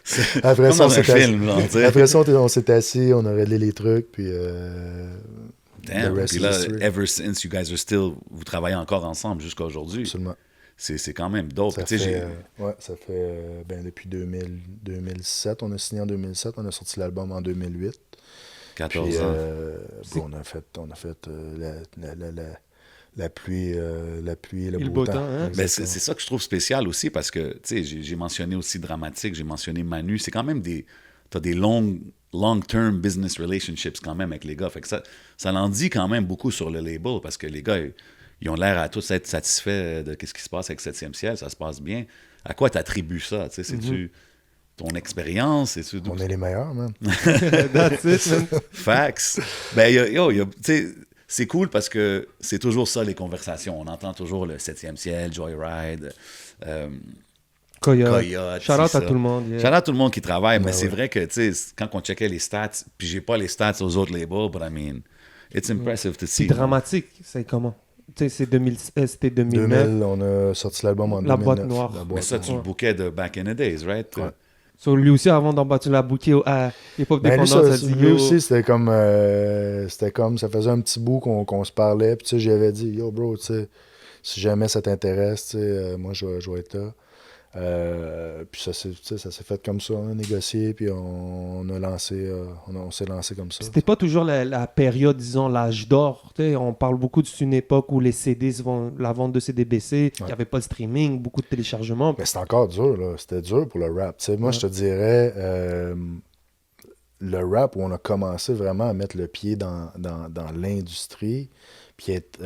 C'est Après comme ça, on dans un s'est assis. film, là, on dirait. Après ça, on s'est assis, on a réglé les trucs, puis Damn, the rest puis is là, history. ever since, you guys are still, vous travaillez encore ensemble jusqu'à aujourd'hui. Absolument. C'est quand même dope. Ça Tu sais, fait, ça fait depuis 2007, on a signé en 2007, on a sorti l'album en 2008. 14 Puis, ans. on a fait la pluie et le Et beau temps. hein? Ben, c'est ça que je trouve spécial aussi parce que, tu sais, j'ai mentionné aussi Dramatique, j'ai mentionné Manu. C'est quand même t'as des long-term business relationships quand même avec les gars. Fait que ça en dit quand même beaucoup sur le label parce que les gars, ils ont l'air à tous être satisfaits de ce qui se passe avec 7e ciel. Ça se passe bien. À quoi t'attribues ça? Tu sais, c'est-tu ton expérience? C'est-tu On est les meilleurs, man. That's it, man. Facts. Ben, tu sais, c'est cool parce que c'est toujours ça, les conversations. On entend toujours le 7e ciel, Joyride, Coyote. Shout out c'est à ça. tout le monde. Yeah. Shout out à tout le monde qui travaille, mais Ben c'est ouais. vrai que, tu sais, quand on checkait les stats, puis j'ai pas les stats aux autres labels, but I mean, it's impressive to see. C'est dramatique, c'est comment? Tu sais, c'était 2009. 2000, on a sorti l'album en La 2009. boîte noire. La Mais boîte ça, tu le Ouais. bookais de back in the days, right? Ouais. So, lui aussi, avant d'embattre la bouquet à Hip-Hop Ben, lui, Dépendance, a dit lui yo. aussi, c'était comme, ça faisait un petit bout qu'on se parlait, puis tu sais, j'avais dit, yo, bro, tu sais, si jamais ça t'intéresse, tu sais, moi, je vais être là. Puis tu sais, ça s'est fait comme ça, on a négocié, puis on a lancé, on s'est lancé comme ça. C'était pas toujours la période, disons, l'âge d'or. Tu sais, on parle beaucoup d'une époque où les CD, la vente de CD baissait, il n'y avait pas de streaming, beaucoup de téléchargements. Mais c'était encore dur, là. C'était dur pour le rap. Tu sais, moi, je te dirais, le rap où on a commencé vraiment à mettre le pied dans l'industrie, puis être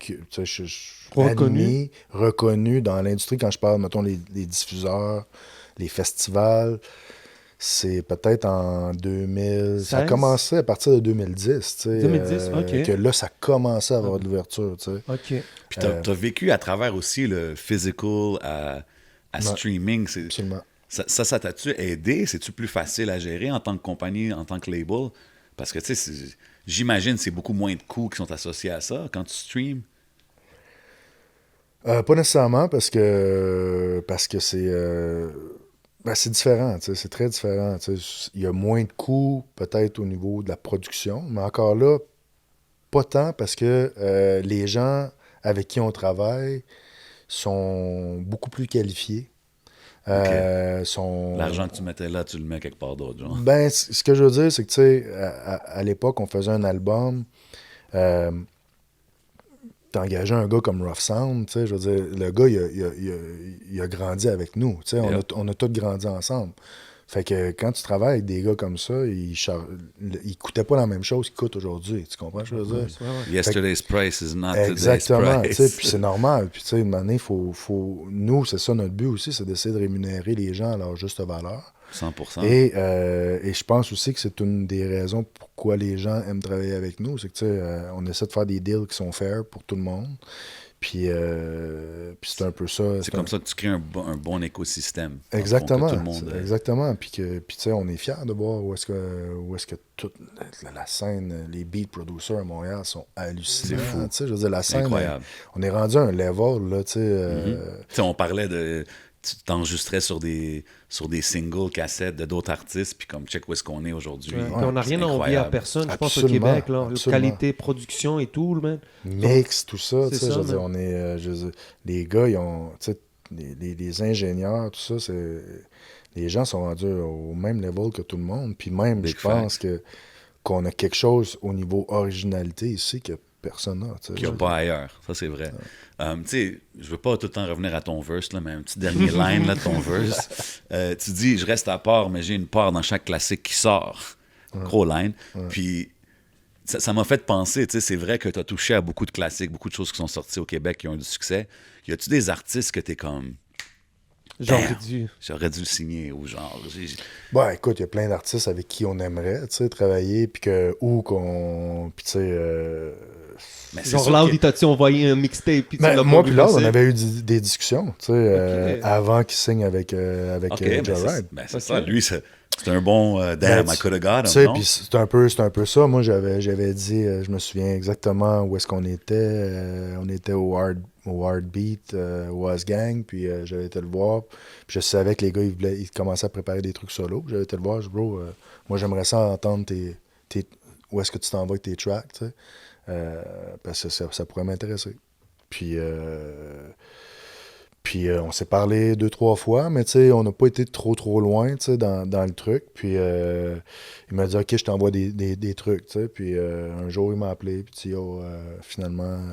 tu sais, Reconnu. reconnu dans l'industrie. Quand je parle, mettons, les diffuseurs, les festivals, c'est peut-être en 2000. Ça a 16? commencé à partir de 2010, tu sais. 2010, ok. Que là, ça commençait à avoir de l'ouverture, tu sais. OK. Puis t'as vécu à travers aussi le physical à streaming. Absolument. Ça t'a-tu aidé? C'est-tu plus facile à gérer en tant que compagnie, en tant que label? Parce que, tu sais, j'imagine c'est beaucoup moins de coûts qui sont associés à ça quand tu streams. Pas nécessairement parce que c'est différent, tu sais, c'est très différent. Tu sais. Il y a moins de coûts peut-être au niveau de la production, mais encore là, pas tant parce que les gens avec qui on travaille sont beaucoup plus qualifiés. L'argent que tu mettais là, tu le mets quelque part d'autre, genre. Ben, ce que je veux dire, c'est que tu sais, à l'époque, on faisait un album. T'engageais un gars comme Rough Sound, tu sais, je veux dire, le gars, il a grandi avec nous, tu sais, on a tous grandi ensemble. Fait que quand tu travailles avec des gars comme ça, ils coûtaient pas la même chose qu'ils coûtent aujourd'hui, tu comprends ce que je veux dire? Yesterday's price is not today's Exactement, tu sais, price. puis c'est normal. Puis tu sais, une année, nous, c'est ça notre but aussi, c'est d'essayer de rémunérer les gens à leur juste valeur. 100%. Et je pense aussi que c'est une des raisons pourquoi les gens aiment travailler avec nous. C'est que, tu sais, on essaie de faire des deals qui sont fair pour tout le monde. Puis c'est un peu ça. C'est comme ça que tu crées un bon écosystème. Exactement. Tout le monde, exactement. Puis tu sais, on est fiers de voir où est-ce que toute la scène, les beat producers à Montréal sont hallucinants. C'est fou. Tu sais, je veux dire, la C'est scène, incroyable. on est rendu à un level, là, tu sais. Tu sais, on parlait de... Tu t'enregistrais sur des singles, cassettes de d'autres artistes, puis comme check où est-ce qu'on est aujourd'hui. Ouais. On n'a rien à envier à personne, je pense, au Absolument, Québec. Là. Qualité, production et tout, man. Mix, tout ça, tu sais, ça, je veux dire, on est, les gars, ils ont, tu sais, les ingénieurs, tout ça, les gens sont rendus au même level que tout le monde, puis même, Big je pense qu'on a quelque chose au niveau originalité ici que personne n'a. Qu'il n'y a pas ailleurs, ça c'est vrai. Tu sais, je veux pas tout le temps revenir à ton verse, là, mais un petit dernier line là, de ton verse. Tu dis, je reste à part, mais j'ai une part dans chaque classique qui sort. Gros line. Puis ça m'a fait penser, tu sais, c'est vrai que tu as touché à beaucoup de classiques, beaucoup de choses qui sont sorties au Québec qui ont eu du succès. Y a-tu des artistes que t'es comme... J'aurais dû le signer, ou genre... Bon, écoute, il y a plein d'artistes avec qui on aimerait, tu sais, travailler, puis tu sais... Genre là, il t'a-tu envoyé un mixtape? Moi puis là, on avait eu des discussions, tu sais, avant qu'il signe avec Joyride. C'est ça, lui, c'est un bon damn, I could have got him, tu sais, non? puis c'est un peu ça. Moi, j'avais dit, je me souviens exactement où est-ce qu'on était. On était au Hard Beat, au Was Gang, puis j'avais été le voir. Puis je savais que les gars, ils commençaient à préparer des trucs solo. J'avais été le voir, je dis, bro, moi, j'aimerais ça entendre où est-ce que tu t'envoies avec tes tracks, tu sais. Parce que ça pourrait m'intéresser. Puis on s'est parlé 2-3 fois, mais tu sais, on n'a pas été trop loin, tu sais, dans le truc. Puis il m'a dit, OK, je t'envoie des trucs, tu sais. Puis un jour, il m'a appelé, puis yo, finalement,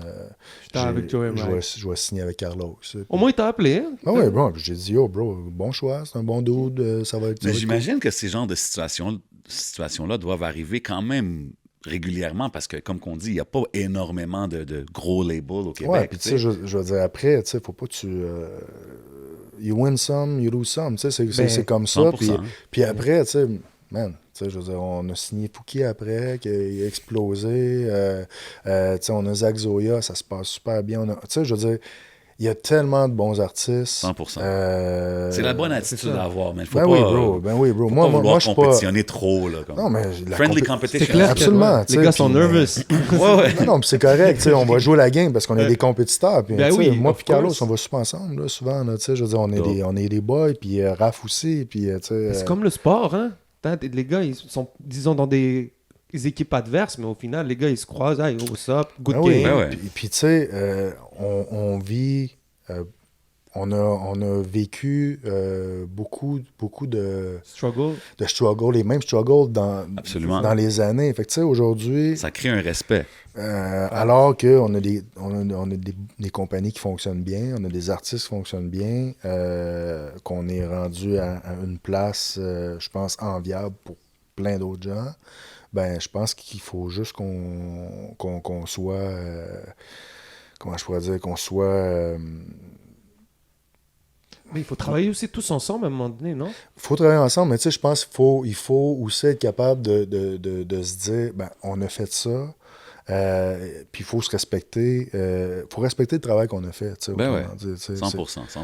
je vais signer avec Carlos. Au moins, il t'a appelé, hein? Ah ouais, bon, j'ai dit, yo, bro, bon choix, c'est un bon dude, ça va être... Mais j'imagine que ces genres de situations-là doivent arriver quand même régulièrement, parce que, comme qu'on dit, il n'y a pas énormément de gros labels au Québec. Ouais, puis tu sais, je veux dire, après, tu sais, faut pas que tu... you win some, you lose some, tu sais, c'est comme ça. 100%. Puis après, tu sais, man, tu sais, je veux dire, on a signé Fouki après, qui a explosé. Tu sais, on a Zach Zoya, ça se passe super bien. Tu sais, je veux dire, Il y a tellement de bons artistes. 100%. C'est la bonne attitude à avoir, mais il faut Ben pas, oui, bro. Ben oui, bro. faut pas vouloir je suis compétitionner trop. Là, comme. Non, mais Friendly C'est competition. clair Absolument, que tu les sais, gars sont puis, nervous. Ouais. Non, puis c'est correct, tu sais, on va jouer la game parce qu'on est des compétiteurs. Puis, Ben tu sais, oui, moi of et Carlos, course. on va super ensemble, là, souvent. Là, tu sais, je veux dire, Dope. on est des boys, puis Raph aussi, puis tu sais... C'est comme le sport, hein. Les gars, ils sont, disons, dans des équipes adverses, mais au final, les gars, ils se croisent. Hey, what's up? Good Ben game. oui, Ben ouais. puis tu sais, on vit... on a vécu beaucoup de Struggle. struggles, les mêmes struggles Absolument. dans les années. Fait que tu sais, aujourd'hui... Ça crée un respect. Alors qu'on a des compagnies qui fonctionnent bien, on a des artistes qui fonctionnent bien, qu'on est rendu à une place, je pense, enviable pour plein d'autres gens, ben je pense qu'il faut juste qu'on soit, comment je pourrais dire, qu'on soit... Mais il faut travailler aussi tous ensemble à un moment donné, non? Il faut travailler ensemble, mais tu sais, je pense qu'il faut aussi être capable de se dire, ben on a fait ça, puis il faut se respecter. Faut respecter le travail qu'on a fait. Ben ouais, dire, 100%. Puis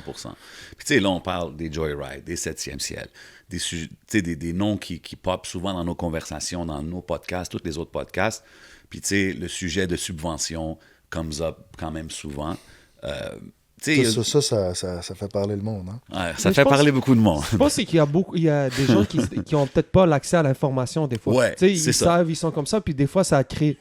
tu sais, là, on parle des Joyride, des 7e ciel, des noms qui pop souvent dans nos conversations, dans nos podcasts, tous les autres podcasts. Puis tu sais, le sujet de subvention comes up quand même souvent. Ça fait parler le monde. Hein? Ouais, ça Mais fait je pense- parler beaucoup de monde. Je pense qu'il y a il y a des gens qui ont peut-être pas l'accès à l'information des fois. Ouais, Tu sais, c'est ils ça. savent, ils sont comme ça, puis des fois, ça crée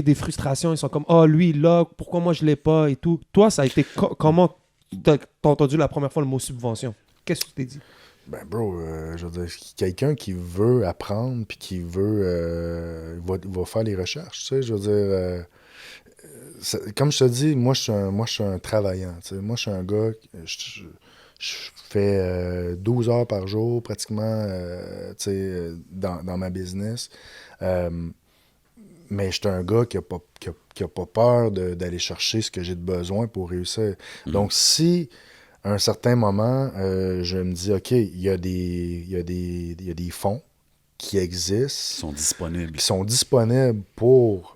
des frustrations. Ils sont comme, oh, lui, là, pourquoi moi, je l'ai pas et tout. Toi, ça a été comment t'as entendu la première fois le mot subvention? Qu'est-ce que tu t'es dit? Ben, bro, je veux dire, quelqu'un qui veut apprendre puis qui veut. Va faire les recherches, tu sais. Je veux dire. Comme je te dis, moi, je suis un travaillant. Tu sais. Moi, je suis un gars. Je fais 12 heures par jour, pratiquement, tu sais, dans ma business. Mais je suis un gars qui a pas peur d'aller chercher ce que j'ai de besoin pour réussir. Donc, si à un certain moment, je me dis, OK, il y a des fonds qui Ils existent, sont disponibles. qui sont disponibles pour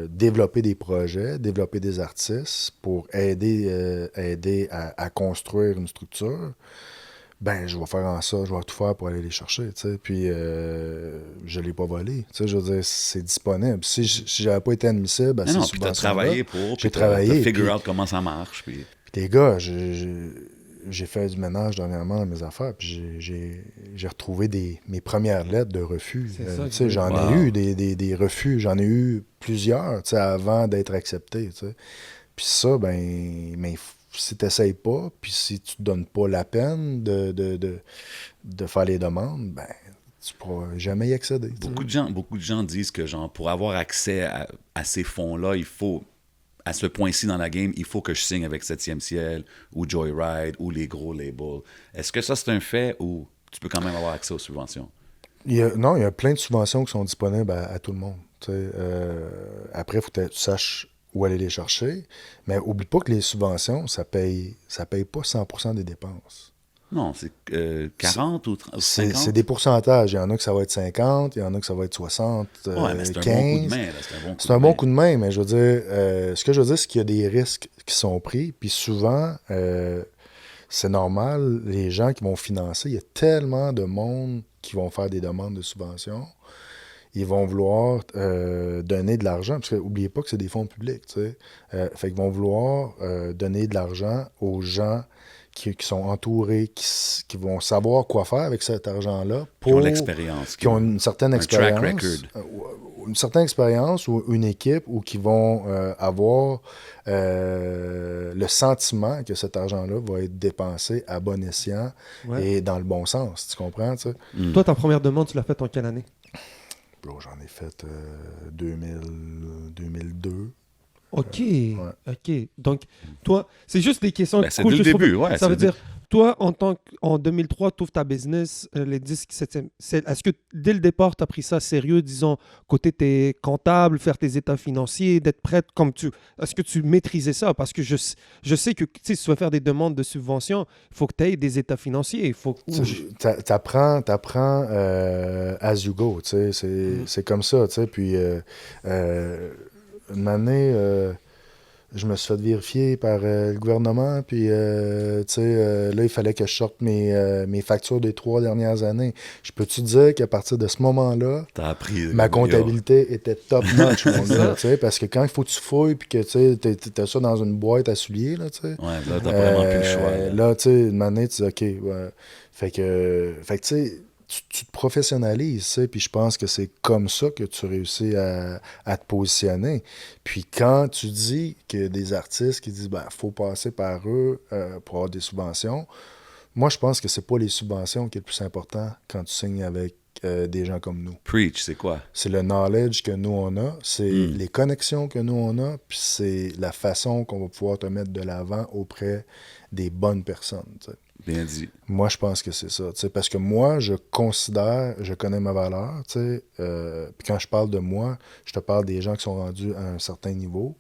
développer des projets, développer des artistes, pour aider à construire une structure, ben je vais faire en ça, je vais tout faire pour aller les chercher, tu sais. Puis je l'ai pas volé, tu sais, je veux dire, c'est disponible. Si j'avais pas été admissible à Mais ces non, puis t'as subventions-là, travaillé pour, j'ai puis travaillé, t'as figure puis- out comment ça marche. Puis... puis les gars, j'ai fait du ménage dernièrement dans mes affaires, puis j'ai retrouvé mes premières lettres de refus. C'est ça, Tu sais, j'en wow. ai eu des refus, j'en ai eu plusieurs, tu sais, avant d'être accepté, tu sais. Puis ça, ben, mais si tu n'essayes pas, puis si tu te donnes pas la peine de faire les demandes, ben, tu pourras jamais y accéder. tu sais. Beaucoup de gens disent que genre, pour avoir accès à ces fonds-là, il faut, à ce point-ci dans la game, il faut que je signe avec 7e ciel ou Joyride ou les gros labels. Est-ce que ça, c'est un fait ou tu peux quand même avoir accès aux subventions? Non, il y a plein de subventions qui sont disponibles à tout le monde. Tu sais. Après, il faut que tu saches où aller les chercher. Mais oublie pas que les subventions, ça paye pas 100% des dépenses. Non, c'est 40 ou 30, 50? C'est des pourcentages. Il y en a que ça va être 50, il y en a que ça va être 60, Ouais, mais c'est un 15. bon coup de main. Là. C'est un bon coup de main, mais je veux dire, ce que je veux dire, c'est qu'il y a des risques qui sont pris. Puis souvent, c'est normal, les gens qui vont financer, il y a tellement de monde qui vont faire des demandes de subventions. Ils vont vouloir donner de l'argent, parce que n'oubliez pas que c'est des fonds publics, tu sais. Fait qu'ils vont vouloir donner de l'argent aux gens qui sont entourés, qui vont savoir quoi faire avec cet argent-là. Qui ont l'expérience. Qui ont une certaine track expérience. record. Une certaine expérience ou une équipe ou qui vont avoir le sentiment que cet argent-là va être dépensé à bon escient Ouais. et dans le bon sens. Tu comprends, tu sais? Toi, ta première demande, tu l'as faite en quelle année? Bro, j'en ai fait 2002. OK. OK. Donc, toi, c'est juste des questions. Ben, c'est cool, dès le juste pour- début, ouais. Ça veut dire, toi, en 2003, tu ouvres ta business, les disques 7e. Est-ce que dès le départ, tu as pris ça sérieux, disons, côté tes comptables, faire tes états financiers, d'être prête comme tu. Est-ce que tu maîtrisais ça? Parce que je sais que si tu veux faire des demandes de subvention, il faut que tu aies des états financiers. Il faut. T'apprends as you go, tu sais, c'est comme ça, tu sais, puis une année, je me suis fait vérifier par le gouvernement, puis là, il fallait que je sorte mes factures des 3 dernières années. Je peux-tu dire qu'à partir de ce moment-là, T'as appris. ma comptabilité était top-notch, mon gars, parce que quand il faut que tu fouilles, puis que t'as ça dans une boîte à souliers, là, tu sais. Ouais, là, t'as vraiment plus le choix. Là, tu sais, une année, tu dis, OK, ouais. Fait que tu sais, tu te professionnalises, tu sais, puis je pense que c'est comme ça que tu réussis à te positionner. Puis quand tu dis que des artistes qui disent, ben, faut passer par eux pour avoir des subventions, moi, je pense que c'est pas les subventions qui est le plus important quand tu signes avec des gens comme nous. Preach, c'est quoi? C'est le knowledge que nous, on a, c'est les connexions que nous, on a, puis c'est la façon qu'on va pouvoir te mettre de l'avant auprès des bonnes personnes, tu sais. Bien dit. Moi, je pense que c'est ça. Parce que moi, je connais ma valeur. Puis quand je parle de moi, je te parle des gens qui sont rendus à un certain niveau.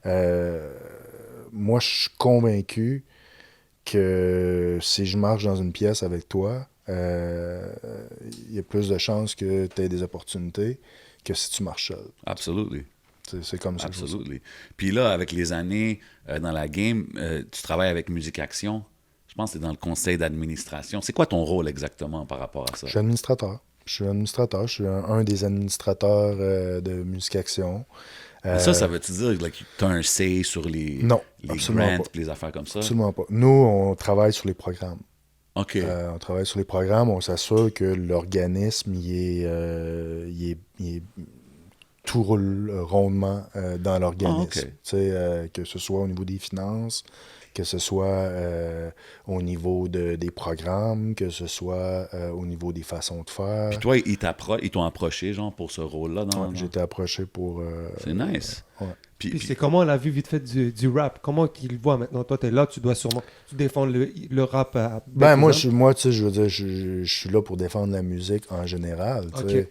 Moi, je suis convaincu que si je marche dans une pièce avec toi, il y a plus de chances que tu aies des opportunités que si tu marches seul. Absolutely. C'est comme ça. Absolutely. Puis là, avec les années dans la game, tu travailles avec Musique Action. Je pense que c'est dans le conseil d'administration. C'est quoi ton rôle exactement par rapport à ça? Je suis administrateur. Je suis un des administrateurs de Musique Action. Ça veut-tu dire que tu as un say sur les grants et les affaires comme ça? Absolument pas. Nous, on travaille sur les programmes. OK. On travaille sur les programmes. On s'assure que l'organisme il est tout roule rondement dans l'organisme. Que ce soit au niveau des finances, que ce soit au niveau des programmes, que ce soit au niveau des façons de faire. Puis toi, ils t'ont approché, genre, pour ce rôle-là? J'ai été approché pour... c'est nice. Ouais. Puis c'est comment la vue vite fait du rap? Comment qu'il voit maintenant? Toi, t'es là, tu dois sûrement défendre le rap à... Moi, tu sais, je veux dire, je suis là pour défendre la musique en général. Tu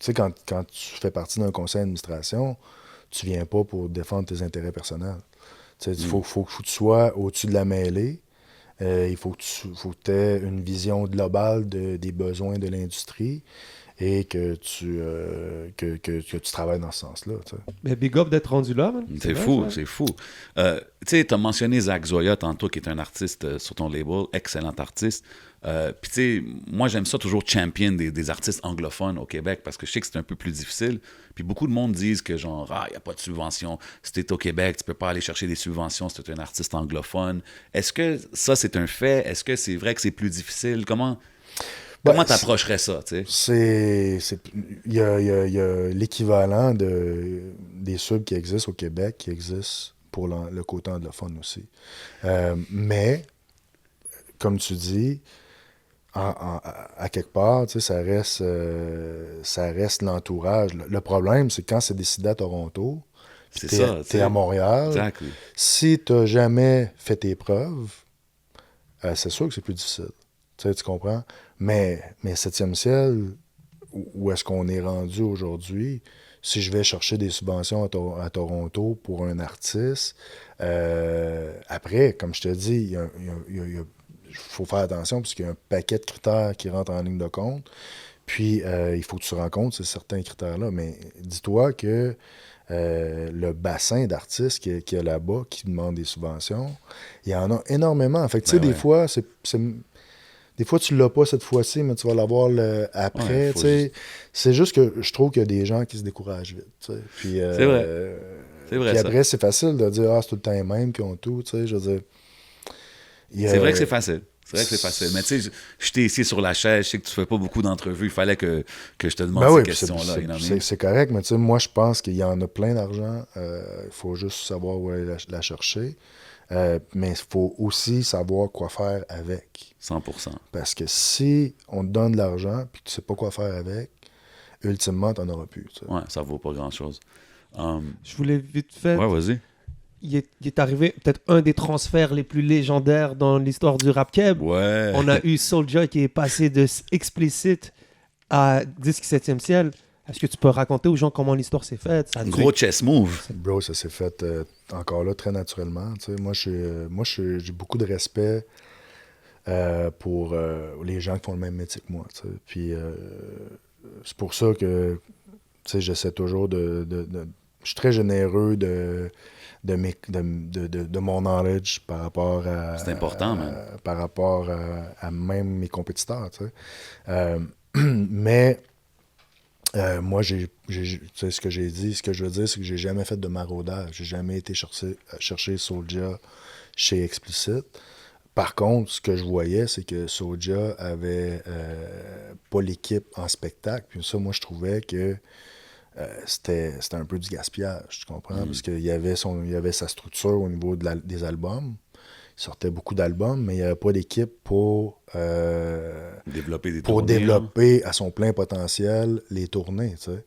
sais, quand tu fais partie d'un conseil d'administration, tu viens pas pour défendre tes intérêts personnels. Il faut que tu sois au-dessus de la mêlée. Il faut que tu aies une vision globale des besoins de l'industrie et que tu travailles dans ce sens-là. Mais big up d'être rendu là, man. C'est fou, c'est fou. Tu sais, tu as mentionné Zach Zoya tantôt, qui est un artiste sur ton label, excellent artiste. Puis tu sais, moi j'aime ça toujours champion des artistes anglophones au Québec parce que je sais que c'est un peu plus difficile. Puis beaucoup de monde disent que genre, il n'y a pas de subvention. Si tu es au Québec, tu peux pas aller chercher des subventions si tu es un artiste anglophone. Est-ce que ça c'est un fait? Est-ce que c'est vrai que c'est plus difficile? Comment t'approcherais ça, tu sais? Il y a l'équivalent des subs qui existent au Québec, qui existent pour le côté anglophone aussi. Mais, comme tu dis, à quelque part, tu sais, ça reste l'entourage. Le problème, c'est quand c'est décidé à Toronto, t'es à Montréal, exactly. Si t'as jamais fait tes preuves, c'est sûr que c'est plus difficile. Tu comprends? Mais 7e ciel, où est-ce qu'on est rendu aujourd'hui? Si je vais chercher des subventions à Toronto pour un artiste, après, comme je te dis, il faut faire attention parce qu'il y a un paquet de critères qui rentrent en ligne de compte. Puis, il faut que tu rencontres certains critères-là. Mais dis-toi que le bassin d'artistes qu'il y a là-bas qui demandent des subventions, il y en a énormément. Fait que, tu sais, des fois, des fois, tu l'as pas cette fois-ci, mais tu vas l'avoir après. C'est juste que je trouve qu'il y a des gens qui se découragent vite. Puis, c'est vrai. C'est vrai. Puis après, c'est facile de dire c'est tout le temps les mêmes qui ont tout. Je veux dire. C'est vrai que c'est facile. C'est vrai que c'est facile. Mais tu sais, je t'ai ici sur la chaise, je sais que tu fais pas beaucoup d'entrevues. Il fallait que je te demande ces questions-là. C'est correct, mais tu sais, moi, je pense qu'il y en a plein d'argent. Il faut juste savoir où aller la chercher. Mais il faut aussi savoir quoi faire avec. 100%. Parce que si on te donne de l'argent et que tu ne sais pas quoi faire avec, ultimement, tu n'en auras plus. Ouais, ça vaut pas grand-chose. Je voulais vite fait... Ouais, vas-y. Il est arrivé peut-être un des transferts les plus légendaires dans l'histoire du rap keb. Ouais. On a eu Soulja qui est passé de Explicit à Disque 7e ciel. Est-ce que tu peux raconter aux gens comment l'histoire s'est faite? Gros chess move. Bro, ça s'est fait encore là très naturellement. Moi, j'ai beaucoup de respect pour les gens qui font le même métier que moi. Puis c'est pour ça que sais, j'essaie toujours je suis très généreux de mon knowledge par rapport à... C'est important, man. Par rapport à même mes compétiteurs, tu sais. Mais moi, tu sais, ce que j'ai dit, ce que je veux dire, c'est que j'ai jamais fait de maraudage. J'ai jamais été chercher Soulja chez Explicit. Par contre, ce que je voyais, c'est que Soulja avait pas l'équipe en spectacle. Puis ça, moi, je trouvais que c'était un peu du gaspillage, tu comprends? Parce qu'il y avait sa structure au niveau des albums. Il sortait beaucoup d'albums, mais il n'y avait pas d'équipe pour développer à son plein potentiel les tournées, tu sais.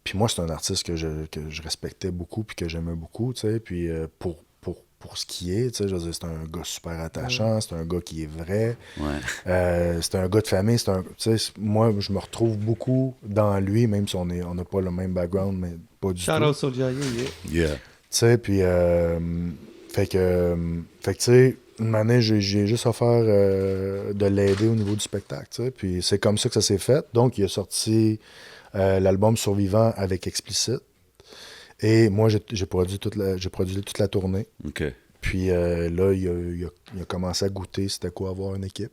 Puis moi, c'est un artiste que je respectais beaucoup puis que j'aimais beaucoup, tu sais. Puis pour ce qui est, tu sais, je veux dire, c'est un gars super attachant, c'est un gars qui est vrai, c'est un gars de famille, tu sais, moi, je me retrouve beaucoup dans lui, même si on n'a pas le même background, mais pas du tout. Shout out Soulja, Tu sais, puis, fait que tu sais, une année, j'ai juste offert de l'aider au niveau du spectacle, tu sais, puis c'est comme ça que ça s'est fait. Donc, il a sorti l'album Survivant avec Explicit. Et moi, j'ai produit toute la tournée. OK. Puis là, il a commencé à goûter c'était quoi avoir une équipe.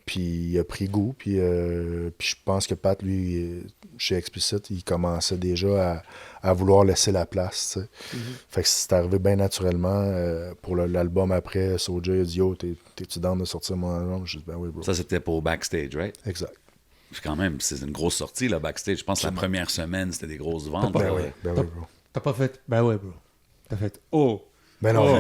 Puis il a pris goût. Puis je pense que Pat, lui, chez Explicit, il commençait déjà à vouloir laisser la place. Tu sais. Fait que c'est arrivé bien naturellement. Pour l'album après, Soulja a dit « Yo, t'es-tu down de sortir mon album? » Je dis « Ben oui, bro. » Ça, c'était pour Backstage, right? Exact. Puis quand même, c'est une grosse sortie, là, Backstage. Je pense que la première semaine, c'était des grosses ventes. Ben oui, bro. T'as pas fait. Ben ouais, bro. T'as fait. Oh! Ben non,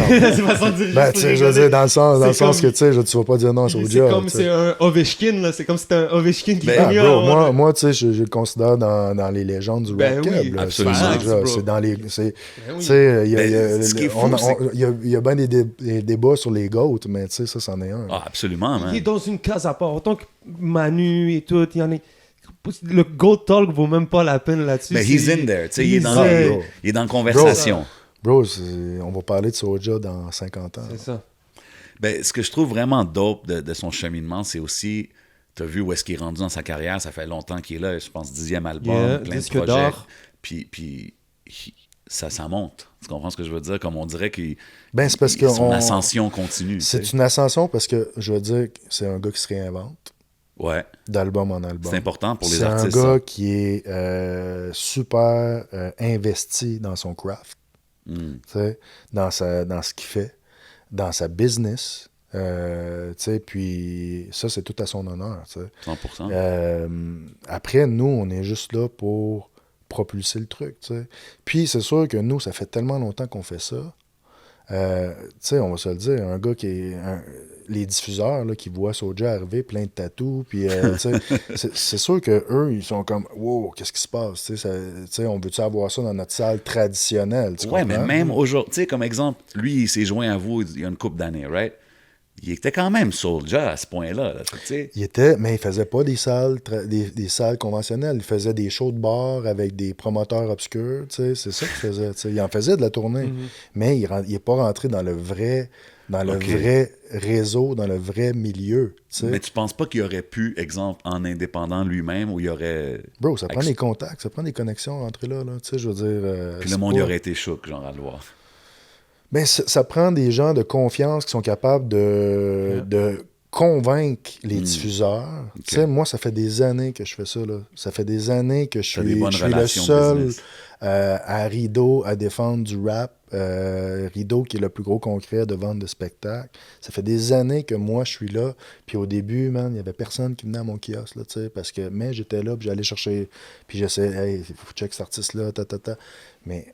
C'est façon de dire. ben, tu sais, je veux dire, dans le sens que, tu sais, tu vas pas dire non à Soulja. C'est comme c'est un Ovechkin, là. C'est comme si c'était un Ovechkin qui Ben, gagnait. bro, moi, tu sais, je le considère dans les légendes du Ben rap oui, club. absolument. C'est dans les... Tu oui. sais, Ce qui est fou, il y a bien des débats sur les GOAT, mais tu sais, ça, c'en est un. Ah, absolument, man. Il est dans une case à part. Autant que Manu et tout, il y en a. Le Goat Talk vaut même pas la peine là-dessus. Mais he's in there, tu sais, il est dans la conversation. Bro, on va parler de Soulja dans 50 ans. C'est ça. Ben, ce que je trouve vraiment dope de son cheminement, c'est aussi, tu as vu où est-ce qu'il est rendu dans sa carrière, ça fait longtemps qu'il est là, je pense 10e album, plein de disque projets. d'or. Puis ça monte. Tu comprends ce que je veux dire? Comme on dirait que Ben, c'est parce que son ascension continue. C'est une ascension parce que, je veux dire, c'est un gars qui se réinvente. Ouais. D'album en album. C'est important pour les artistes. artistes. C'est un gars ça. qui est super investi dans son craft. Dans ce qu'il fait, dans sa business. Puis ça, c'est tout à son honneur. 100%. Après, nous, on est juste là pour propulser le truc. T'sais. Puis c'est sûr que nous, ça fait tellement longtemps qu'on fait ça. On va se le dire, un gars qui est... les diffuseurs là, qui voient Soulja arriver plein de tatous, puis c'est sûr qu'eux, ils sont comme « Wow, qu'est-ce qui se passe? » On veut-tu avoir ça dans notre salle traditionnelle? Ouais, mais même aujourd'hui, tu sais, comme exemple, lui, il s'est joint à vous il y a une couple d'années, right? Il était quand même Soulja à ce point-là. Là, il était, mais il faisait pas des salles des salles conventionnelles. Il faisait des shows de bar avec des promoteurs obscurs. C'est ça qu'il faisait. Il en faisait de la tournée. Mais il n'est pas rentré dans le vrai vrai réseau, dans le vrai milieu. Mais tu penses pas qu'il aurait pu, exemple, en indépendant lui-même, où il aurait... Bro, ça prend des contacts, ça prend des connexions entre là. Je veux dire... Puis le monde, il aurait été choc, genre, à le voir. Ben, ça prend des gens de confiance qui sont capables de convaincre les diffuseurs. Okay. Moi, ça fait des années que je fais ça. Là. Ça fait des années que je suis le seul à Rideau à défendre du rap. Rideau, qui est le plus gros concret de vente de spectacles. Ça fait des années que moi, je suis là. Puis au début, man, il n'y avait personne qui venait à mon kiosque. Là, mais j'étais là, puis j'allais chercher. Puis j'essayais, hey, il faut check cet artiste-là, Mais...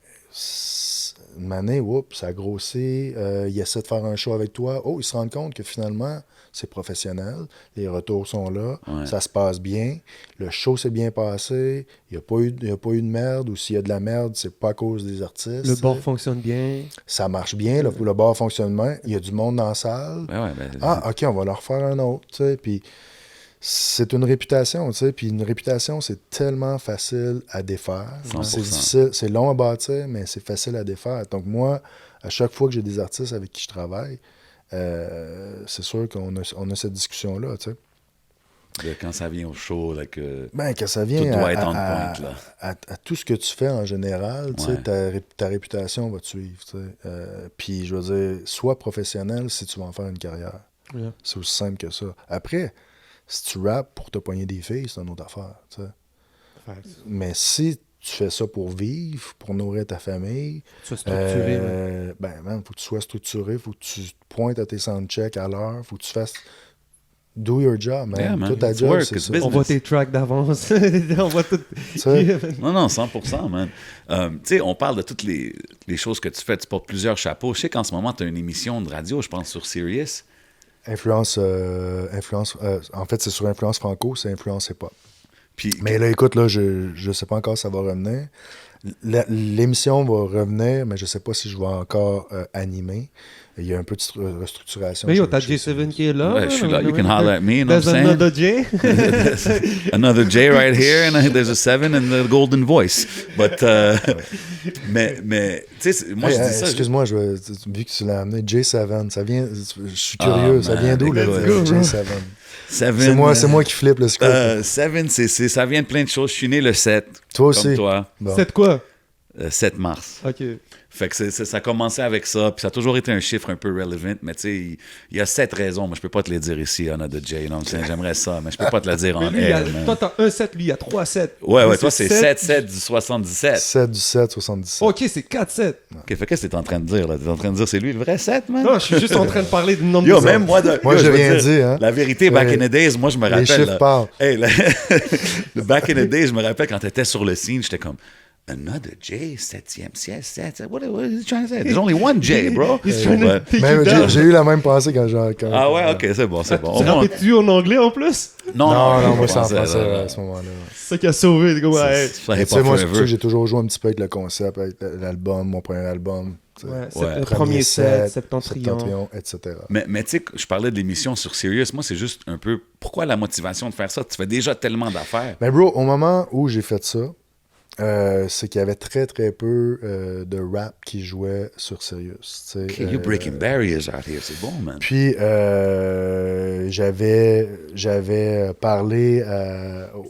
une année, ça a grossi, il essaie de faire un show avec toi. Oh, il se rend compte que finalement, c'est professionnel. Les retours sont là. Ça se passe bien. Le show s'est bien passé. Il n'y a pas eu de merde. Ou s'il y a de la merde, c'est pas à cause des artistes. Le bar fonctionne bien. Ça marche bien. Le bar fonctionne bien. Il y a du monde dans la salle. OK, on va leur faire un autre. Puis c'est une réputation, puis une réputation, c'est tellement facile à défaire. 100%. C'est difficile, c'est long à bâtir, mais c'est facile à défaire. Donc moi, à chaque fois que j'ai des artistes avec qui je travaille, c'est sûr qu'on a cette discussion-là, de quand ça vient au show, là, que Ben, que ça tout vient doit être on point, là. à tout ce que tu fais en général, tu sais, Ouais. ta réputation va te suivre. Tu sais. Puis, je veux dire, sois professionnel si tu veux en faire une carrière. Yeah. C'est aussi simple que ça. Après, si tu rappes pour te pogner des filles, c'est une autre affaire. Tu sais. Facts. Mais si tu fais ça pour vivre, pour nourrir ta famille, Sois structuré. man. man, faut que tu sois structuré, faut que tu pointes à tes soundchecks à l'heure, faut que tu fasses do your job, man. Yeah, man. Toi, ta It's job, work, c'est it's ça. business. On voit tes tracks d'avance. On voit tout. Tu sais, Non, 100%, man. Tu sais, on parle de toutes les choses que tu fais. Tu portes plusieurs chapeaux. Je sais qu'en ce moment, tu as une émission de radio, je pense, sur Sirius. influence, en fait, c'est sur Influence Franco, c'est Influence Hip-Hop. Puis, Mais là, écoute, là, je sais pas encore si ça va revenir. L'émission va revenir, mais je sais pas si je vais encore animer. Il y a un peu de restructuration. Mais yo, chez- t'as chez J7 qui est là. ouais, je suis là. You can holler at me, you know what There's I'm saying? another J. Another J right here, and there's a 7 and the golden voice. But, mais tu sais, moi, Hey, je dis ça. excuse-moi, vu que tu l'as amené, J7, ça vient. Je suis curieux, ça man, vient d'où, le let's go, bro. J7? Seven, C'est moi qui flippe le script. 7, ça vient de plein de choses. Je suis né le 7. Toi aussi. Comme toi. Bon. C'est quoi? 7 mars. Ok. Fait que ça a commencé avec ça, puis ça a toujours été un chiffre un peu relevant, mais tu sais, il y a 7 raisons, mais je peux pas te les dire ici, Another J, non, j'aimerais ça, mais je peux pas te le dire en Mais lui, air, man. toi, t'as un 7, lui, il y a 3 7. Ouais, Lui, toi, c'est 7 du 77. 7 du 7, 77. Ok, c'est 4 7. OK, fait qu'est-ce que t'es en train de dire, là? T'es en train de dire c'est lui le vrai 7, man? Non, je suis juste en train de parler du nombre Yo, de même moi, Moi, yo, j'ai je veux rien dire, dit, hein. La vérité, back in the days, moi, je me rappelle. chiffres là, parlent. Hey, le back in the days, je me rappelle quand t'étais sur le scene, j'étais comme, Another J, 7e siège, 7. What is he trying to say? There's only one J, bro. He's trying to Ouais. take Même, you down. j'ai eu la même pensée quand j'ai. Ah ouais, ok, c'est bon, c'est bon. Tu Au moins- rappelles-tu en anglais en plus? Non, moi, c'est en pensais, français là, à ce moment-là. C'est ça qui a sauvé. Comme, ouais. ça, Tu hip sais, hop moi, c'est pour ça forever. que j'ai toujours joué un petit peu avec le concept, avec l'album, mon premier album. Tu sais. Ouais, c'est Ouais. le premier set, septentrion. Septentrion, etc. Mais tu sais, je parlais de l'émission sur Sirius. Moi, c'est juste un peu. Pourquoi la motivation de faire ça? Tu fais déjà tellement d'affaires. Mais bro, au moment où j'ai fait ça, c'est qu'il y avait très très peu de rap qui jouait sur Sirius. tu sais. Okay, you're breaking barriers out here. C'est bon, man. Puis j'avais parlé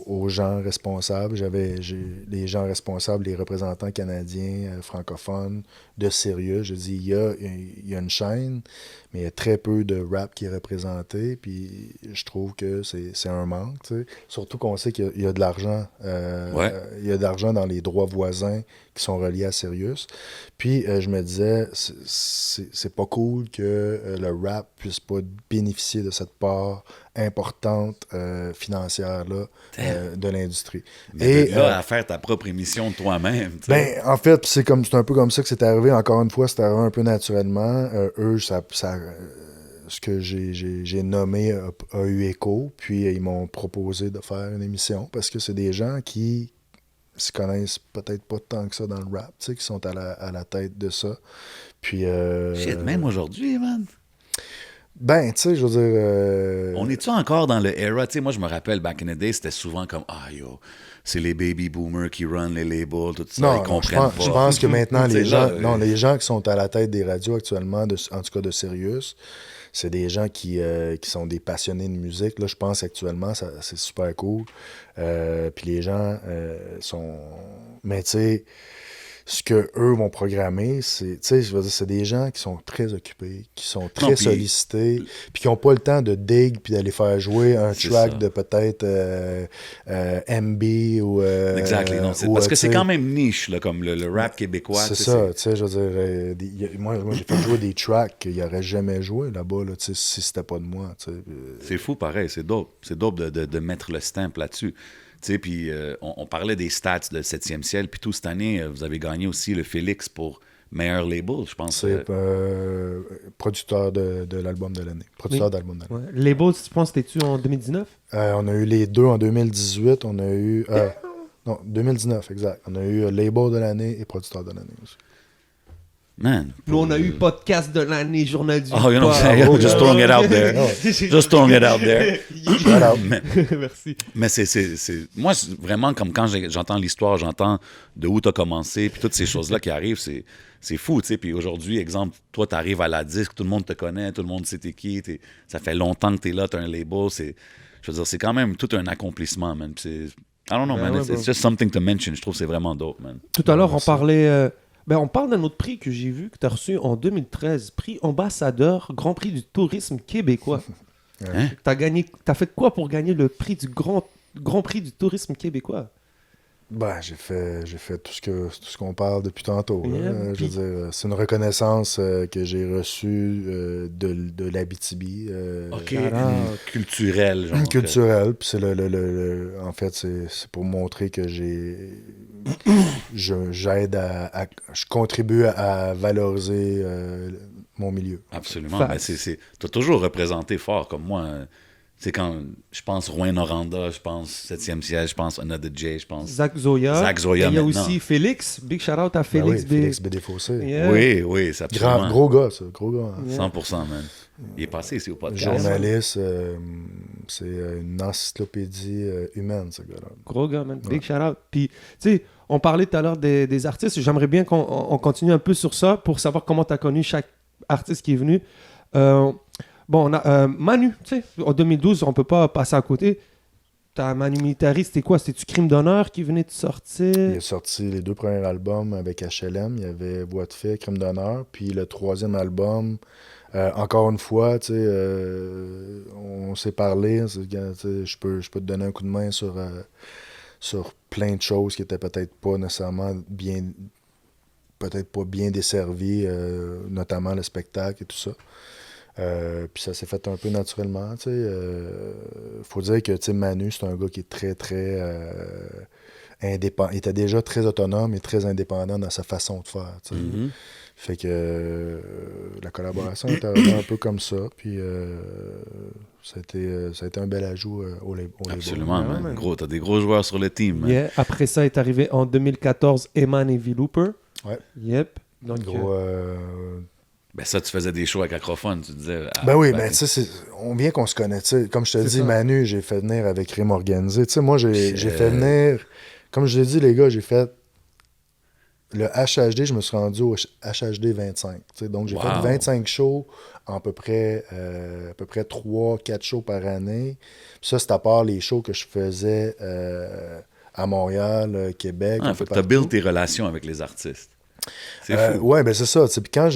aux gens responsables. Les gens responsables, les représentants canadiens francophones de Sirius. Je dis, il y a une chaîne, mais il y a très peu de rap qui est représenté. Puis je trouve que c'est un manque. Tu sais. Surtout qu'on sait qu'il y a de l'argent. Ouais. Il y a de l'argent dans les droits voisins qui sont reliés à Sirius. Puis je me disais, c'est pas cool que le rap puisse pas bénéficier de cette part importante financière-là de l'industrie. Mais de là à faire ta propre émission de toi-même. tu sais. Ben, en fait, c'est un peu comme ça que c'est arrivé. Encore une fois, c'est arrivé un peu naturellement. Eux, ce que j'ai nommé a eu écho. Puis ils m'ont proposé de faire une émission parce que c'est des gens qui se connaissent peut-être pas tant que ça dans le rap, tu sais, qui sont à la tête de ça. Puis... Shit, même aujourd'hui, man. Ben, tu sais, je veux dire... On est-tu encore dans le era? Tu sais, moi, je me rappelle, back in the day, c'était souvent comme, yo, c'est les baby boomers qui run les labels, tout ça, Non, ils non, comprennent je pas. pense que maintenant, Tu sais, les gens, là, les gens qui sont à la tête des radios actuellement, en tout cas de Sirius, c'est des gens qui sont des passionnés de musique. Là, je pense actuellement, c'est super cool. Puis les gens sont... Mais tu sais, ce que eux vont programmer, c'est, tu sais, je veux dire, c'est des gens qui sont très occupés, qui sont très puis- sollicités, puis qui n'ont pas le temps de dig puis d'aller faire jouer un C'est track ça. de peut-être MB ou... Exactly, non, ou, parce que tu c'est sais, quand même niche, là, comme le rap québécois. c'est tu sais, ça, tu sais, je veux dire, moi j'ai fait jouer des tracks qu'il n'aurait jamais joué là-bas, là, tu sais, si c'était pas de moi, tu sais. C'est fou, pareil, c'est dope. C'est dope de mettre le stamp là-dessus. Tu sais, puis on parlait des stats de 7e ciel, puis tout cette année, vous avez gagné aussi le Félix pour meilleur label, je pense. C'est producteur de l'album de l'année. Producteur d'album de l'année. Ouais. Label, tu penses, t'es-tu en 2019? On a eu les deux en 2018, on a eu... non, 2019, exact. On a eu label de l'année et producteur de l'année aussi. Man. Nous, on a eu podcast de l'année, journal du Oh, you know what I'm saying? Just throwing it out there. Just throwing it out there. Merci. Mais c'est... Moi, vraiment, comme quand j'entends l'histoire, j'entends de où tu as commencé, puis toutes ces choses-là qui arrivent, c'est fou, tu sais. Puis aujourd'hui, exemple, toi, tu arrives à la disque, tout le monde te connaît, tout le monde sait t'es qui, ça fait longtemps que tu es là, tu as un label, Je veux dire, c'est quand même tout un accomplissement, man. Puis I don't know, Ben man. ouais, It's just something to mention. Je trouve que c'est vraiment dope, man. Tout à l'heure, on merci. parlait... on parle d'un autre prix que j'ai vu, que tu as reçu en 2013. Prix ambassadeur, Grand Prix du tourisme québécois. Hein? T'as fait quoi pour gagner le prix du Grand Prix du tourisme québécois? Ben, j'ai fait tout ce qu'on parle depuis tantôt. Là. Yeah, Je veux dire, c'est une reconnaissance que j'ai reçue de l'Abitibi. OK. shout out. Culturel, genre. Culturel. Puis c'est en fait, c'est pour montrer que j'aide je contribue à valoriser mon milieu. Absolument. Facts. Ben, t'as toujours représenté fort, comme moi. C'est quand je pense Rouen-Noranda, je pense 7e siège, je pense Another J, je pense... Zach Zoya. Zach Zoya Et il y a maintenant. aussi Félix. Big shout out à Ben Félix. oui, Félix Bédéfossé. Yeah. Oui, c'est absolument. Gros gars, ça. Gros gars. Hein. Yeah. 100%, man. Il est passé ici au podcast. Journaliste, c'est une encyclopédie humaine, ce gars-là. Gros gars, man. Big shout out. Puis, tu sais, on parlait tout à l'heure des artistes. J'aimerais bien qu'on continue un peu sur ça pour savoir comment tu as connu chaque artiste qui est venu. On a Manu, tu sais, en 2012, on peut pas passer à côté. T'as Manu Militari, c'était quoi? C'était-tu Crime d'honneur qui venait de sortir? Il a sorti les 2 premiers albums avec HLM. Il y avait Voix de fait, Crime d'honneur. Puis le 3e album, encore une fois, tu sais, on s'est parlé. Je peux te donner un coup de main sur plein de choses qui étaient peut-être pas nécessairement peut-être pas bien desservies, notamment le spectacle et tout ça. Puis ça s'est fait un peu naturellement, tu sais. Faut dire que, tu sais, Manu, c'est un gars qui est très, très indépendant. Il était déjà très autonome et très indépendant dans sa façon de faire, tu sais. Mhm. Fait que la collaboration est arrivée un peu comme ça, puis ça a été un bel ajout au label. Absolument, Ouais, man. man. Gros, t'as des gros joueurs sur le team, man. Yeah. Après ça est arrivé en 2014 Eman et V-Looper. Ouais. Yep. Donc, Gros, Ben ça, tu faisais des shows avec Acrophone, tu disais... ben oui, mais tu sais, on vient qu'on se connaît, tu sais. Comme je te C'est dis, ça. Manu, j'ai fait venir avec Rime Organisé. Tu sais, moi, j'ai Puis, fait venir... Comme je l'ai dit, les gars, j'ai fait... Le HHD, je me suis rendu au HHD 25. Tu sais, donc, j'ai Wow. fait 25 shows en à peu près 3-4 shows par année. Puis ça, c'est à part les shows que je faisais à Montréal, Québec. Ah, un fait peu que t'as partout. build tes relations avec les artistes. C'est fou. Ouais, ben c'est ça. Tu sais, puis quand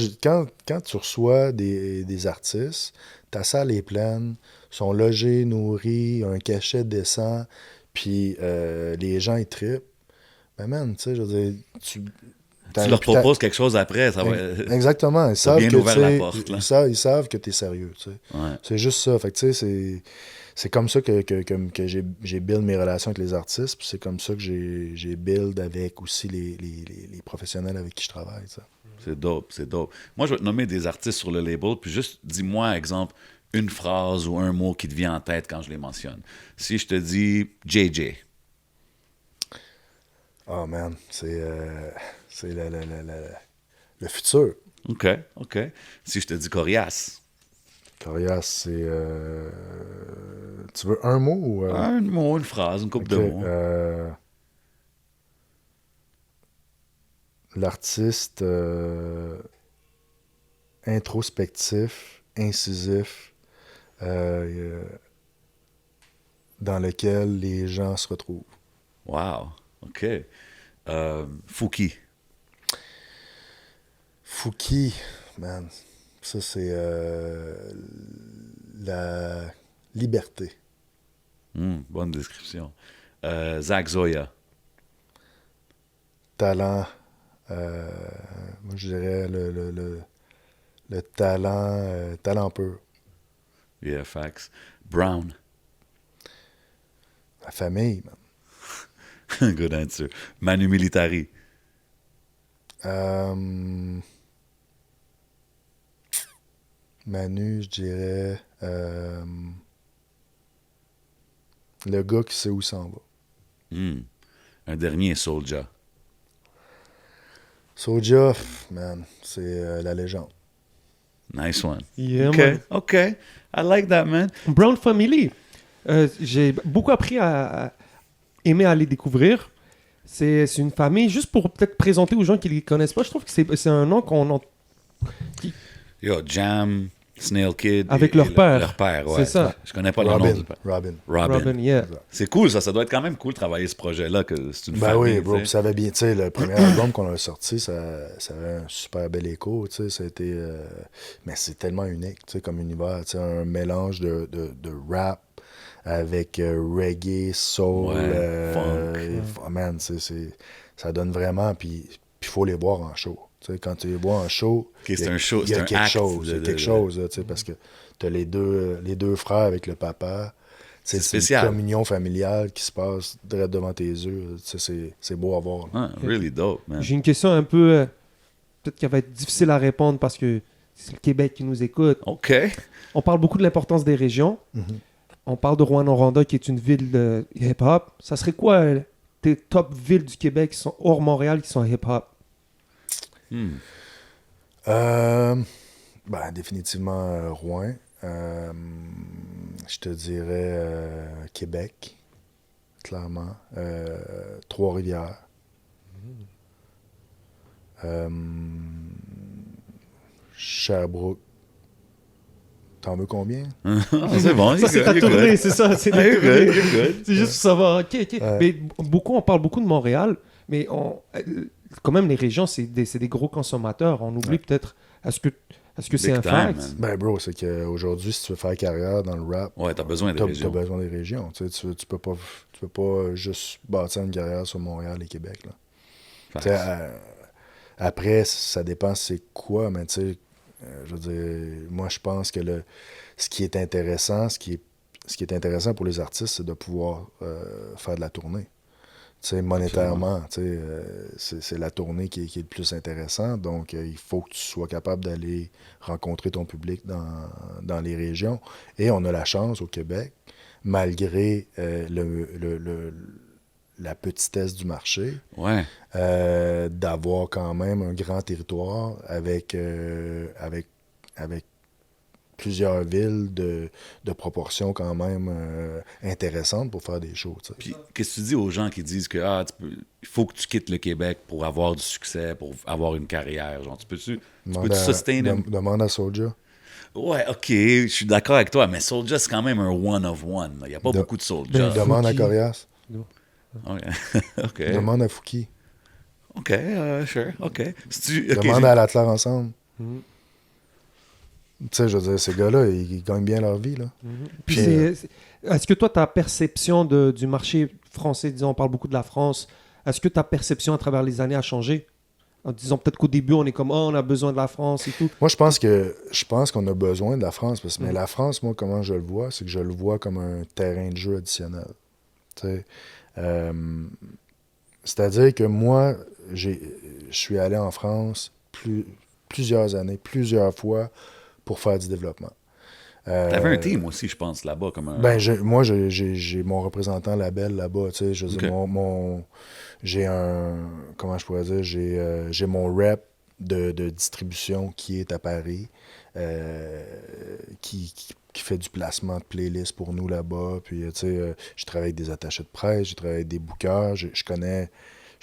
tu reçois des artistes, ta salle est pleine, sont logés, nourris, un cachet décent, puis les gens, ils trippent. Ben man, tu sais, je veux dire, Tu leur proposes quelque chose après, ça va... Exactement. Ils savent bien que, ouvert tu sais, la porte, là. ils savent que t'es sérieux, tu sais. Ouais. C'est juste ça. Fait que, tu sais, c'est comme ça que j'ai build mes relations avec les artistes, puis c'est comme ça que j'ai build avec aussi les professionnels avec qui je travaille, ça. C'est dope, c'est dope. Moi, je vais te nommer des artistes sur le label, puis juste dis-moi, exemple, une phrase ou un mot qui te vient en tête quand je les mentionne. Si je te dis JJ. Oh man, c'est le futur. OK. Si je te dis Corias. Corias, c'est... Tu veux un mot ou... Un mot, une phrase, une couple de Ok, mots. L'artiste introspectif, incisif, dans lequel les gens se retrouvent. Wow. OK. Fouki. Fouki, man, ça c'est la liberté. Bonne description. Zach Zoya. Talent, moi je dirais le talent pur. Yeah, facts. Brown. La famille, man. Good answer. Manu Militari. Manu, je dirais le gars qui sait où il s'en va. Un dernier, Soulja. Soulja, man, c'est la légende. Nice one. Yeah, OK. man. OK. I like that, man. Brown Family. J'ai beaucoup appris à aimer aller découvrir. C'est une famille, juste pour peut-être présenter aux gens qui ne les connaissent pas, je trouve que c'est un nom qu'on... Yo, Jam, Snail Kid. Avec et leur père. Leur père, ouais. C'est ça. Je connais pas le nom Robin. du père. Robin. Robin, yeah. C'est cool, ça doit être quand même cool de travailler ce projet-là, que c'est une Ben famille. oui, bro, tu puis sais. ça avait bien, tu sais, le premier album qu'on a sorti, ça avait un super bel écho, tu sais, ça a été, mais c'est tellement unique, tu sais, comme univers, tu sais, un mélange de rap avec reggae, soul, Ouais, funk. Man, ça donne vraiment, puis il faut les voir en show. Tu sais, quand tu les vois en show, Ok, c'est un show, il y a c'est un quelque acte chose, il y a de- quelque chose, là, tu sais, parce que tu as les deux frères avec le papa. Tu sais, C'est c'est spécial. une communion familiale qui se passe direct devant tes yeux. Tu sais, c'est beau à voir. Là. Ah, really dope, man. J'ai une question un peu... peut-être qu'elle va être difficile à répondre parce que c'est le Québec qui nous écoute. OK. On parle beaucoup de l'importance des régions. Mhm. On parle de Rouyn-Noranda qui est une ville de hip-hop. Ça serait quoi tes top villes du Québec qui sont hors Montréal qui sont hip-hop? Ben, définitivement Rouen. Je te dirais Québec, clairement. Trois-Rivières. Sherbrooke. T'en veux combien? Ah, c'est bon. Ça, c'est ta tournée, c'est ça. C'est ta You're tournée. good, you're good. C'est juste pour savoir. OK. Ouais. Mais on parle beaucoup de Montréal, mais quand même, les régions, c'est des gros consommateurs. On oublie peut-être. Est-ce que c'est Big un time, fact? man. Ben, bro, c'est qu'aujourd'hui, si tu veux faire carrière dans le rap, Ouais, t'as besoin des t'as régions. besoin des régions. Tu peux pas juste bâtir une carrière sur Montréal et Québec. Là. Facts. Tu sais, après, ça dépend c'est quoi, mais tu sais, je veux dire, moi, je pense que ce qui est intéressant pour les artistes, c'est de pouvoir faire de la tournée. Tu sais, monétairement, tu sais, c'est la tournée qui est le plus intéressant. Donc, il faut que tu sois capable d'aller rencontrer ton public dans les régions. Et on a la chance au Québec, malgré la petitesse du marché, Ouais. d'avoir quand même un grand territoire avec plusieurs villes de proportions quand même intéressantes pour faire des shows. Tu sais. Puis, qu'est-ce que tu dis aux gens qui disent que il faut que tu quittes le Québec pour avoir du succès, pour avoir une carrière? Genre, tu peux-tu sustain Demande à Soulja. Ouais, OK, je suis d'accord avec toi, mais Soulja, c'est quand même un one of one. Il n'y a pas beaucoup de Soulja. Demande à Fouki. Corias. OK. OK. Demande à Fouki. OK, sure, OK. Demande à l'Atlas ensemble. Tu sais, je veux dire, ces gars-là, ils gagnent bien leur vie, là. Puis est-ce que toi, ta perception du marché français, disons, on parle beaucoup de la France, est-ce que ta perception à travers les années a changé? En disant peut-être qu'au début, on est comme, oh, on a besoin de la France et tout. Moi, je pense qu'on a besoin de la France, mais la France, moi, comment je le vois, c'est que je le vois comme un terrain de jeu additionnel. Tu sais, c'est-à-dire que moi, je suis allé en France plusieurs années, plusieurs fois pour faire du développement. T'avais un team aussi, je pense, là-bas. Comme un... Ben, moi, j'ai mon représentant label là-bas. Tu sais, je veux dire, j'ai un. Comment je pourrais dire? J'ai mon rep de distribution qui est à Paris, qui fait du placement de playlists pour nous là-bas. Puis, tu sais, je travaille avec des attachés de presse, je travaille avec des bookers. Je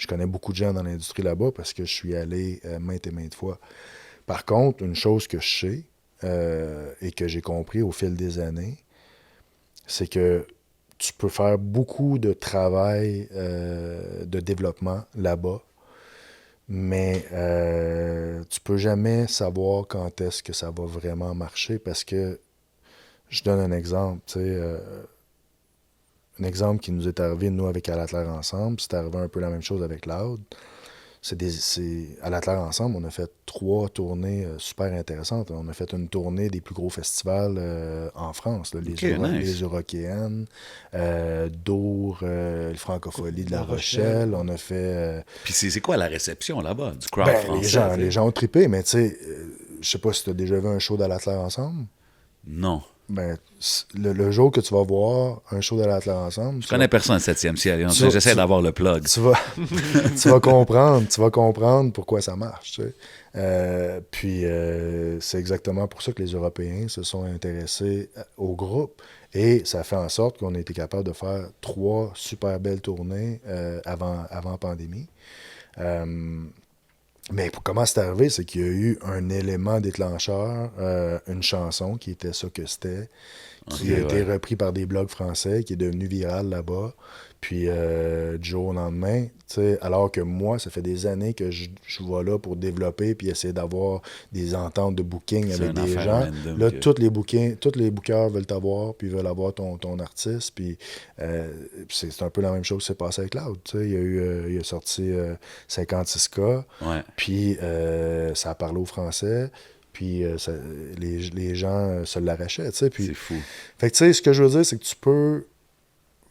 connais beaucoup de gens dans l'industrie là-bas parce que je suis allé maintes et maintes fois. Par contre, une chose que je sais et que j'ai compris au fil des années, c'est que tu peux faire beaucoup de travail de développement là-bas, mais tu peux jamais savoir quand est-ce que ça va vraiment marcher parce que, je donne un exemple, tu sais, un exemple qui nous est arrivé, nous, avec À la Claire ensemble, c'est arrivé un peu la même chose avec Loud. À la Claire ensemble, on a fait 3 tournées super intéressantes. On a fait une tournée des plus gros festivals en France, là, les Eurokéennes, Dour, le Francophonie de La Rochelle. On a fait... Puis c'est quoi la réception là-bas du crowd français? Les gens ont trippé, mais tu sais, je sais pas si tu as déjà vu un show d'À la Claire ensemble. Non. Ben, le jour que tu vas voir un show d'À la Claire ensemble... Je connais personne 7e ciel. J'essaie d'avoir le plug. Tu vas comprendre pourquoi ça marche. Tu sais. Puis c'est exactement pour ça que les Européens se sont intéressés au groupe. Et ça fait en sorte qu'on a été capable de faire 3 super belles tournées avant pandémie. Mais comment c'est arrivé, c'est qu'il y a eu un élément déclencheur, une chanson qui était ça que c'était, qui a été repris par des blogs français, qui est devenu viral là-bas. Puis du jour au lendemain, alors que moi, ça fait des années que je vais là pour développer puis essayer d'avoir des ententes de booking avec des gens. Là, tous les bookers veulent t'avoir, puis veulent avoir ton artiste. Puis c'est un peu la même chose qui s'est passé avec Loud. Il a sorti 56K, puis ça a parlé au français. Puis les gens se l'arrachaient. Puis, c'est fou. Fait que ce que je veux dire, c'est que tu peux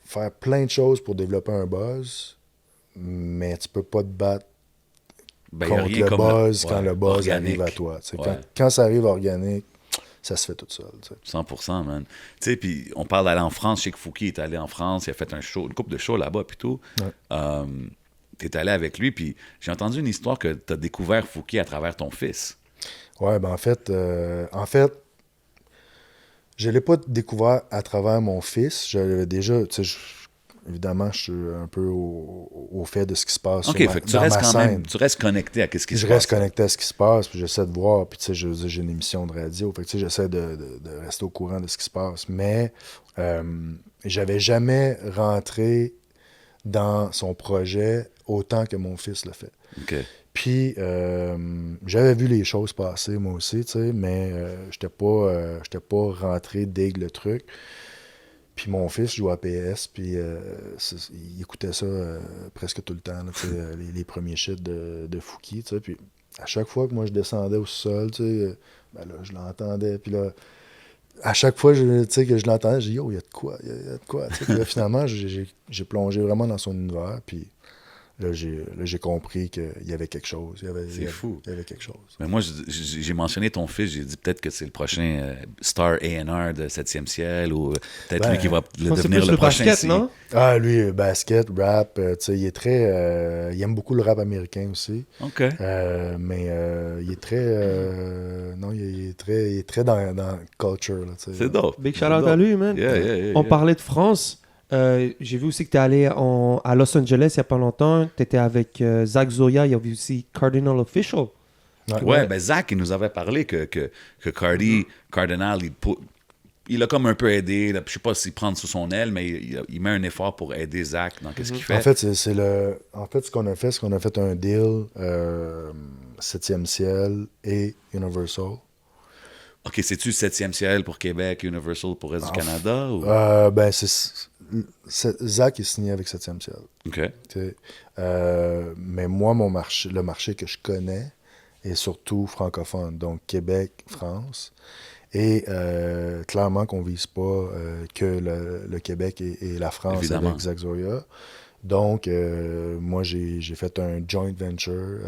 faire plein de choses pour développer un buzz, mais tu peux pas te battre contre le buzz quand le buzz arrive à toi. Quand ça arrive organique, ça se fait tout seul. 100%, man. Tu sais, puis on parle d'aller en France. Je sais que Fouki est allé en France, il a fait une couple de shows là-bas, puis tout. T'es allé avec lui, puis j'ai entendu une histoire que t'as découvert Fouki à travers ton fils. Ouais, ben en fait, je l'ai pas découvert à travers mon fils. J'avais déjà, évidemment, je suis un peu au fait de ce qui se passe OK, fait que tu restes quand même, tu restes connecté à ce qui se passe. Je reste connecté à ce qui se passe, puis j'essaie de voir, puis j'ai une émission de radio, fait que j'essaie de rester au courant de ce qui se passe. Mais j'avais jamais rentré dans son projet autant que mon fils le fait. OK. Puis, j'avais vu les choses passer, moi aussi, mais j'étais pas rentré dès le truc. Puis mon fils joue à PS, puis il écoutait ça presque tout le temps, là, les premiers shit de Fouki, puis à chaque fois que moi je descendais au sol, ben là, je l'entendais, puis là, à chaque fois que je l'entendais, j'ai dit « Yo, il y a de quoi, il y a de quoi », puis là, finalement, j'ai plongé vraiment dans son univers, puis là, j'ai compris qu'il y avait quelque chose. C'est fou. Il y avait quelque chose. Mais moi, j'ai mentionné ton fils, j'ai dit peut-être que c'est le prochain star A&R de 7e ciel, ou peut-être lui qui va devenir le prochain. Basket, non? Ah, lui, basket, rap, il est très... il aime beaucoup le rap américain aussi. OK. Mais il est très... non, il est très dans culture. C'est dope. Big shout-out à lui, man. On parlait de France. J'ai vu aussi que tu es allé à Los Angeles il n'y a pas longtemps. Tu étais avec Zach Zoya. Il y avait aussi Cardinal Official. Ouais, ben Zach, il nous avait parlé que Cardinal, il a comme un peu aidé. Je ne sais pas s'il prend sous son aile, mais il met un effort pour aider Zach dans ce qu'il fait. En fait, ce qu'on a fait, c'est qu'on a fait un deal 7e ciel et Universal. OK, c'est-tu 7e ciel pour Québec, Universal pour le reste du Canada? Ou? Ben, Zach est signé avec 7e ciel. OK. Mais moi, le marché que je connais est surtout francophone, donc Québec, France. Et clairement qu'on ne vise pas que le Québec et la France. Évidemment. Avec Zach Zoya. Donc, moi, j'ai fait un joint venture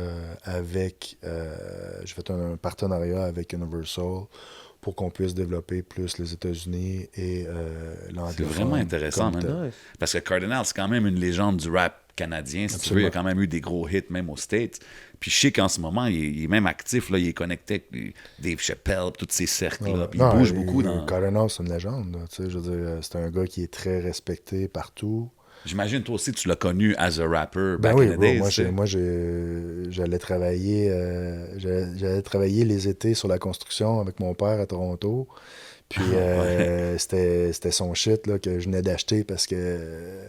j'ai fait un partenariat avec Universal pour qu'on puisse développer plus les États-Unis et l'anglophone. C'est vraiment intéressant, man. Parce que Cardinal, c'est quand même une légende du rap canadien, si tu veux. Il a quand même eu des gros hits, même aux States. Puis je sais qu'en ce moment, il est même actif, là, il est connecté avec Dave Chappelle, tous ces cercles-là. Puis il bouge beaucoup. Cardinal, c'est une légende. Je veux dire, c'est un gars qui est très respecté partout. J'imagine, toi aussi, tu l'as connu as a rapper back in the days. Moi, j'allais travailler les étés sur la construction avec mon père à Toronto. Puis c'était son shit là, que je venais d'acheter parce que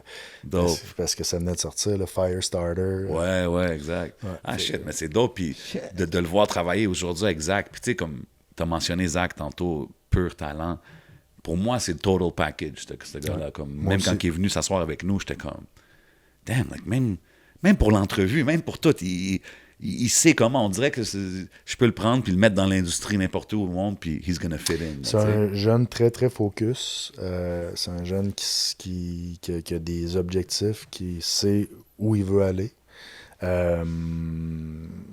ça venait de sortir, le Firestarter. Ouais, exact. Ouais, shit, mais c'est dope. Puis de le voir travailler aujourd'hui avec Zach. Puis tu sais, comme tu as mentionné Zach tantôt, pur talent. Pour moi, c'est le total package, ce gars-là. Même quand il est venu s'asseoir avec nous, j'étais comme... Damn, like, même pour l'entrevue, même pour tout, il sait comment. On dirait que je peux le prendre puis le mettre dans l'industrie n'importe où au monde, puis he's gonna fit in. C'est un jeune très, très focus. C'est un jeune qui a des objectifs, qui sait où il veut aller.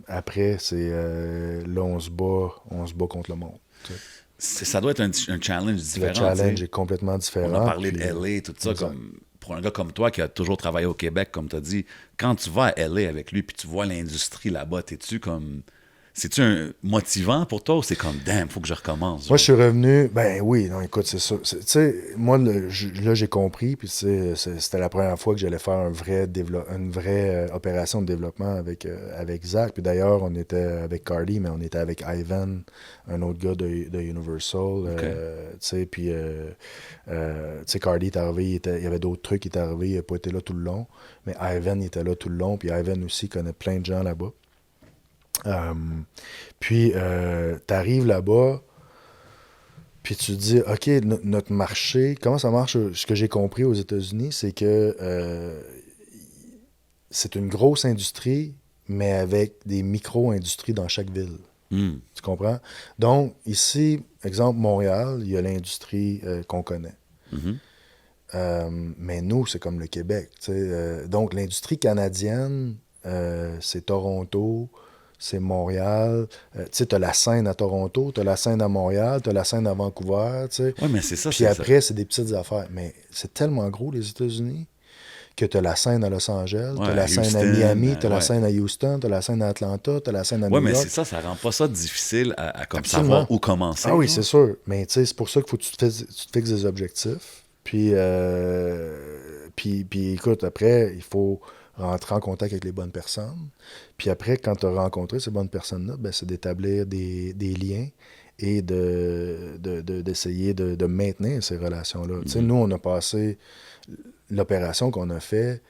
Après, c'est là, on se bat contre le monde. T'sais. Ça doit être un challenge différent. Le challenge est complètement différent. On a parlé de LA, tout ça. Pour un gars comme toi qui a toujours travaillé au Québec, comme tu as dit, quand tu vas à LA avec lui puis tu vois l'industrie là-bas, t'es-tu comme... C'est-tu un motivant pour toi ou c'est comme, damn, faut que je recommence? Moi, je suis revenu. Ben oui, non, écoute, c'est ça. Tu sais, moi, là, j'ai compris. Puis, c'était la première fois que j'allais faire une vraie opération de développement avec Zach. Puis d'ailleurs, on était avec Cardi, mais on était avec Ivan, un autre gars de Universal. Okay. Tu sais, puis, tu sais, Cardi est arrivé. Il y avait d'autres trucs qui étaient arrivés. Il n'a pas été là tout le long. Mais Ivan, il était là tout le long. Puis Ivan aussi connaît plein de gens là-bas. Puis, t'arrives là-bas, puis tu te dis, OK, notre marché, comment ça marche? Ce que j'ai compris aux États-Unis, c'est que c'est une grosse industrie, mais avec des micro-industries dans chaque ville. Mm. Tu comprends? Donc, ici, exemple, Montréal, il y a l'industrie qu'on connaît. Mm-hmm. Mais nous, c'est comme le Québec. Donc, l'industrie canadienne, c'est Toronto, c'est Montréal. Tu sais, t'as la scène à Toronto, t'as la scène à Montréal, t'as la scène à Vancouver, tu sais. Oui, mais c'est ça. Puis après, c'est des petites affaires. Mais c'est tellement gros, les États-Unis, que t'as la scène à Los Angeles, t'as la scène à Miami, t'as la scène à Houston, t'as la scène à Atlanta, t'as la scène à New York. Oui, mais c'est ça rend pas ça difficile à comme Absolument. savoir où commencer. Ah oui, c'est sûr. Mais tu sais, c'est pour ça qu'il faut que tu te fixes des objectifs. Puis écoute, après, il faut rentrer en contact avec les bonnes personnes. Puis après, quand tu as rencontré ces bonnes personnes-là, ben, c'est d'établir des liens et d'essayer de maintenir ces relations-là. Tu sais, nous, on a passé l'opération qu'on a fait.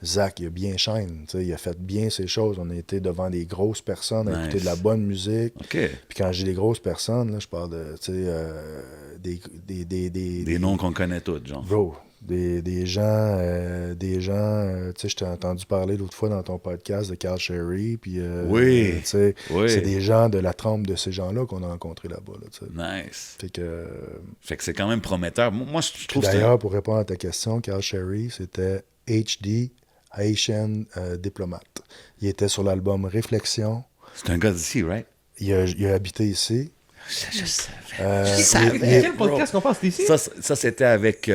Zach, il a bien chaîne. Tu sais, il a fait bien ses choses. On a été devant des grosses personnes à écouter de la bonne musique. Okay. Puis quand j'ai des grosses personnes, là, je parle de, tu sais, des noms qu'on connaît tous, genre. Bro, des gens, tu sais, je t'ai entendu parler l'autre fois dans ton podcast de Carl Sherry, puis, oui, tu sais, oui. c'est des gens de la trempe de ces gens-là qu'on a rencontrés là-bas, là, tu sais. Nice. Fait que c'est quand même prometteur. Moi, je trouve d'ailleurs, pour répondre à ta question, Carl Sherry, c'était HD, Haitian diplomate. Il était sur l'album Réflexion. C'est un gars d'ici, right? Il a habité ici. Je savais. Quel podcast qu'on passe ici? Ça c'était avec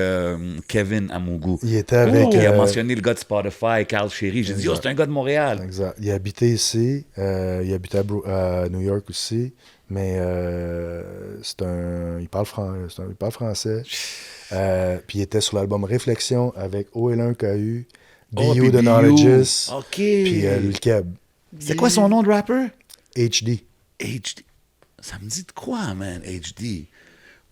Kevin Amougou. Il était avec... Il a mentionné le gars de Spotify, Carl Sherry. J'ai dit, oh, c'est un gars de Montréal. Exact. Il a habité ici. Il habitait à New York aussi. Mais il parle français. Puis il était sur l'album Réflexion avec OL1KU, BU de Knowledges, puis Lil Keb. C'est quoi son nom de rapper? HD. HD. Ça me dit de quoi, man, HD?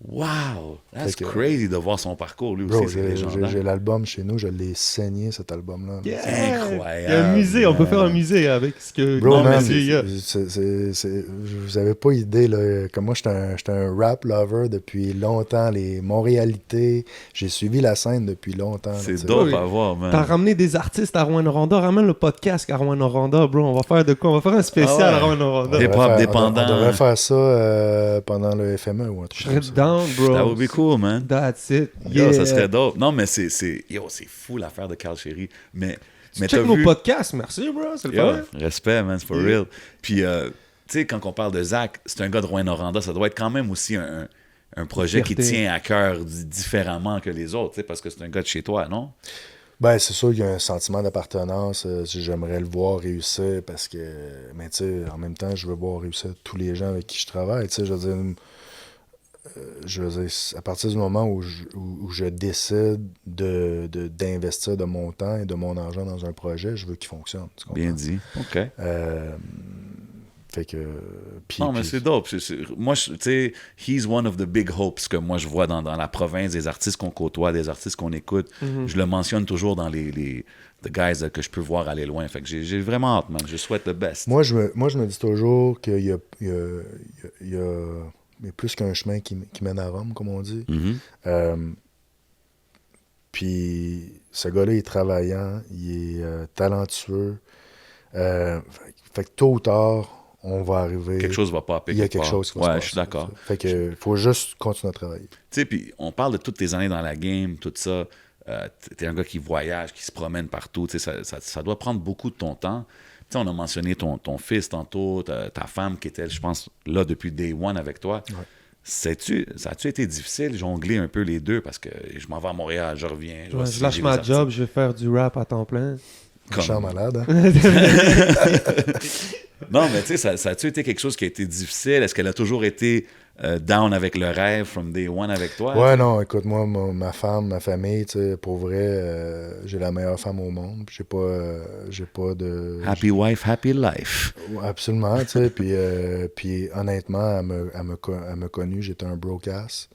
Wow! That's crazy de voir son parcours, lui bro, aussi, c'est légendaire. J'ai l'album chez nous, je l'ai saigné, cet album-là. Yeah. Incroyable! Il y a un musée, on peut faire un musée avec ce que... Bro, man, vous avez pas idée, là, comme moi, j'étais un rap lover depuis longtemps, les Montréalités, j'ai suivi la scène depuis longtemps. C'est dope à voir, man. T'as ramené des artistes à Rouyn-Noranda, ramène le podcast à Rouyn-Noranda, bro, on va faire de quoi? On va faire un spécial à Rouyn-Noranda. Hip-hop dépendant. On devrait faire ça pendant le FME ou un truc comme ça. Bro. That would be cool, man. That's it. Yo, ça serait dope. Non, mais c'est fou l'affaire de Carl Sherry. Mais check nos podcasts, merci, bro. C'est le fun. Respect, man, c'est for real. Puis, tu sais, quand on parle de Zach, c'est un gars de Rouyn-Noranda, ça doit être quand même aussi un projet qui tient à cœur différemment que les autres, tu sais, parce que c'est un gars de chez toi, non? Ben, c'est sûr qu'il y a un sentiment d'appartenance. J'aimerais le voir réussir parce que, mais tu sais, en même temps, je veux voir réussir tous les gens avec qui je travaille. Tu sais, je veux dire, à partir du moment où je décide d'investir de mon temps et de mon argent dans un projet, je veux qu'il fonctionne. Tu comprends? Bien dit. OK. Fait que... non, mais c'est dope. Moi, tu sais, he's one of the big hopes que moi, je vois dans la province, des artistes qu'on côtoie, des artistes qu'on écoute. Mm-hmm. Je le mentionne toujours dans les the guys que je peux voir aller loin. Fait que j'ai vraiment hâte, man. Je souhaite le best. Moi, je me dis toujours qu'il y a plus qu'un chemin qui mène à Rome, comme on dit. Mm-hmm. Puis ce gars-là, il est travaillant, il est talentueux. Fait que tôt ou tard, on va arriver... Quelque chose va pas. Il y a quelque chose qui va se passer. Ouais, je suis d'accord. Fait que faut juste continuer à travailler. Tu sais, puis on parle de toutes tes années dans la game, tout ça. T'es un gars qui voyage, qui se promène partout. Tu sais, ça doit prendre beaucoup de ton temps. Tu sais, on a mentionné ton fils tantôt, ta femme qui était, je pense, là depuis day one avec toi. Ouais. Ça a-tu été difficile, jongler un peu les deux? Parce que je m'en vais à Montréal, je reviens. Je lâche ma job, je vais faire du rap à temps plein. Je suis malade, hein? Non, mais tu sais, ça a-tu été quelque chose qui a été difficile? Est-ce qu'elle a toujours été down avec le rêve from day one avec toi? Ouais, t'sais? non, écoute, moi, ma femme, ma famille, tu sais, pour vrai, j'ai la meilleure femme au monde. Puis j'ai pas de... Happy wife, happy life. Ouais, absolument, tu sais. Puis honnêtement, elle m'a connu, j'étais un broke-ass.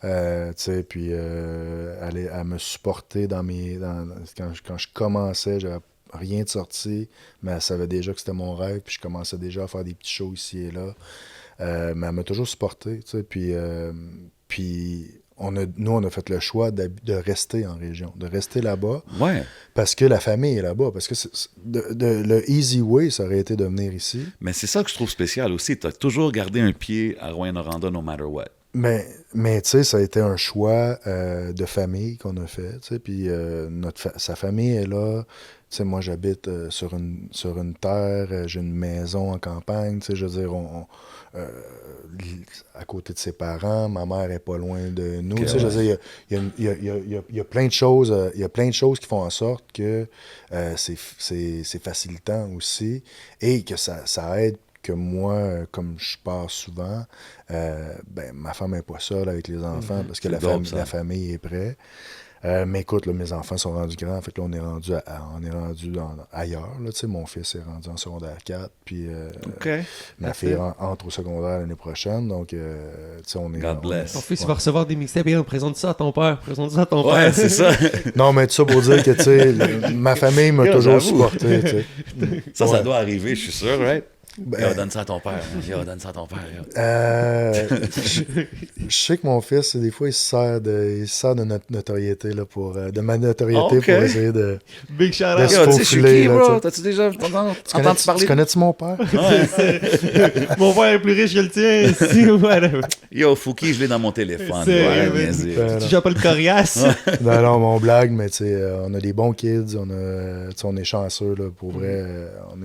Tu sais, puis elle me supportait quand je commençais, j'avais rien de sorti, mais elle savait déjà que c'était mon rêve, puis je commençais déjà à faire des petits shows ici et là. Mais elle m'a toujours supporté, tu sais, puis nous, on a fait le choix de rester en région, de rester là-bas, Ouais. parce que la famille est là-bas, parce que le easy way, ça aurait été de venir ici. Mais c'est ça que je trouve spécial aussi. Tu as toujours gardé un pied à Rouyn-Noranda no matter what. Mais tu sais, ça a été un choix de famille qu'on a fait, tu sais, puis sa famille est là. Tu sais, moi, j'habite sur une terre, j'ai une maison en campagne, tu sais, je veux dire, à côté de ses parents, ma mère est pas loin de nous, tu sais, je veux dire, il y a plein de choses, il y a plein de choses qui font en sorte que c'est facilitant aussi et que ça aide que moi, comme je pars souvent, ben, ma femme n'est pas seule avec les enfants parce que C'est dope, ça. la famille est prête. Mais écoute, là, mes enfants sont rendus grands. Fait que là, on est rendu ailleurs. Là, tu sais, mon fils est rendu en secondaire 4. Puis OK. ma fille entre au secondaire l'année prochaine. Donc, tu sais, on est... God bless. Ton fils, il va recevoir des mixtapes. Et présente ça à ton père. Présente ça à ton Ouais, père. c'est ça. Non, mais tout ça pour dire que, tu sais, ma famille m'a toujours j'avoue. supporté, tu sais. Ça Ouais. doit arriver, je suis sûr, right? Ben, Yo, donne ça à ton père. Man. Yo, donne ça à ton père. Yo. Je sais que mon fils, des fois, il se sert de notre notoriété, là, de ma notoriété Ok. pour essayer de... Big shout De out. se Yo, tu sais, je suis faufiler, qui, là, bro? tu sais. T'as-tu déjà entendu Tu parler? connais-tu mon père? Mon père est plus riche que le tien. Si, whatever. Yo, Fouki, je l'ai dans mon téléphone. C'est- Ouais, ouais. niaiser. Ben, Tu j'appelle coriace. Non, non, mon blague, mais tu sais, on a des bons kids, on est chanceux, là, pour vrai, on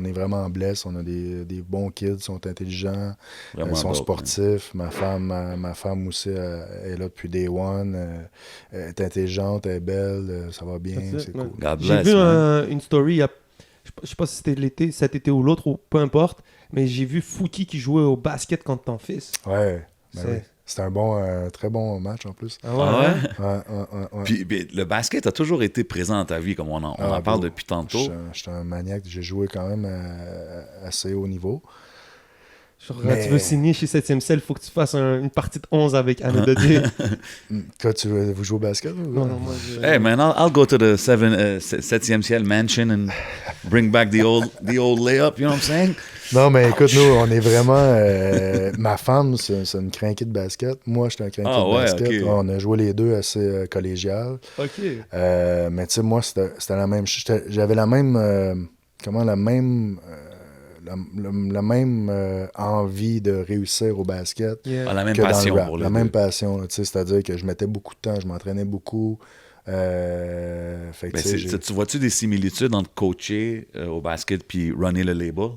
est vraiment blessés, on a des bons kids, ils sont intelligents, Vraiment ils sont dope, sportifs, ma femme aussi, est là depuis day one, elle est intelligente, elle est belle, ça va bien, That's it, c'est man. cool. God J'ai bless, vu man. une story, je sais pas si c'était cet été ou l'autre, ou peu importe, mais j'ai vu Fouki qui jouait au basket contre ton fils. Ouais, ben C'est- oui. C'était un très bon match en plus. Ah Ah ouais? hein? Ouais. Puis le basket a toujours été présent dans ta vie, comme on en Ah, parle bro, depuis tantôt. J'étais un maniaque, j'ai joué quand même assez haut niveau. Genre, Mais- tu veux signer chez 7e Ciel, il faut que tu fasses une partie de 11 avec Anna Dodier. Toi, vous jouez au basket? Ou... Non, non, moi, Hey man, I'll go to the 7e ciel mansion and bring back the old layup, you know what I'm saying? Non, mais écoute, nous, on est vraiment... ma femme, c'est une crinquée de basket. Moi, j'étais un crinqué Ah de ouais, basket. ok. On a joué les deux assez collégial. Ok. Mais tu sais, moi, c'était la même... J'avais la même... la même envie de réussir au basket Yeah. Ah, la même que dans passion le rap. pour les La deux. même passion, là, tu sais, c'est-à-dire que je mettais beaucoup de temps, je m'entraînais beaucoup. Fait que, Ben, tu sais, tu vois-tu des similitudes entre coacher au basket puis runner le label?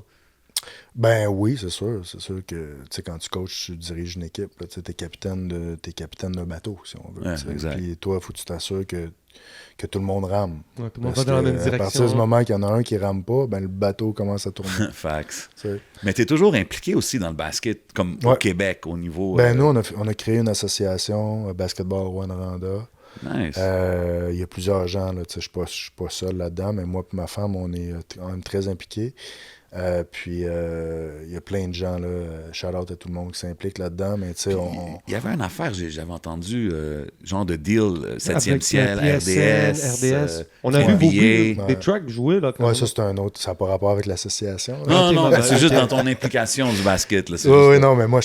Ben oui, c'est sûr. C'est sûr que tu sais, quand tu coaches, tu diriges une équipe. Tu es capitaine d'un bateau, si on veut. Ouais, tu sais. exact. Puis toi, il faut que tu t'assures que tout le monde rame. Ouais, tout le monde Parce va dans la même que direction. À partir du moment qu'il y en a un qui rame pas, ben le bateau commence à tourner. Facts. Tu sais. Mais tu es toujours impliqué aussi dans le basket, comme au Ouais. Québec, au niveau... Ben nous, on a créé une association, Basketball Rwanda. Nice. Il y a plusieurs gens, là, tu sais, je suis pas seul là-dedans, mais moi et ma femme, on est quand même très impliqués. Puis il y a plein de gens, là, shout-out à tout le monde qui s'implique là-dedans, mais tu sais, Il y avait une affaire, j'avais entendu, genre de deal, 7e Avec ciel, PSN, RDS. On a NBA. vu beaucoup Ouais. des tracks jouer, là. quand Ouais, même. ça c'est un autre, ça n'a pas rapport avec l'association. là. Non, Ok, non, ma mais bad. c'est juste dans ton implication du basket. Là, c'est Oui, juste oui, ça. non, mais moi,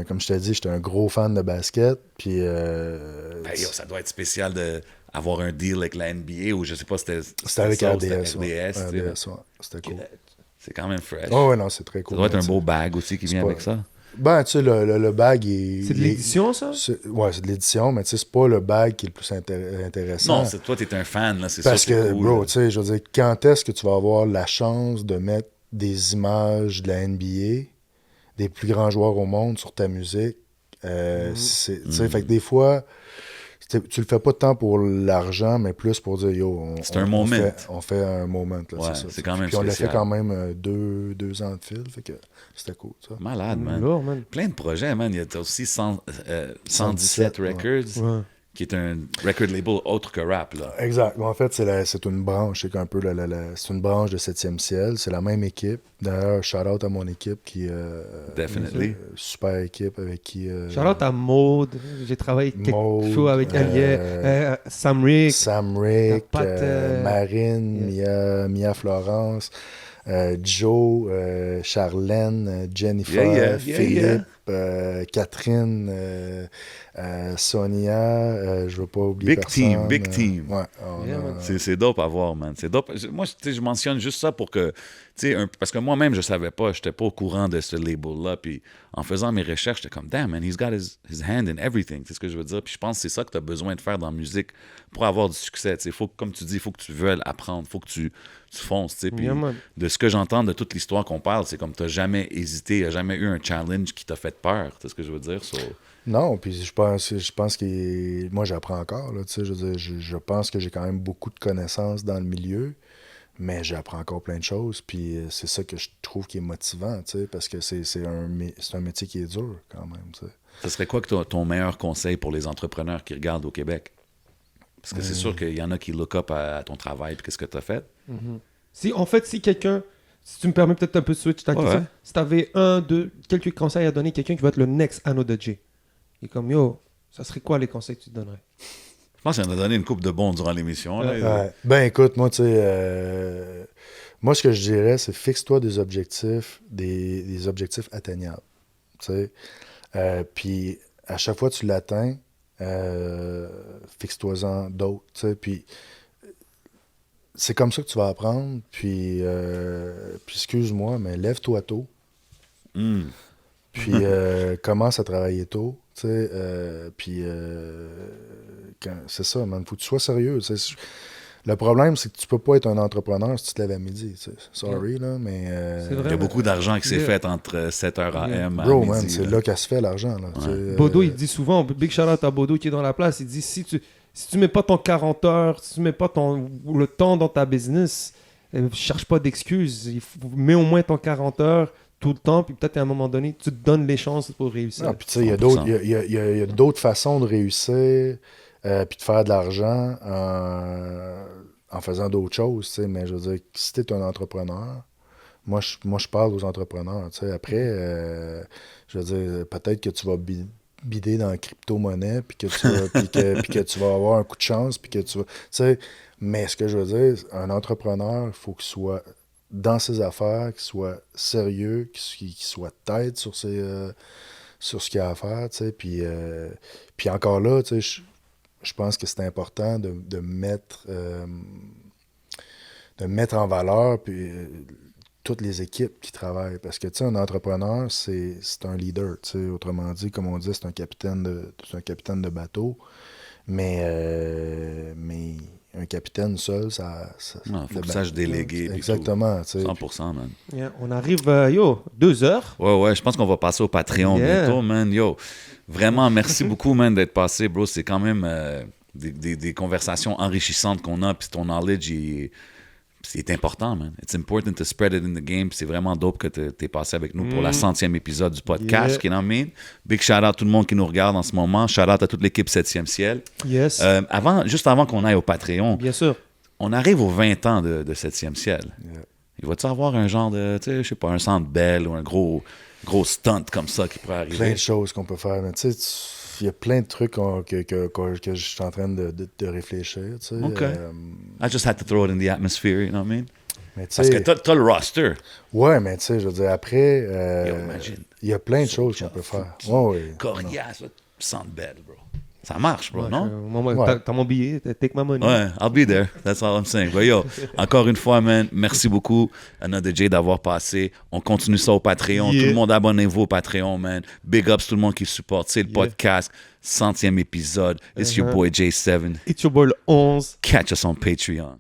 comme je t'ai dit, j'étais un gros fan de basket. Puis, Ben, yo, ça doit être spécial d'avoir un deal avec la NBA ou je sais pas, c'était c'était avec ça ou RDS. c'était ouais. RDS, tu sais. RDS, ouais. C'était cool. C'est quand même fresh. Oh, ouais, non, c'est très Ça cool. doit être mais un tu beau sais, bag aussi qui c'est vient pas- avec ça. Ben, tu sais, le bag, il C'est de il est- l'édition, ça? Ouais, c'est de l'édition, mais tu sais, c'est pas le bag qui est le plus intéressant. Non, toi, t'es un fan, là, c'est Parce ça. c'est que, cool, bro, là. tu sais, je veux dire, quand est-ce que tu vas avoir la chance de mettre des images de la NBA, des plus grands joueurs au monde sur ta musique? Tu sais, fait que des fois, tu tu le fais pas tant pour l'argent, mais plus pour dire, yo, C'est un moment. on fait un moment. Là, Ouais, c'est ça. c'est quand même Puis on l'a fait spécial. quand même 2 ans de fil, fait que c'était cool, ça. Malade, man. Lourd, man. Plein de projets, man. Il y a aussi 117 ouais. Records, Ouais. qui est un record label autre que rap, là. Exact. Mais en fait, c'est une branche. C'est un peu c'est une branche de 7e ciel. C'est la même équipe. D'ailleurs, shout-out à mon équipe qui... Definitely. super équipe avec qui... Shout-out à Maude. J'ai travaillé Maud, quelques fois avec Aliet. Sam Rick. Sam Rick, La patte, Marine, Mia Florence, Joe, Charlène, Jennifer, Philippe, Catherine, Sonia, je veux pas oublier Big personne. team, big team. Ouais, C'est dope à voir, man. C'est dope. Moi, je mentionne juste ça pour que, parce que moi-même, je savais pas, j'étais pas au courant de ce label-là. Puis en faisant mes recherches, j'étais comme, damn, man, he's got his hand in everything. C'est ce que je veux dire. Puis je pense que c'est ça que tu as besoin de faire dans la musique pour avoir du succès. Faut, comme tu dis, il faut que tu veuilles apprendre, il faut que tu fonces. Puis de ce que j'entends de toute l'histoire qu'on parle, c'est comme tu n'as jamais hésité, il n'y a jamais eu un challenge qui t'a fait peur. C'est ce que je veux dire. Non, puis je pense que moi j'apprends encore. Là, je pense que j'ai quand même beaucoup de connaissances dans le milieu, mais j'apprends encore plein de choses. Puis c'est ça que je trouve qui est motivant, parce que c'est un métier qui est dur quand même. Ce serait quoi que ton meilleur conseil pour les entrepreneurs qui regardent au Québec? Parce que c'est sûr qu'il y en a qui look up à ton travail et qu'est-ce que tu as fait. Mm-hmm. Si quelqu'un, si tu me permets peut-être un peu de switch ta question, si tu avais quelques conseils à donner à quelqu'un qui va être le next Anno de J, et comme yo, ça serait quoi les conseils que tu te donnerais? Je pense qu'il en a donné une couple de bons durant l'émission. Ben écoute, moi, tu sais, moi ce que je dirais, c'est fixe-toi des objectifs atteignables. Tu sais, puis à chaque fois que tu l'atteins, fixe-toi-en d'autres. Tu sais, puis c'est comme ça que tu vas apprendre. Puis excuse-moi, mais lève-toi tôt. Puis commence à travailler tôt. Tu sais, puis c'est ça, man. Faut que tu sois sérieux. Tu sais. Le problème, c'est que tu peux pas être un entrepreneur si tu te lèves à midi. Tu sais. Sorry, là, mais... il y a beaucoup d'argent qui s'est fait entre 7h AM à Bro, midi. man, c'est là qu'elle se fait, l'argent. Là. Ouais. Bodo, il dit souvent, big shout-out à Bodo qui est dans la place, il dit, si tu mets pas ton 40 heures, si tu mets pas le temps dans ta business, cherche pas d'excuses. Mets au moins ton 40 heures tout le temps, puis peut-être à un moment donné, tu te donnes les chances pour réussir. Ah, puis tu sais, il y a d'autres façons de réussir, puis de faire de l'argent en faisant d'autres choses, tu sais. Mais je veux dire, si tu es un entrepreneur, moi je parle aux entrepreneurs, tu sais. Après, je veux dire, peut-être que tu vas bider dans la crypto-monnaie, puis que tu vas avoir un coup de chance, puis que tu vas... Tu sais, mais ce que je veux dire, un entrepreneur, il faut qu'il soit dans ses affaires, qu'il soit sérieux, qu'il soit tête sur ce qu'il a à faire, tu sais, puis encore là, tu sais, je pense que c'est important de mettre en valeur puis toutes les équipes qui travaillent, parce que, tu sais, un entrepreneur, c'est un leader, tu sais, autrement dit, comme on dit, c'est un capitaine de bateau, mais un capitaine seul, ça Il faut que tu saches déléguer. Exactement. 100%, man. Yeah, on arrive, 2 heures. Ouais, je pense qu'on va passer au Patreon bientôt, man. Yo, vraiment, merci beaucoup, man, d'être passé, bro. C'est quand même des conversations enrichissantes qu'on a, puis ton knowledge, c'est important, man. It's important to spread it in the game. C'est vraiment dope que tu es passé avec nous pour la 100e épisode du podcast, qui est dans le Big shout-out à tout le monde qui nous regarde en ce moment. Shout-out à toute l'équipe 7e ciel. Yes. Juste avant qu'on aille au Patreon, Bien sûr. on arrive aux 20 ans de 7e ciel. Yeah. Il va-tu avoir un genre de, tu sais, je sais pas, un centre belle ou un gros stunt comme ça qui pourrait arriver? Plein de choses qu'on peut faire, mais tu sais, il y a plein de trucs que je suis en train de réfléchir, tu sais. OK. I just had to throw it in the atmosphere, you know what I mean? Mais Parce que t'as le roster. Ouais, mais tu sais, je veux dire, après, imagine. il y a plein de choses qu'on peut faire. Ouais. Coriace, centre belle, bro. Ça marche, bro, non? T'as mon billet, take my money. Ouais, I'll be there. That's all I'm saying. But yo, encore une fois, man, merci beaucoup à notre DJ d'avoir passé. On continue ça au Patreon. Yeah. Tout le monde, abonnez-vous au Patreon, man. Big ups tout le monde qui supporte. C'est le podcast, 100e épisode. It's your boy J7. It's your boy le 11. Catch us on Patreon.